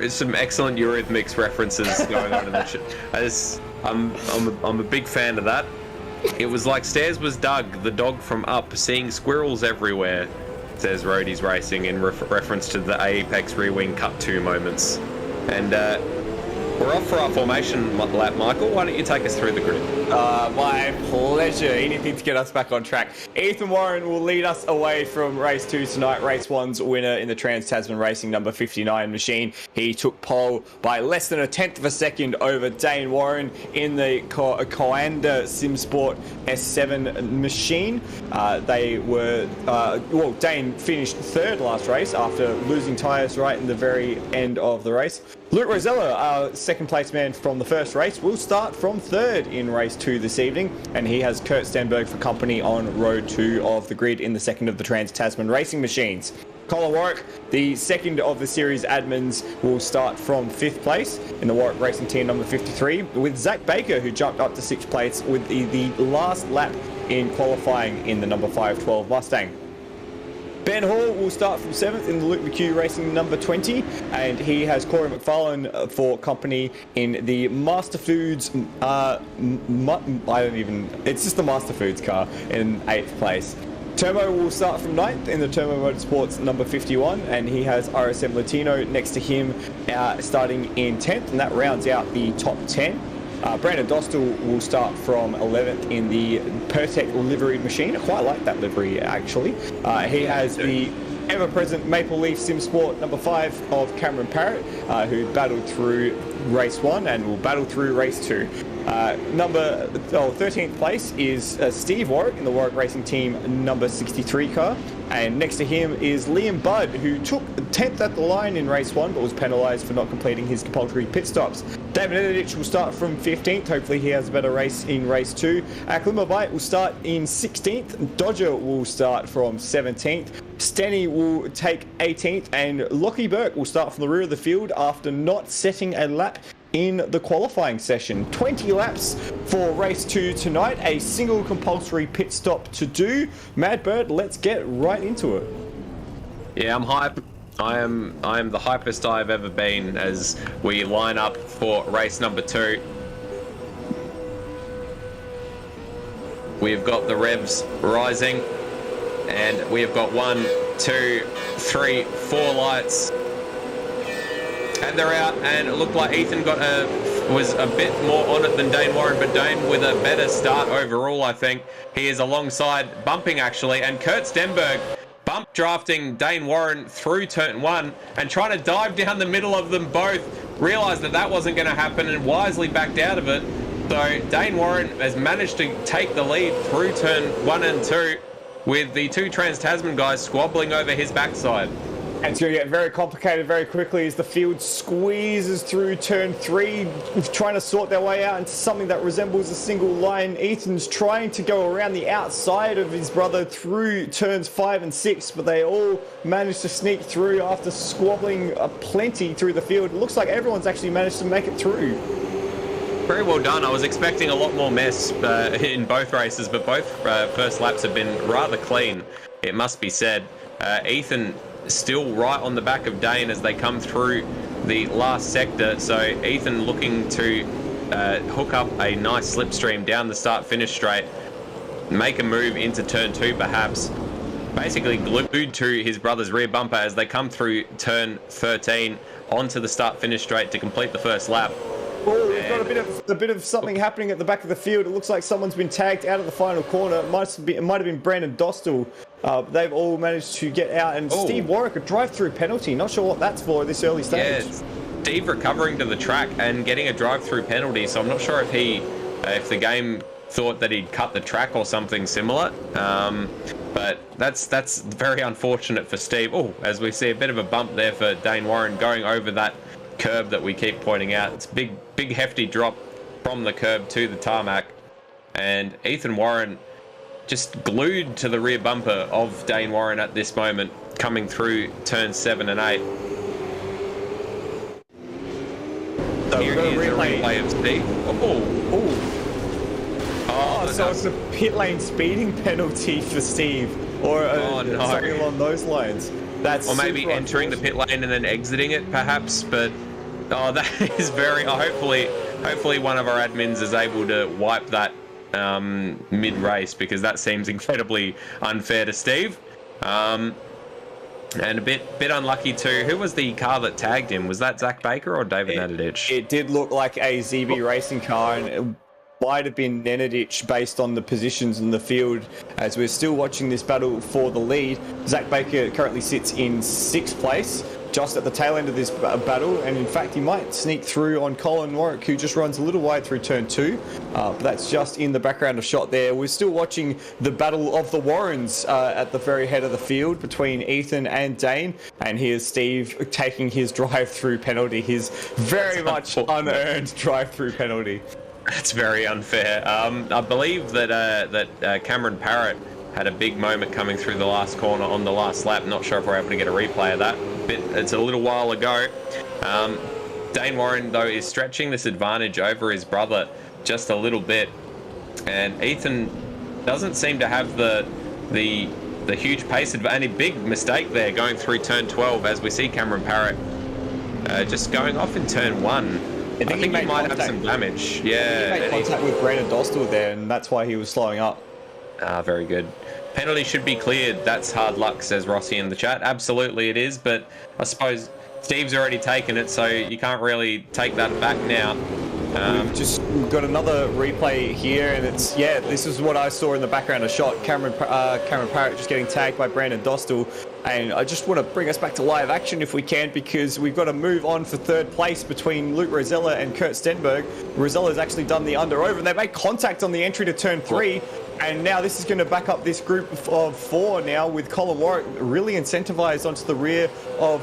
Some excellent Eurythmics references going on in the chat. I'm a big fan of that. It was like Stairs was Doug, the dog from Up, seeing squirrels everywhere, says Roadies Racing in reference to the Apex Rewing Cut 2 moments. And we're off for our formation lap, Michael. Why don't you take us through the grid? My pleasure. Anything to get us back on track. Ethan Warren will lead us away from race 2 tonight. Race 1's winner in the Trans-Tasman Racing number 59 machine. He took pole by less than 1/10 of a second over Dane Warren in the Coanda SimSport S7 machine. Dane finished 3rd last race after losing tyres right in the very end of the race. Luke Rosella, our 2nd place man from the 1st race, will start from 3rd in race 2 this evening, and he has Kurt Stenberg for company on road 2 of the grid in the 2nd of the Trans-Tasman Racing machines. Colin Warwick, the 2nd of the series admins, will start from 5th place in the Warwick Racing Team number 53, with Zach Baker, who jumped up to 6th place with the last lap in qualifying in the number 512 Mustang. Ben Hall will start from 7th in the Luke McHugh Racing number 20, and he has Corey McFarlane for company in the Master Foods, it's just the Master Foods car in 8th place. Turbo will start from 9th in the Turbo Motorsports number 51, and he has RSM Latino next to him starting in 10th, and that rounds out the top 10. Brandon Dostal will start from 11th in the Pertec liveried machine. I quite like that livery, actually. He has the ever-present Maple Leaf SimSport number 5 of Cameron Parrott, who battled through race 1 and will battle through race 2. 13th place is Steve Warwick in the Warwick Racing Team number 63 car, and next to him is Liam Budd, who took 10th at the line in race 1 but was penalised for not completing his compulsory pit stops. David Edidich will start from 15th. Hopefully he has a better race in race 2. Aklimabite will start in 16th. Dodger will start from 17th. Stenny will take 18th, and Lockie Burke will start from the rear of the field after not setting a lap in the qualifying session. 20 laps for race 2 tonight, a single compulsory pit stop to do. Mad Bird, let's get right into it. Yeah, I'm hyped. I am the hypest I've ever been as we line up for race number 2. We've got the revs rising, and we have got 1, 2, 3, 4 lights. And they're out, and it looked like Ethan was a bit more on it than Dane Warren, but Dane with a better start overall, I think. He is alongside, bumping actually, and Kurt Stenberg bump drafting Dane Warren through turn 1 and trying to dive down the middle of them both. Realised that wasn't going to happen and wisely backed out of it. So Dane Warren has managed to take the lead through turn 1 and 2 with the 2 Trans-Tasman guys squabbling over his backside. And it's going to get very complicated very quickly as the field squeezes through turn 3, trying to sort their way out into something that resembles a single line. Ethan's trying to go around the outside of his brother through turns 5 and 6, but they all managed to sneak through after squabbling plenty through the field. It looks like everyone's actually managed to make it through. Very well done. I was expecting a lot more mess in both races, but both first laps have been rather clean, it must be said. Ethan still right on the back of Dane as they come through the last sector, so Ethan looking to hook up a nice slipstream down the start-finish straight, make a move into turn 2 perhaps, basically glued to his brother's rear bumper as they come through turn 13 onto the start-finish straight to complete the first lap. Oh, we've got a bit of something happening at the back of the field. It looks like someone's been tagged out of the final corner. It might have been Brandon Dostal. They've all managed to get out, and Steve Warwick, a drive-through penalty. Not sure what that's for at this early stage. Yeah, Steve recovering to the track and getting a drive-through penalty, so I'm not sure if the game thought that he'd cut the track or something similar. But that's very unfortunate for Steve. Oh, as we see a bit of a bump there for Dane Warren going over that curb that we keep pointing out. It's big hefty drop from the curb to the tarmac, and Ethan Warren just glued to the rear bumper of Dane Warren at this moment, coming through turns 7 and 8. So Here is a replay of Steve. So it's a pit lane speeding penalty for Steve, or something along those lines. That's or maybe entering the pit lane and then exiting it, perhaps. But that is very. Hopefully, one of our admins is able to wipe that mid-race, because that seems incredibly unfair to Steve. And a bit unlucky too. Who was the car that tagged him? Was that Zach Baker or David Nadadich? It did look like a ZB racing car, and it might have been Nenadic based on the positions in the field. As we're still watching this battle for the lead, Zach Baker currently sits in 6th place, just at the tail end of this battle, and in fact he might sneak through on Colin Warwick, who just runs a little wide through turn 2, but that's just in the background of shot there. We're still watching the battle of the Warrens at the very head of the field between Ethan and Dane, and here's Steve taking his drive-through penalty, his very much unearned drive-through penalty. That's very unfair. I believe that Cameron Parrott had a big moment coming through the last corner on the last lap. Not sure if we're able to get a replay of that, but it's a little while ago. Dane Warren, though, is stretching this advantage over his brother just a little bit, and Ethan doesn't seem to have the huge pace advantage. Any big mistake there going through turn 12, as we see Cameron Parrott just going off in turn 1. I think he might have some damage. Yeah, he made contact with Brandon Dostal there, and that's why he was slowing up. Very good. Penalty should be cleared. That's hard luck, says Rossi in the chat. Absolutely it is, but I suppose Steve's already taken it, so you can't really take that back now. We've got another replay here, and this is what I saw in the background of shot. Cameron Parrott just getting tagged by Brandon Dostal, and I just want to bring us back to live action if we can, because we've got to move on for 3rd place between Luke Rosella and Kurt Stenberg. Rosella's actually done the under-over, and they made contact on the entry to turn 3, and now this is going to back up this group of 4 now, with Colin Warwick really incentivized onto the rear of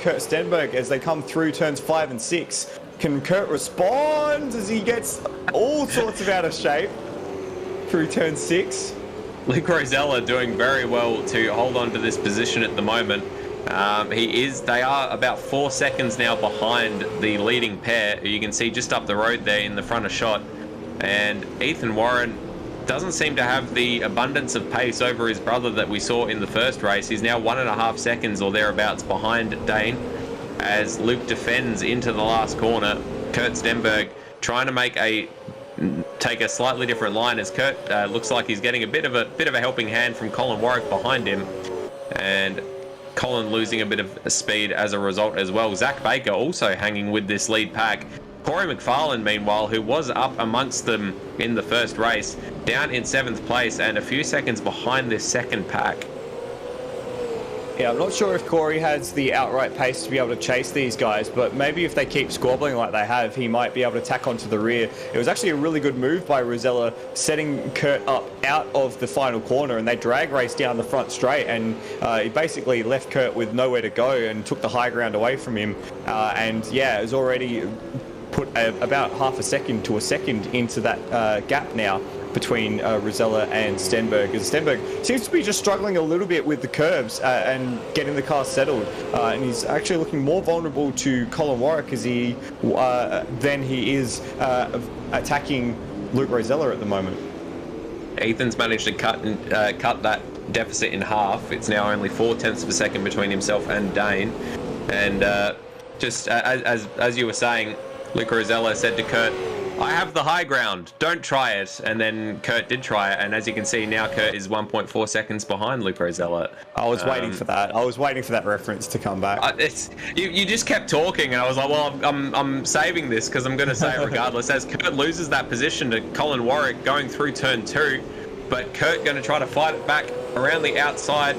Kurt Stenberg as they come through turns 5 and 6. Can Kurt respond as he gets all sorts of out of shape through turn 6? Luke Rosella doing very well to hold on to this position at the moment. They are about 4 seconds now behind the leading pair, who you can see just up the road there in the front of shot. And Ethan Warren doesn't seem to have the abundance of pace over his brother that we saw in the first race. He's now 1.5 seconds or thereabouts behind Dane, as Luke defends into the last corner. Kurt Stenberg trying to take a slightly different line, as Kurt looks like he's getting a bit of a helping hand from Colin Warwick behind him, and Colin losing a bit of speed as a result as well. Zach Baker also hanging with this lead pack. Corey McFarlane, meanwhile, who was up amongst them in the first race, down in 7th place and a few seconds behind this second pack. Yeah, I'm not sure if Corey has the outright pace to be able to chase these guys, but maybe if they keep squabbling like they have, he might be able to tack onto the rear. It was actually a really good move by Rosella, setting Kurt up out of the final corner, and they drag raced down the front straight, and he basically left Kurt with nowhere to go and took the high ground away from him. And yeah, it was already put about half a second to a second into that gap now between Rosella and Stenberg, as Stenberg seems to be just struggling a little bit with the curbs and getting the car settled, and he's actually looking more vulnerable to Colin Warwick as than he is attacking Luke Rosella at the moment. Ethan's managed to cut that deficit in half. It's now only 0.4 of a second between himself and Dane, and just as you were saying, Luke Rosella said to Kurt, "I have the high ground, don't try it." And then Kurt did try it, and as you can see now, Kurt is 1.4 seconds behind Luke Rosella. I was waiting for that. I was waiting for that reference to come back. You just kept talking, and I was like, well, I'm saving this because I'm going to say it regardless. As Kurt loses that position to Colin Warwick going through turn 2, but Kurt going to try to fight it back around the outside.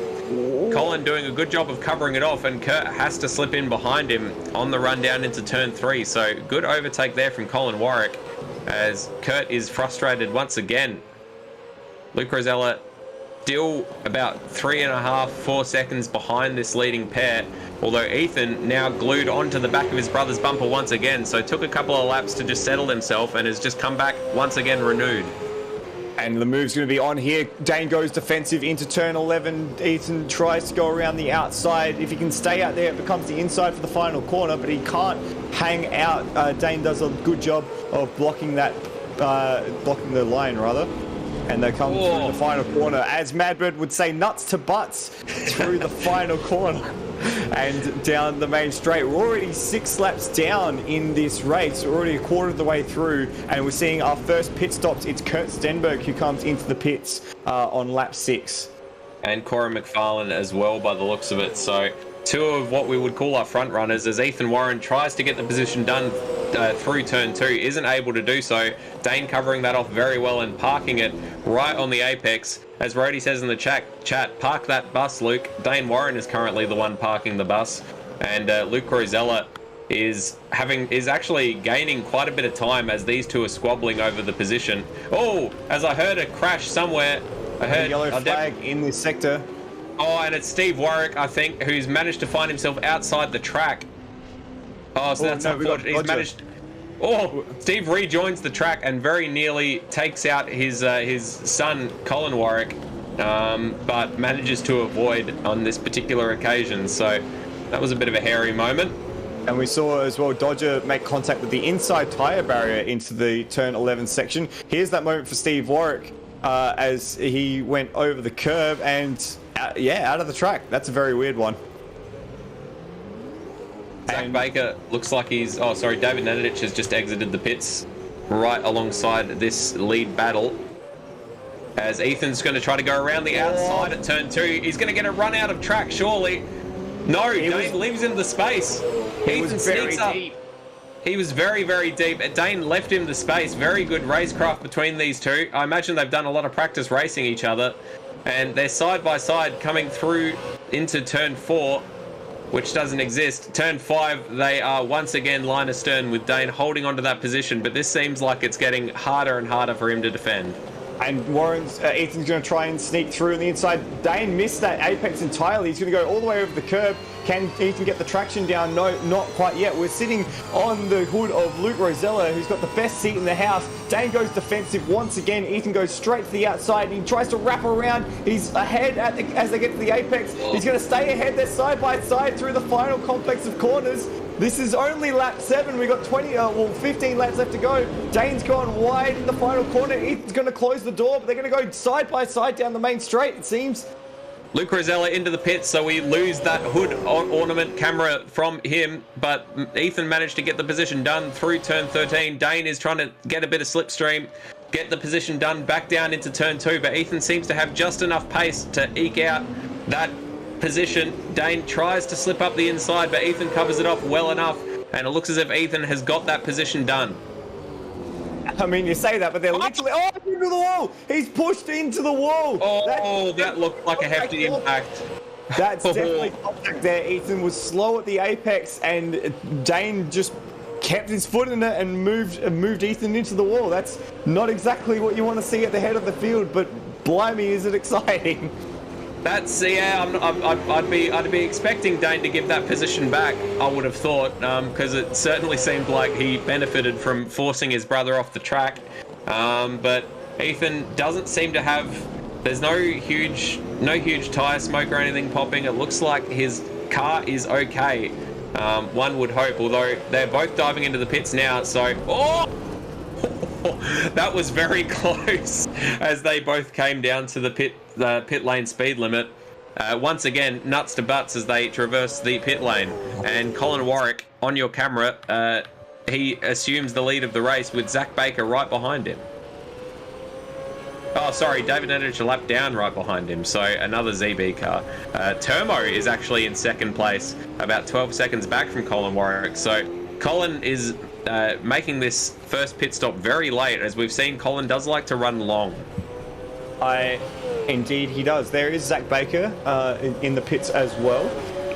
Colin doing a good job of covering it off, and Kurt has to slip in behind him on the run down into turn 3. So good overtake there from Colin Warwick, as Kurt is frustrated once again. Luke Rosella still about 3.5, 4 seconds behind this leading pair. Although Ethan now glued onto the back of his brother's bumper once again, so took a couple of laps to just settle himself and has just come back once again renewed. And the move's going to be on here. Dane goes defensive into turn 11. Ethan tries to go around the outside. If he can stay out there, it becomes the inside for the final corner, but he can't hang out. Dane does a good job of blocking that, blocking the line, rather. And they come through the final corner. As Madbird would say, nuts to butts through the final corner. And down the main straight. We're already 6 laps down in this race. We're already a quarter of the way through, and we're seeing our first pit stops. It's Kurt Stenberg who comes into the pits on lap 6. And Corey McFarlane as well, by the looks of it. So 2 of what we would call our front runners, as Ethan Warren tries to get the position done through turn 2, isn't able to do so. Dane covering that off very well and parking it right on the apex. As Rody says in the chat, park that bus, Luke. Dane Warren is currently the one parking the bus, and Luke Rosella is actually gaining quite a bit of time as these two are squabbling over the position. Oh, as I heard a crash somewhere. I heard a yellow flag in this sector. Oh, and it's Steve Warwick, I think, who's managed to find himself outside the track. Oh, so that's unfortunate. He's managed. Oh, Steve rejoins the track and very nearly takes out his son, Colin Warwick, but manages to avoid on this particular occasion. So that was a bit of a hairy moment. And we saw as well Dodger make contact with the inside tyre barrier into the turn 11 section. Here's that moment for Steve Warwick as he went over the curb and, out of the track. That's a very weird one. Zach Baker looks like he's... Oh, sorry, David Nenadic has just exited the pits right alongside this lead battle. As Ethan's going to try to go around the outside at turn 2. He's going to get a run out of track, surely. No, Dane leaves him the space. Ethan sneaks up. He was very, very deep. Dane left him the space. Very good racecraft between these two. I imagine they've done a lot of practice racing each other. And they're side by side coming through into turn 4. Which doesn't exist. Turn 5, they are once again line astern with Dane holding onto that position, but this seems like it's getting harder and harder for him to defend. And Ethan's going to try and sneak through on the inside. Dane missed that apex entirely. He's going to go all the way over the curb. Can Ethan get the traction down? No, not quite yet. We're sitting on the hood of Luke Rosella, who's got the best seat in the house. Dane goes defensive once again. Ethan goes straight to the outside and he tries to wrap around. He's ahead as they get to the apex. He's going to stay ahead. They're side by side through the final complex of corners. This is only lap 7. We've got 15 laps left to go. Dane's gone wide in the final corner. Ethan's going to close the door, but they're going to go side by side down the main straight, it seems. Luke Rosella into the pits, so we lose that hood ornament camera from him, but Ethan managed to get the position done through turn 13. Dane is trying to get a bit of slipstream, get the position done back down into turn 2, but Ethan seems to have just enough pace to eke out that position. Dane tries to slip up the inside, but Ethan covers it off well enough, and it looks as if Ethan has got that position done. I mean, you say that, but they're literally... Oh, into the wall! He's pushed into the wall! Oh, that looked like a hefty impact. That's definitely contact there. Ethan was slow at the apex, and Dane just kept his foot in it and moved Ethan into the wall. That's not exactly what you want to see at the head of the field, but blimey, is it exciting. That's, I'd be expecting Dane to give that position back, I would have thought, because it certainly seemed like he benefited from forcing his brother off the track. But Ethan doesn't seem to have, there's no huge tyre smoke or anything popping. It looks like his car is okay, one would hope, although they're both diving into the pits now, so, that was very close as they both came down to the pit lane speed limit. Once again, nuts to butts as they traverse the pit lane. And Colin Warwick, on your camera, he assumes the lead of the race with Zach Baker right behind him. Oh, sorry, David Nedich a lap down right behind him, so another ZB car. Termo is actually in second place, about 12 seconds back from Colin Warwick. So Colin is making this first pit stop very late. As we've seen, Colin does like to run long. Indeed he does. There is Zach Baker in the pits as well.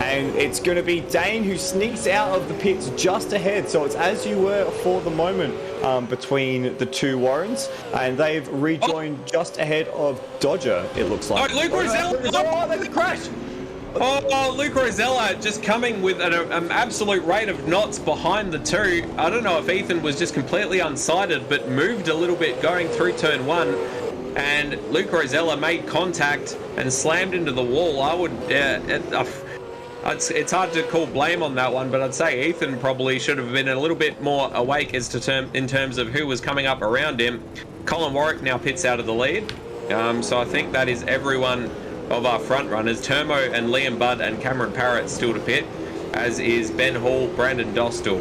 And it's going to be Dane who sneaks out of the pits just ahead. So it's as you were for the moment between the two Warrens. And they've rejoined just ahead of Dodger, it looks like. Oh, Luke Rosella! Oh, there's a crash! Oh, Luke Rosella just coming with an absolute rate of knots behind the two. I don't know if Ethan was just completely unsighted, but moved a little bit going through turn one. And Luke Rosella made contact and slammed into the wall. I would... it's hard to call blame on that one, but I'd say Ethan probably should have been a little bit more awake as to in terms of who was coming up around him. Colin Warwick now pits out of the lead. So I think that is everyone of our front runners. Turmo and Liam Budd and Cameron Parrott still to pit, as is Ben Hall, Brandon Dostal,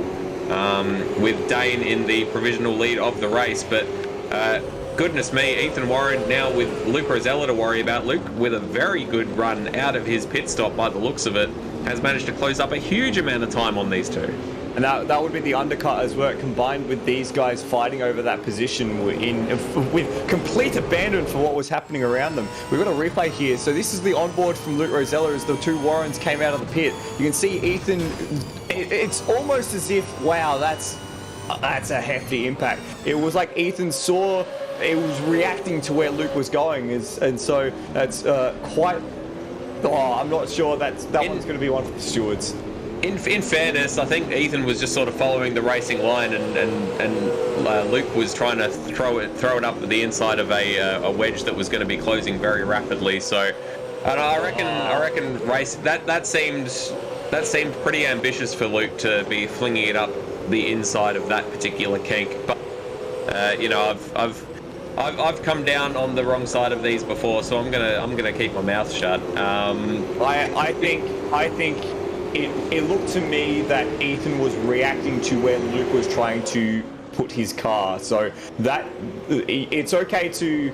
with Dane in the provisional lead of the race. But goodness me, Ethan Warren now with Luke Rosella to worry about. Luke, with a very good run out of his pit stop by the looks of it, has managed to close up a huge amount of time on these two. And that would be the undercut as well, combined with these guys fighting over that position with complete abandon for what was happening around them. We've got a replay here. So this is the onboard from Luke Rosella as the two Warrens came out of the pit. You can see Ethan, it's almost as if, wow, that's a hefty impact. It was like Ethan saw, it was reacting to where Luke was going, and so that's quite, I'm not sure that one's going to be one for the stewards. In fairness, I think Ethan was just sort of following the racing line, and Luke was trying to throw it up the inside of a wedge that was going to be closing very rapidly. So, and I reckon race that seemed pretty ambitious for Luke to be flinging it up the inside of that particular kink. But I've come down on the wrong side of these before, so I'm gonna keep my mouth shut. I think. It looked to me that Ethan was reacting to where Luke was trying to put his car. So that it's okay to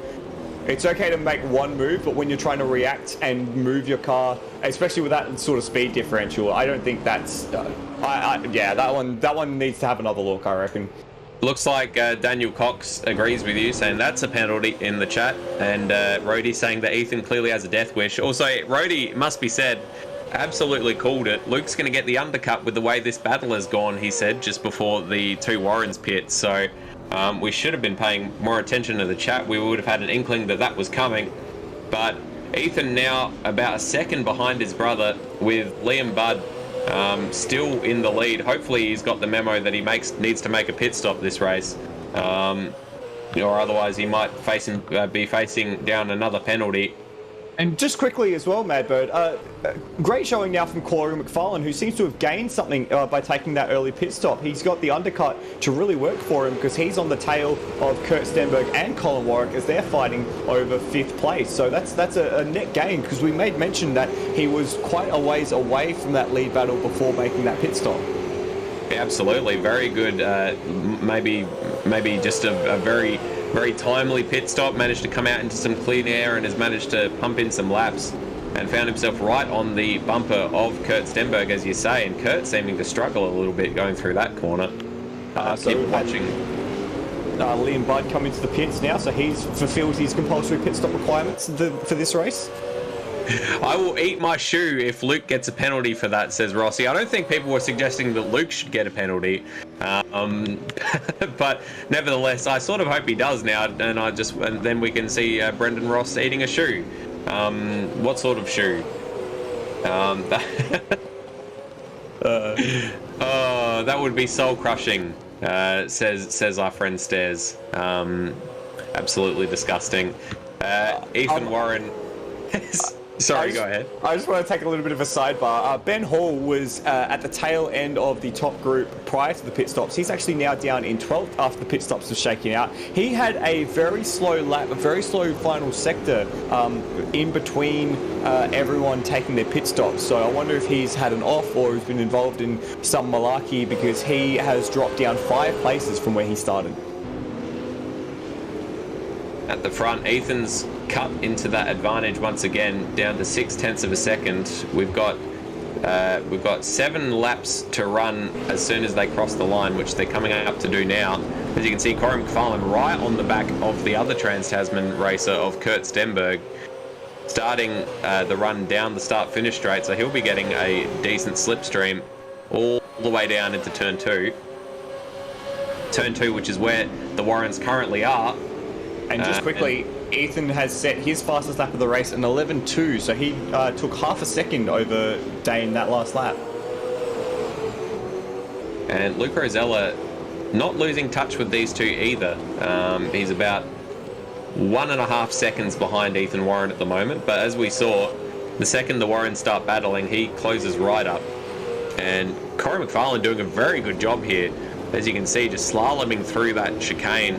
make one move, but when you're trying to react and move your car, especially with that sort of speed differential, I don't think that's. That one needs to have another look, I reckon. Looks like Daniel Cox agrees with you, saying that's a penalty in the chat, and Rhodey saying that Ethan clearly has a death wish. Also, Rhodey, must be said, absolutely called it. Luke's going to get the undercut with the way this battle has gone, he said, just before the two Warrens pit. So we should have been paying more attention to the chat. We would have had an inkling that was coming. But Ethan now about a second behind his brother, with Liam Budd still in the lead. Hopefully he's got the memo that he needs to make a pit stop this race. Or otherwise he might be facing down another penalty. And just quickly as well, Madbird, great showing now from Corey McFarlane, who seems to have gained something by taking that early pit stop. He's got the undercut to really work for him, because he's on the tail of Kurt Stenberg and Colin Warwick as they're fighting over 5th place. So that's a net gain, because we made mention that he was quite a ways away from that lead battle before making that pit stop. Yeah, absolutely, very good. Maybe just a very timely pit stop, managed to come out into some clean air and has managed to pump in some laps and found himself right on the bumper of Kurt Stenberg, as you say, and Kurt seeming to struggle a little bit going through that corner. Keep watching. Liam Budd coming to the pits now, so he's fulfilled his compulsory pit stop requirements for this race. I will eat my shoe if Luke gets a penalty for that, says Rossi. I don't think people were suggesting that Luke should get a penalty. But nevertheless, I sort of hope he does now, and then we can see Brendan Ross eating a shoe. What sort of shoe? That would be soul crushing, says our friend Stairs. Absolutely disgusting. Ethan Warren. Sorry, go ahead. I just want to take a little bit of a sidebar. Ben Hall was at the tail end of the top group prior to the pit stops. He's actually now down in 12th after the pit stops were shaking out. He had a very slow lap, a very slow final sector in between everyone taking their pit stops. So I wonder if he's had an off or has been involved in some malarkey, because he has dropped down 5 places from where he started. At the front, Ethan's cut into that advantage once again, down to 0.6 of a second. We've got 7 laps to run as soon as they cross the line, which they're coming up to do now. As you can see, Corey McFarlane right on the back of the other Trans-Tasman racer of Kurt Stenberg, starting the run down the start-finish straight, so he'll be getting a decent slipstream all the way down into turn 2. Turn 2, which is where the Warrens currently are. And just quickly, Ethan has set his fastest lap of the race an 11.2, so he took half a second over Dane that last lap. And Luke Rosella not losing touch with these two either. He's about 1.5 seconds behind Ethan Warren at the moment, but as we saw, the second the Warrens start battling, he closes right up. And Corey McFarlane doing a very good job here. As you can see, just slaloming through that chicane,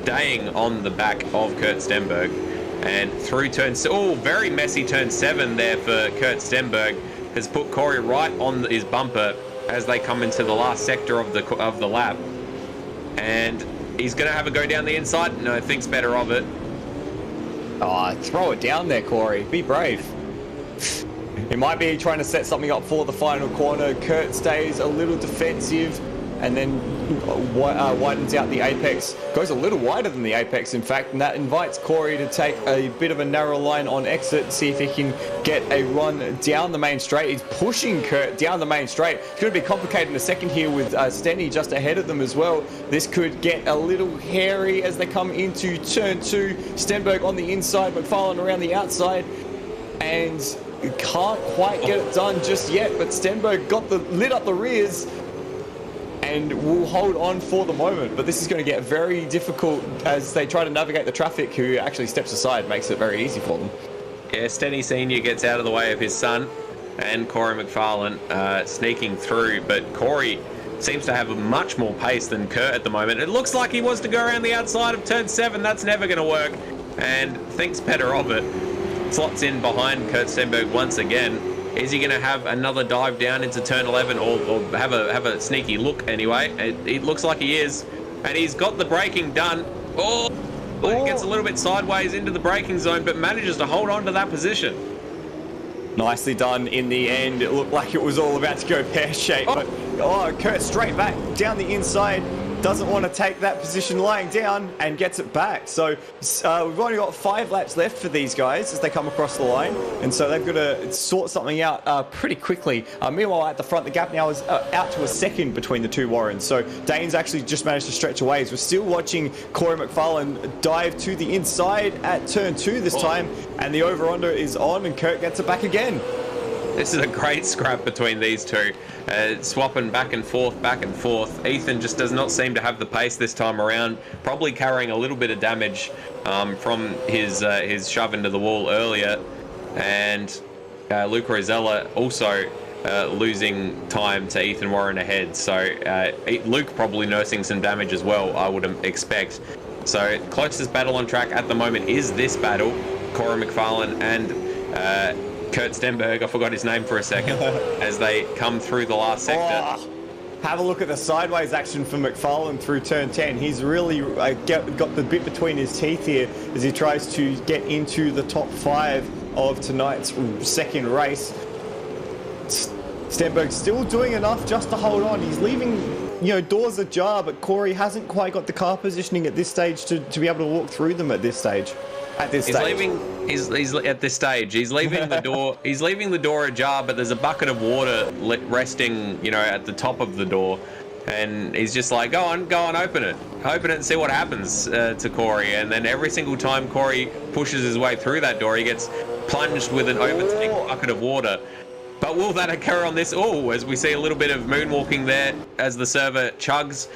staying on the back of Kurt Stenberg. And through very messy turn 7 there for Kurt Stenberg, has put Corey right on his bumper as they come into the last sector of the lap. And he's going to have a go down the inside. No, thinks better of it. Oh, throw it down there, Corey. Be brave. He might be trying to set something up for the final corner. Kurt stays a little defensive and then widens out the apex. Goes a little wider than the apex, in fact, and that invites Corey to take a bit of a narrow line on exit, see if he can get a run down the main straight. He's pushing Kurt down the main straight. It's going to be complicated in a second here with Stenny just ahead of them as well. This could get a little hairy as they come into turn 2. Stenberg on the inside, McFarlane around the outside, and can't quite get it done just yet, but Stenberg lit up the rears and will hold on for the moment. But this is going to get very difficult as they try to navigate the traffic. Who actually steps aside, makes it very easy for them. Yeah, Stenny Sr. gets out of the way of his son and Corey McFarlane sneaking through, but Corey seems to have a much more pace than Kurt at the moment. It looks like he wants to go around the outside of turn 7. That's never going to work, and thinks better of it. Slots in behind Kurt Stenberg once again. Is he going to have another dive down into turn 11 or have a sneaky look anyway? It looks like he is. And he's got the braking done. He gets a little bit sideways into the braking zone, but manages to hold on to that position. Nicely done in the end. It looked like it was all about to go pear-shaped, but Kurt straight back down the inside. Doesn't want to take that position lying down and gets it back. So we've only got 5 laps left for these guys as they come across the line. And so they've got to sort something out pretty quickly. Meanwhile, at the front, the gap now is out to a second between the two Warrens. So Dane's actually just managed to stretch away. As we're still watching Corey McFarlane dive to the inside at turn 2 this time. And the over-under is on and Kurt gets it back again. This is a great scrap between these two, swapping back and forth. Ethan just does not seem to have the pace this time around, probably carrying a little bit of damage from his shove into the wall earlier. And Luke Rosella also losing time to Ethan Warren ahead. So Luke probably nursing some damage as well, I would expect. So closest battle on track at the moment is this battle, Corey McFarlane and Kurt Stenberg, I forgot his name for a second, as they come through the last sector. Have a look at the sideways action for McFarlane through turn 10. He's really got the bit between his teeth here as he tries to get into the top 5 of tonight's second race. Stenberg still doing enough just to hold on. He's leaving, doors ajar, but Corey hasn't quite got the car positioning at this stage to be able to walk through them at this stage. He's at this stage. He's leaving the door. He's leaving the door ajar, but there's a bucket of water resting, at the top of the door, and he's just like, "Go on, open it and see what happens." To Corey, and then every single time Corey pushes his way through that door, he gets plunged with an overtaken bucket of water. But will that occur on this? As we see a little bit of moonwalking there as the server chugs.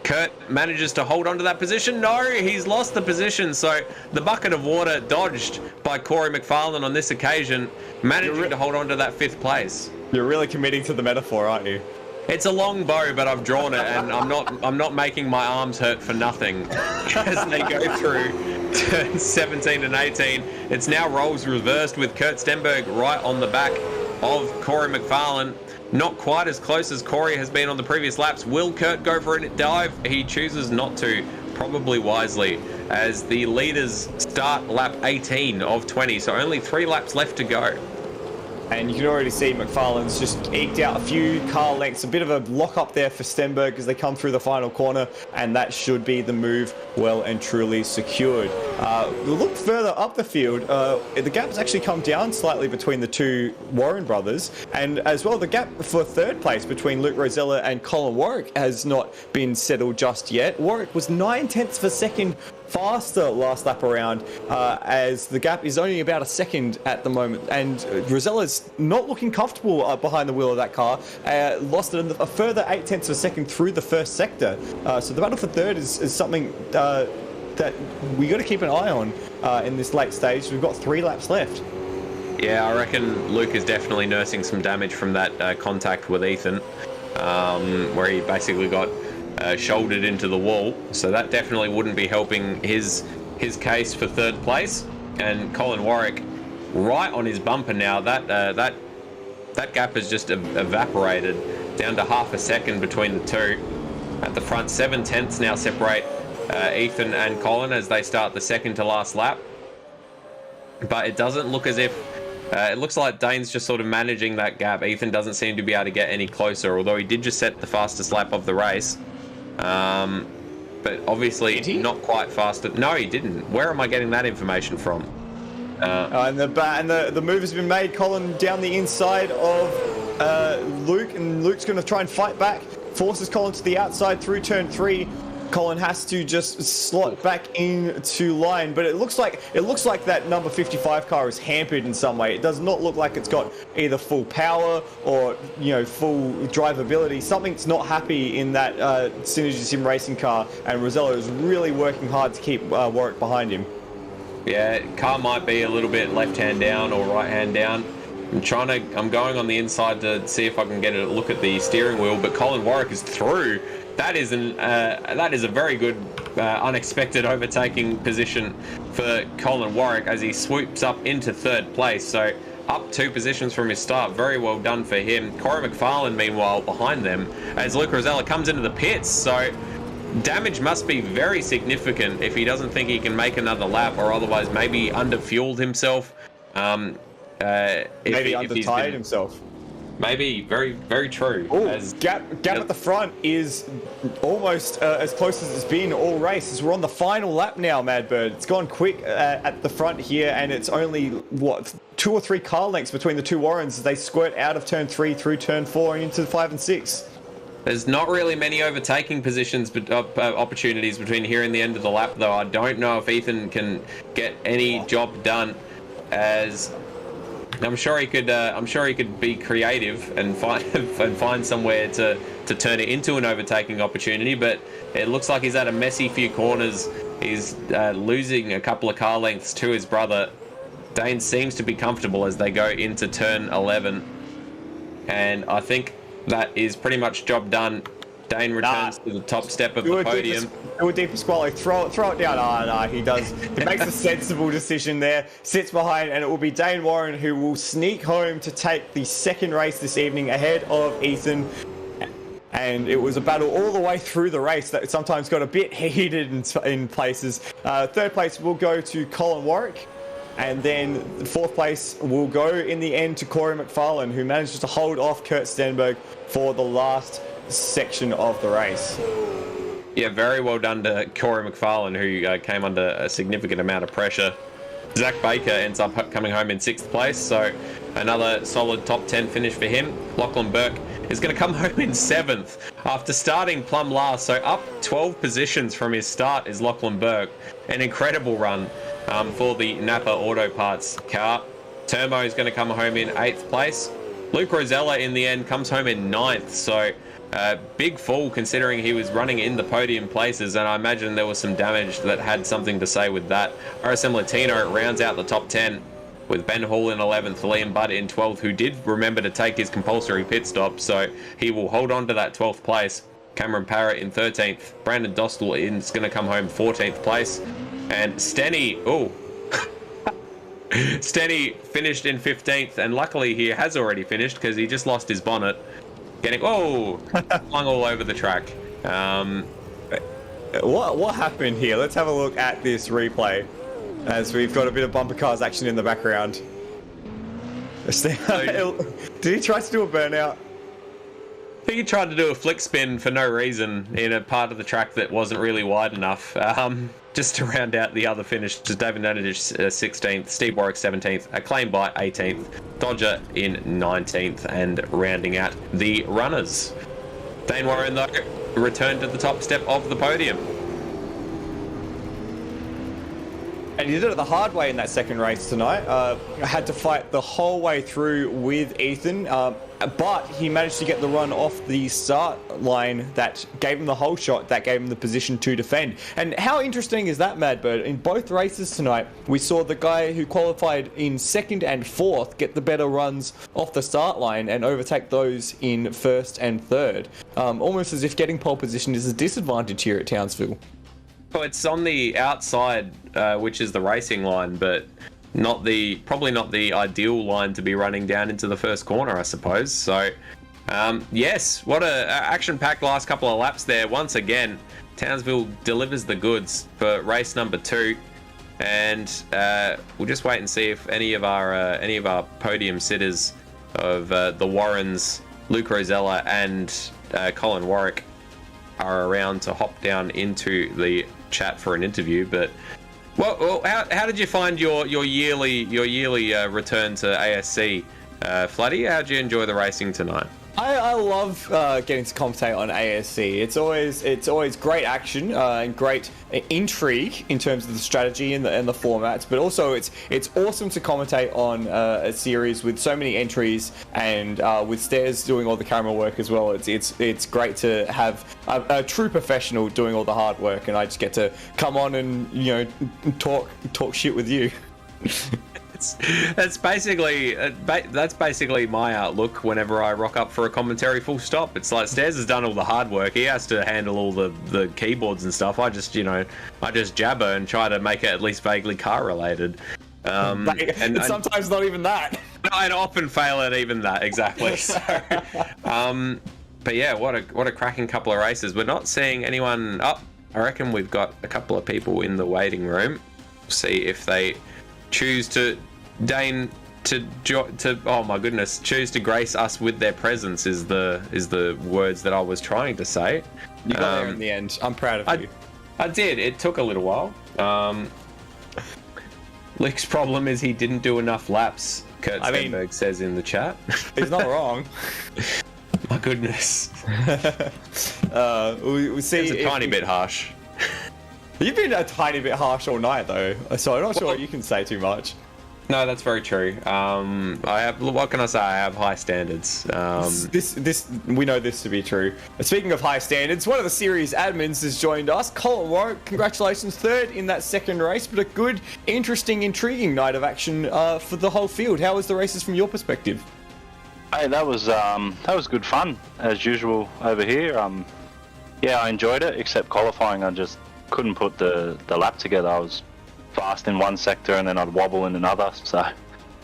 Kurt manages to hold on to that position. No, he's lost the position. So the bucket of water dodged by Corey McFarlane on this occasion, managing to hold on to that 5th place. You're really committing to the metaphor, aren't you? It's a long bow, but I've drawn it, and I'm not making my arms hurt for nothing as they go through turns 17 and 18. It's now roles reversed with Kurt Stenberg right on the back of Corey McFarlane. Not quite as close as Corey has been on the previous laps. Will Kurt go for a dive? He chooses not to, probably wisely, as the leaders start lap 18 of 20, so only 3 laps left to go. And you can already see McFarlane's just eked out a few car lengths, a bit of a lock up there for Stenberg as they come through the final corner, and that should be the move well and truly secured. We'll look further up the field. The gap's actually come down slightly between the two Warren brothers, and as well the gap for third place between Luke Rosella and Colin Warwick has not been settled just yet. Warwick was 9/10 of a second faster last lap around, as the gap is only about a second at the moment, and Rosella's not looking comfortable behind the wheel of that car. Lost it a further 8/10 of a second through the first sector. So the battle for third is something that we got to keep an eye on in this late stage. We've got 3 laps left. Yeah, I reckon Luke is definitely nursing some damage from that contact with Ethan, where he basically got shouldered into the wall. So that definitely wouldn't be helping his case for third place. And Colin Warwick right on his bumper now. That gap has just evaporated down to half a second between the two. At the front, 7/10 now separate Ethan and Colin as they start the second to last lap. But it doesn't look as if it looks like Dane's just sort of managing that gap. Ethan doesn't seem to be able to get any closer, although he did just set the fastest lap of the race. But obviously not quite faster. No, he didn't. Where am I getting that information from? And the move has been made. Colin down the inside of Luke, and Luke's going to try and fight back. Forces Colin to the outside through turn 3. Colin has to just slot back into line, but it looks like that number 55 car is hampered in some way. It does not look like it's got either full power or full drivability. Something's not happy in that Synergy Sim racing car, and Rosella is really working hard to keep Warwick behind him. Yeah, car might be a little bit left hand down or right hand down. I'm going on the inside to see if I can get a look at the steering wheel, but Colin Warwick is through. That is a very good unexpected overtaking position for Colin Warwick as he swoops up into third place. So up 2 positions from his start. Very well done for him. Corey McFarlane, meanwhile, behind them as Luke Rosella comes into the pits. So damage must be very significant if he doesn't think he can make another lap, or otherwise maybe underfueled himself. Maybe undertired himself. Maybe, very, very true. Gap at the front is almost as close as it's been all race. As we're on the final lap now, Madbird. It's gone quick at the front here, and it's only, 2 or 3 car lengths between the two Warrens as they squirt out of turn 3 through turn 4 and into 5 and 6. There's not really many overtaking positions, but opportunities between here and the end of the lap, though. I don't know if Ethan can get any job done, as I'm sure he could be creative and find somewhere to turn it into an overtaking opportunity. But it looks like he's at a messy few corners. He's losing a couple of car lengths to his brother. Dane seems to be comfortable as they go into turn 11, and I think that is pretty much job done. Dane returns to the top step of the podium. Do a deeper squally, throw it down. No, he does. He makes a sensible decision there, sits behind, and it will be Dane Warren who will sneak home to take the second race this evening ahead of Ethan. And it was a battle all the way through the race that sometimes got a bit heated in places. Third place will go to Colin Warwick. And then fourth place will go in the end to Corey McFarlane, who manages to hold off Kurt Stenberg for the last section of the race. Yeah, very well done to Corey McFarlane, who came under a significant amount of pressure. Zach Baker ends up coming home in 6th place, so another solid top 10 finish for him. Lachlan Burke is going to come home in 7th after starting plumb last, so up 12 positions from his start is Lachlan Burke. An incredible run for the Napa Auto Parts car. Turmo is going to come home in 8th place. Luke Rosella in the end comes home in 9th, so big fall considering he was running in the podium places, and I imagine there was some damage that had something to say with that. RSM Latino rounds out the top 10 with Ben Hall in 11th, Liam Budd in 12th, who did remember to take his compulsory pit stop, so he will hold on to that 12th place. Cameron Parrott in 13th. Brandon Dostal is going to come home 14th place. And Stenny, Stenny finished in 15th, and luckily he has already finished because he just lost his bonnet. Getting, flung all over the track. What happened here? Let's have a look at this replay as we've got a bit of bumper cars action in the background. Did he try to do a burnout? I think he tried to do a flick spin for no reason in a part of the track that wasn't really wide enough. Just to round out the other finishes, David Nonich 16th, Steve Warwick 17th, Acclaim by 18th, Dodger in 19th, and rounding out the runners. Dane Warren, though, returned to the top step of the podium. And he did it the hard way in that second race tonight. Had to fight the whole way through with Ethan, but he managed to get the run off the start line that gave him the whole shot, that gave him the position to defend. And how interesting is that, Madbird? In both races tonight, we saw the guy who qualified in second and fourth get the better runs off the start line and overtake those in first and third. Almost as if getting pole position is a disadvantage here at Townsville. Well, it's on the outside, which is the racing line, but probably not the ideal line to be running down into the first corner, I suppose. So, yes, what a action-packed last couple of laps there. Once again, Townsville delivers the goods for race number 2, and we'll just wait and see if any of our podium sitters of the Warrens, Luke Rosella and Colin Warwick, are around to hop down into the chat for an interview. But well, how did you find your yearly return to ASC, Flatty? How did you enjoy the racing tonight? I love getting to commentate on ASC. It's always great action and great intrigue in terms of the strategy and the formats, but also it's awesome to commentate on a series with so many entries and with Stairs doing all the camera work as well. It's great to have a true professional doing all the hard work, and I just get to come on and talk shit with you. That's basically my outlook whenever I rock up for a commentary. Full stop. It's like Stairs has done all the hard work. He has to handle all the keyboards and stuff. I just jabber and try to make it at least vaguely car related. And sometimes not even that. I'd often fail at even that, exactly. So, but yeah, what a cracking couple of races. We're not seeing anyone up. I reckon we've got a couple of people in the waiting room. See if they choose to deign to oh my goodness, choose to grace us with their presence is the words that I was trying to say. You got there in the end. I'm proud of you. I did. It took a little while. Luke's problem is he didn't do enough laps, Kurt Stenberg says in the chat. He's not wrong. My goodness. We'll see. It's a tiny bit harsh. You've been a tiny bit harsh all night, though, so I'm not sure you can say too much. No, that's very true. I have. What can I say? I have high standards. This we know this to be true. Speaking of high standards, one of the series admins has joined us. Colin Warwick, congratulations, third in that second race, but a good, interesting, intriguing night of action for the whole field. How was the races from your perspective? Hey, that was good fun as usual over here. Yeah, I enjoyed it, except qualifying. I just couldn't put the lap together. I was fast in one sector and then I'd wobble in another. So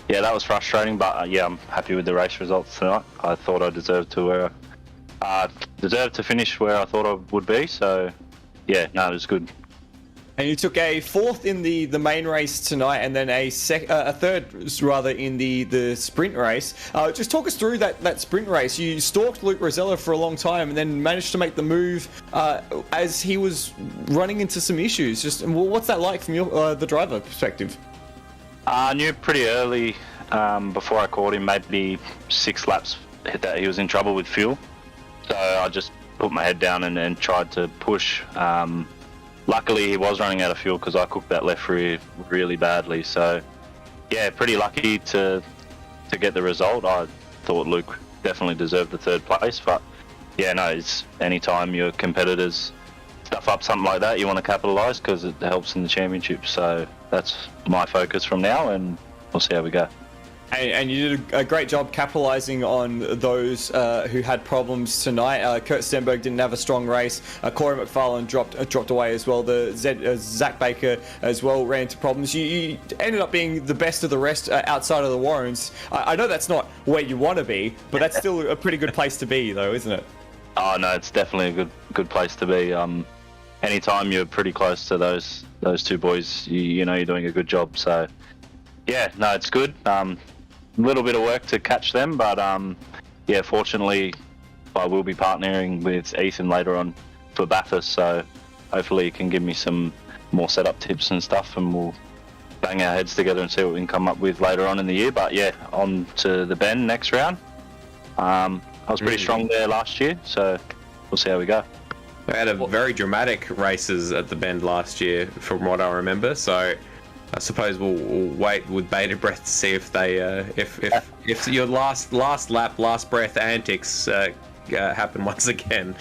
yeah, that was frustrating. But yeah, I'm happy with the race results tonight. I thought I deserved to finish where I thought I would be. So yeah, no, it was good. And you took a fourth in the main race tonight, and then a third rather in the sprint race. Just talk us through that sprint race. You stalked Luke Rosella for a long time, and then managed to make the move as he was running into some issues. Just what's that like from your the driver perspective? I knew pretty early before I caught him, maybe 6 laps, that he was in trouble with fuel. So I just put my head down and tried to push. Luckily, he was running out of fuel because I cooked that left rear really badly. So, yeah, pretty lucky to get the result. I thought Luke definitely deserved the third place. But, yeah, no, it's anytime your competitors stuff up something like that, you want to capitalise because it helps in the championship. So that's my focus from now, and we'll see how we go. And you did a great job capitalising on those who had problems tonight. Kurt Stenberg didn't have a strong race. Corey McFarlane dropped away as well. Zach Baker as well ran into problems. You ended up being the best of the rest outside of the Warrens. I know that's not where you want to be, but that's still a pretty good place to be, though, isn't it? Oh no, it's definitely a good place to be. Anytime you're pretty close to those two boys, you know you're doing a good job. So yeah, no, it's good. little bit of work to catch them, but yeah, fortunately, I will be partnering with Ethan later on for Bathurst, so hopefully he can give me some more setup tips and stuff, and we'll bang our heads together and see what we can come up with later on in the year. But yeah, on to the Bend next round. I was pretty strong there last year, so we'll see how we go. We had a very dramatic races at the Bend last year, from what I remember. So I suppose we'll wait with bated breath to see if they, if your last lap, last breath antics happen once again.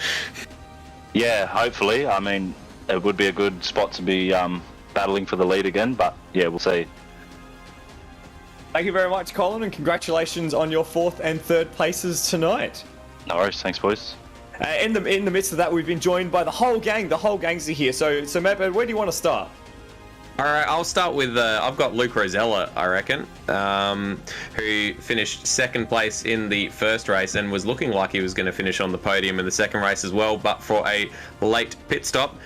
Yeah, hopefully. I mean, it would be a good spot to be battling for the lead again, but yeah, we'll see. Thank you very much, Colin, and congratulations on your 4th and 3rd places tonight. No worries, thanks, boys. In the midst of that, we've been joined by the whole gang. The whole gangs are here. So Matt, where do you want to start? All right, I'll start with, I've got Luke Rosella, I reckon, who finished 2nd place in the first race and was looking like he was going to finish on the podium in the second race as well, but for a late pit stop.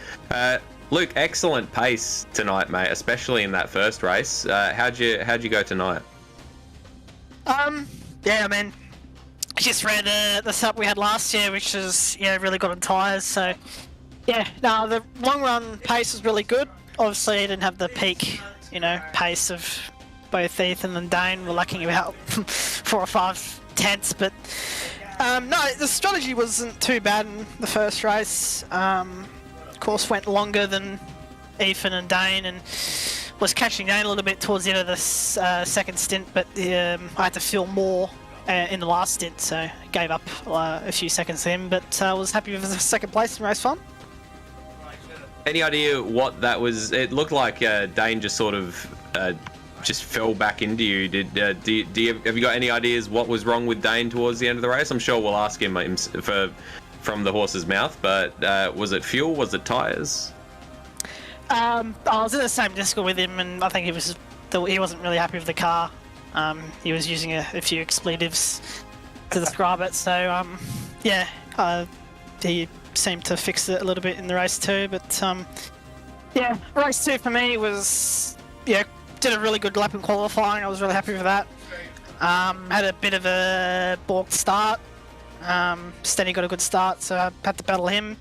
Luke, excellent pace tonight, mate, especially in that first race. How'd you go tonight? Yeah, I mean, I just ran the setup we had last year, which is really good on tyres. So yeah, no, the long run pace was really good. Obviously, I didn't have the peak, pace of both Ethan and Dane. We're lacking about 4 or 5 tenths, but no, the strategy wasn't too bad in the first race. Course went longer than Ethan and Dane, and was catching Dane a little bit towards the end of the second stint, but I had to feel more in the last stint, so I gave up a few seconds to him, but I was happy with the 2nd place in race 1. Any idea what that was? It looked like Dane just sort of just fell back into you. Have you got any ideas what was wrong with Dane towards the end of the race? I'm sure we'll ask him from the horse's mouth, but was it fuel? Was it tyres? I was in the same disco with him, and I think he wasn't really happy with the car. He was using a few expletives to describe it, so yeah, he seemed to fix it a little bit in the race too. But yeah, race 2 for me was did a really good lap in qualifying. I was really happy with that. Had a bit of a balked start. Stenny got a good start, so I had to battle him.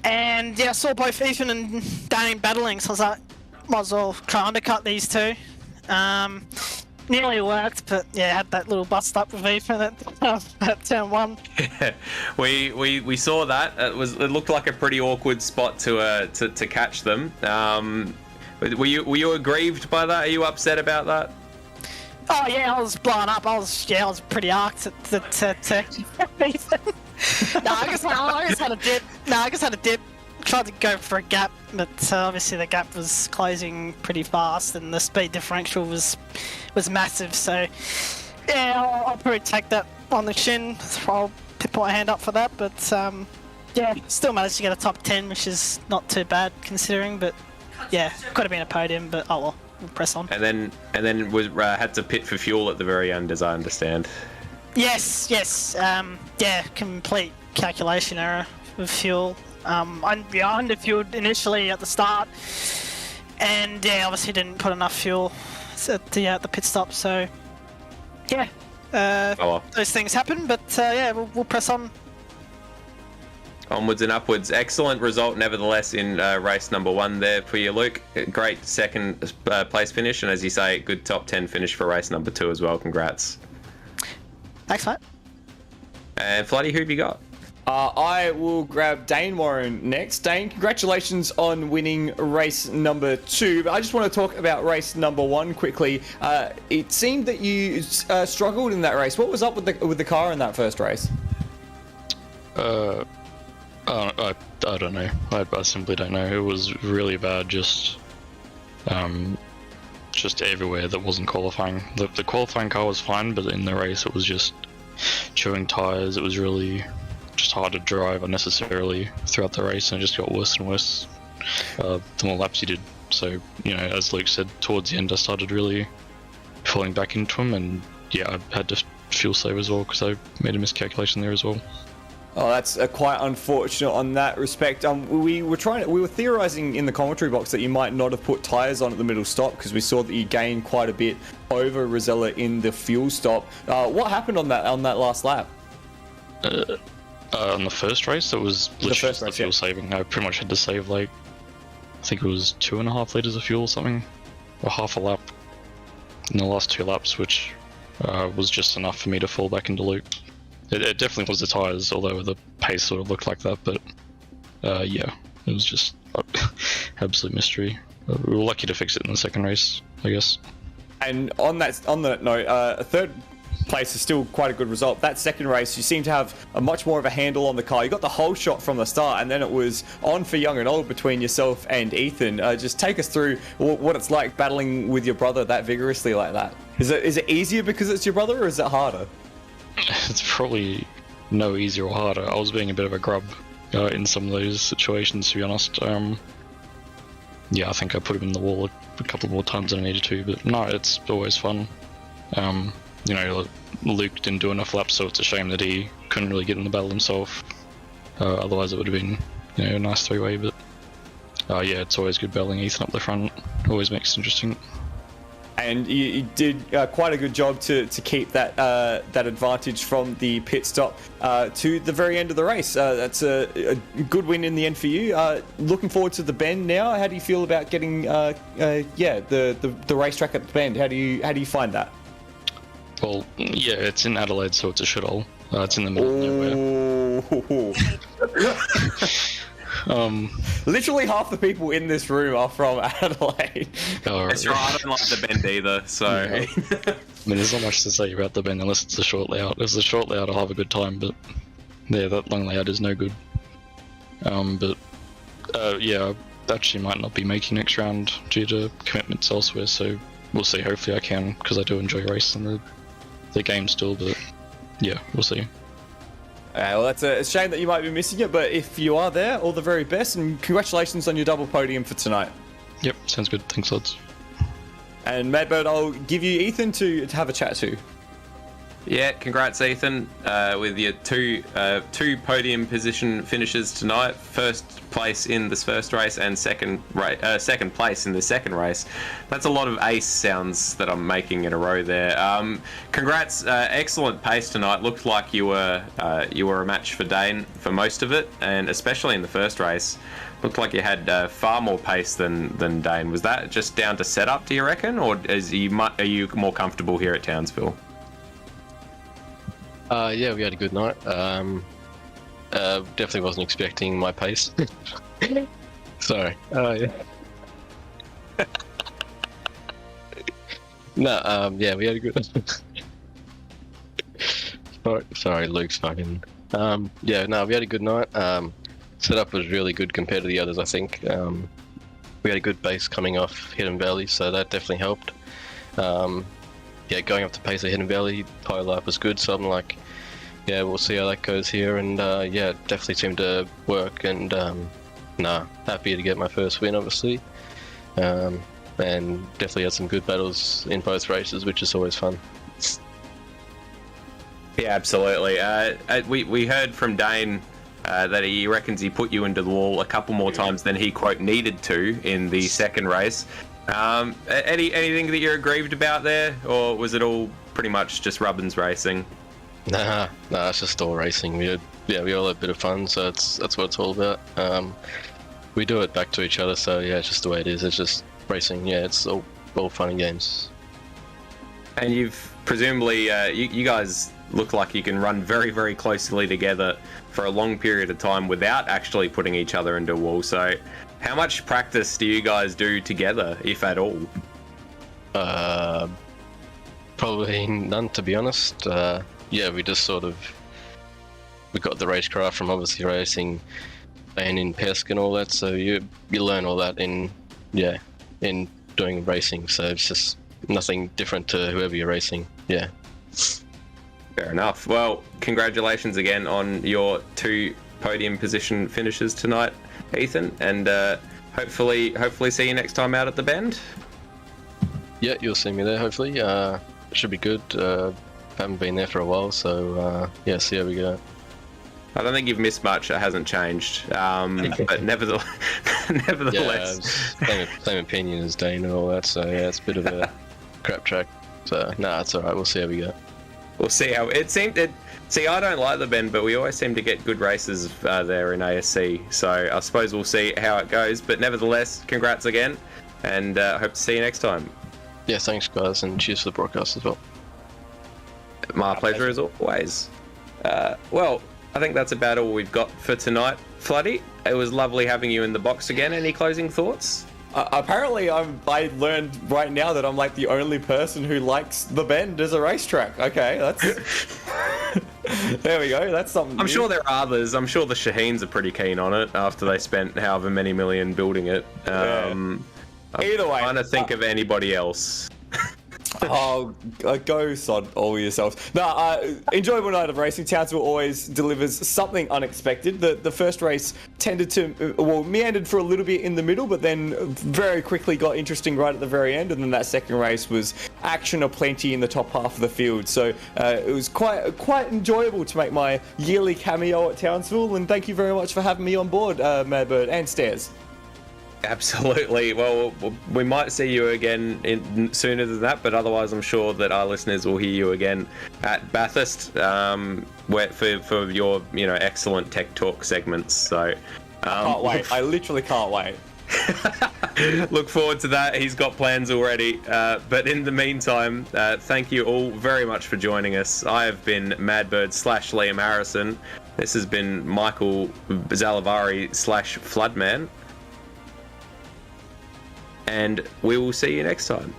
And yeah, I saw both Ethan and Dane battling, so I was like, might as well try and undercut these two. Nearly worked, but yeah, had that little bust up with Ethan at turn 1. we saw that. It looked like a pretty awkward spot to catch them. Were you aggrieved by that? Are you upset about that? Oh yeah, I was blown up. I was pretty arced at Ethan. I just had a dip. I just had a dip. Tried to go for a gap, but obviously the gap was closing pretty fast, and the speed differential was massive. So yeah, I'll probably take that on the chin. I'll put my hand up for that. But yeah, still managed to get a top 10, which is not too bad considering. But yeah, could have been a podium, but oh well, we'll press on. And then was had to pit for fuel at the very end, as I understand. Yes. Yeah, complete calculation error with fuel. I underfueled initially at the start, and yeah, obviously didn't put enough fuel at the pit stop. So yeah, those things happen. But yeah, we'll press on. Onwards and upwards. Excellent result, nevertheless, in race number 1 there for you, Luke. Great 2nd place finish, and as you say, good top 10 finish for race number 2 as well. Congrats. Thanks, mate. And Floody, who have you got? I will grab Dane Warren next. Dane, congratulations on winning race number 2. But I just want to talk about race number 1 quickly. It seemed that you struggled in that race. What was up with the car in that first race? I don't know. I simply don't know. It was really bad. Just everywhere that wasn't qualifying. The qualifying car was fine, but in the race it was just chewing tires. It was really just hard to drive unnecessarily throughout the race, and it just got worse and worse the more laps you did. So, as Luke said, towards the end I started really falling back into him, and yeah, I had to fuel save as well because I made a miscalculation there as well. Oh, that's quite unfortunate on that respect. We were theorising in the commentary box that you might not have put tyres on at the middle stop because we saw that you gained quite a bit over Rosella in the fuel stop. What happened on that last lap? On the first race, it was literally just the fuel saving. I pretty much had to save like, I think it was 2.5 litres of fuel or something, or half a lap in the last 2 laps, which was just enough for me to fall back into loop. It definitely was the tyres, although the pace sort of looked like that, but yeah, it was just absolute mystery. We were lucky to fix it in the second race, I guess. And on that note, a third place is still quite a good result. That second race, you seem to have a much more of a handle on the car. You got the whole shot from the start, and then it was on for young and old between yourself and Ethan. Just take us through what it's like battling with your brother that vigorously like that. Is it easier because it's your brother, or is it harder? It's probably no easier or harder. I was being a bit of a grub in some of those situations, to be honest. Yeah, I think I put him in the wall a couple more times than I needed to, but no, it's always fun. You know, Luke didn't do enough laps, so it's a shame that he couldn't really get in the battle himself. Otherwise it would have been, you know, a nice three-way, but yeah, it's always good battling Ethan up the front. Always makes it interesting. And you did quite a good job to keep that advantage from the pit stop to the very end of the race. That's a good win in the end for you. Looking forward to the bend now. How do you feel about getting the racetrack at the bend? How do you find that? Well, yeah, it's in Adelaide, so it's a shithole. It's in the middle of nowhere. Literally half the people in this room are from Adelaide. That's right, I don't like the bend either, so... Yeah. I mean, there's not much to say about the bend unless it's a short layout. If it's a short layout, I'll have a good time, but yeah, that long layout is no good. Yeah, I actually might not be making next round due to commitments elsewhere, so we'll see. Hopefully I can, because I do enjoy racing the game still, but yeah, we'll see. Well, that's a shame that you might be missing it, but if you are there, all the very best, and congratulations on your double podium for tonight. Yep, sounds good. Thanks, lads. And Madbird, I'll give you Ethan to have a chat to. Yeah, congrats, Ethan, with your two podium position finishes tonight. First place in this first race and second place in the second race. That's a lot of ace sounds that I'm making in a row there. Congrats, excellent pace tonight. Looked like you were a match for Dane for most of it, and especially in the first race. Looked like you had far more pace than Dane. Was that just down to setup, do you reckon, or are you more comfortable here at Townsville? Yeah, we had a good night. Definitely wasn't expecting my pace. Sorry. Yeah. No, yeah, we had a good... Sorry, Luke's fucking... yeah, no, we had a good night. Setup was really good compared to the others, I think. We had a good base coming off Hidden Valley, so that definitely helped. Yeah, going up the pace of Hidden Valley, tyre life was good, so I'm like, yeah, we'll see how that goes here, and yeah, it definitely seemed to work, and happy to get my first win, obviously, and definitely had some good battles in both races, which is always fun. Yeah, absolutely. We heard from Dane that he reckons he put you into the wall a couple more times than he, quote, needed to in the second race. Anything that you're aggrieved about there, or was it all pretty much just Rubbins racing? Nah, it's just all racing. We all had a bit of fun, so that's what it's all about. We do it back to each other, so yeah, it's just the way it is. It's just racing. Yeah, it's all fun and games. And you've presumably you guys look like you can run very, very closely together for a long period of time without actually putting each other into a wall. So how much practice do you guys do together, if at all? Probably none, to be honest. Yeah, we just sort of... We got the racecraft from obviously racing and in Pesk and all that, so you learn all that in doing racing, so it's just nothing different to whoever you're racing. Yeah. Fair enough. Well, congratulations again on your 2 podium position finishes tonight, Ethan, and hopefully see you next time out at the bend. Yeah, you'll see me there, hopefully. Should be good. Haven't been there for a while, so yeah, see how we go. I don't think you've missed much. It hasn't changed. But nevertheless, Yeah, same opinion as Dane and all that. So yeah, it's a bit of a crap track. So nah, it's all right. We'll see how we go. We'll see how it seemed. See, I don't like the bend, but we always seem to get good races there in ASC. So I suppose we'll see how it goes. But nevertheless, congrats again, and hope to see you next time. Yeah, thanks guys, and cheers for the broadcast as well. My pleasure as always. Well, I think that's about all we've got for tonight. Floody, it was lovely having you in the box again. Any closing thoughts? Apparently, I learned right now that I'm like the only person who likes the bend as a racetrack. Okay, that's there we go. That's something. I'm sure there are others. I'm sure the Shaheens are pretty keen on it after they spent however many million building it. Either way, I'm trying to think of anybody else. Oh, go sod all yourselves. Enjoyable night of racing. Townsville always delivers something unexpected. The first race tended to, meandered for a little bit in the middle, but then very quickly got interesting right at the very end. And then that second race was action aplenty in the top half of the field. So it was quite enjoyable to make my yearly cameo at Townsville. And thank you very much for having me on board, Madbird and Stairs. Absolutely. Well, we might see you again sooner than that, but otherwise I'm sure that our listeners will hear you again at Bathurst for your excellent tech talk segments. So can't wait. I literally can't wait. Look forward to that. He's got plans already. But in the meantime, thank you all very much for joining us. I have been Madbird / Liam Harrison. This has been Michael Zalavari / Floodman. And we will see you next time.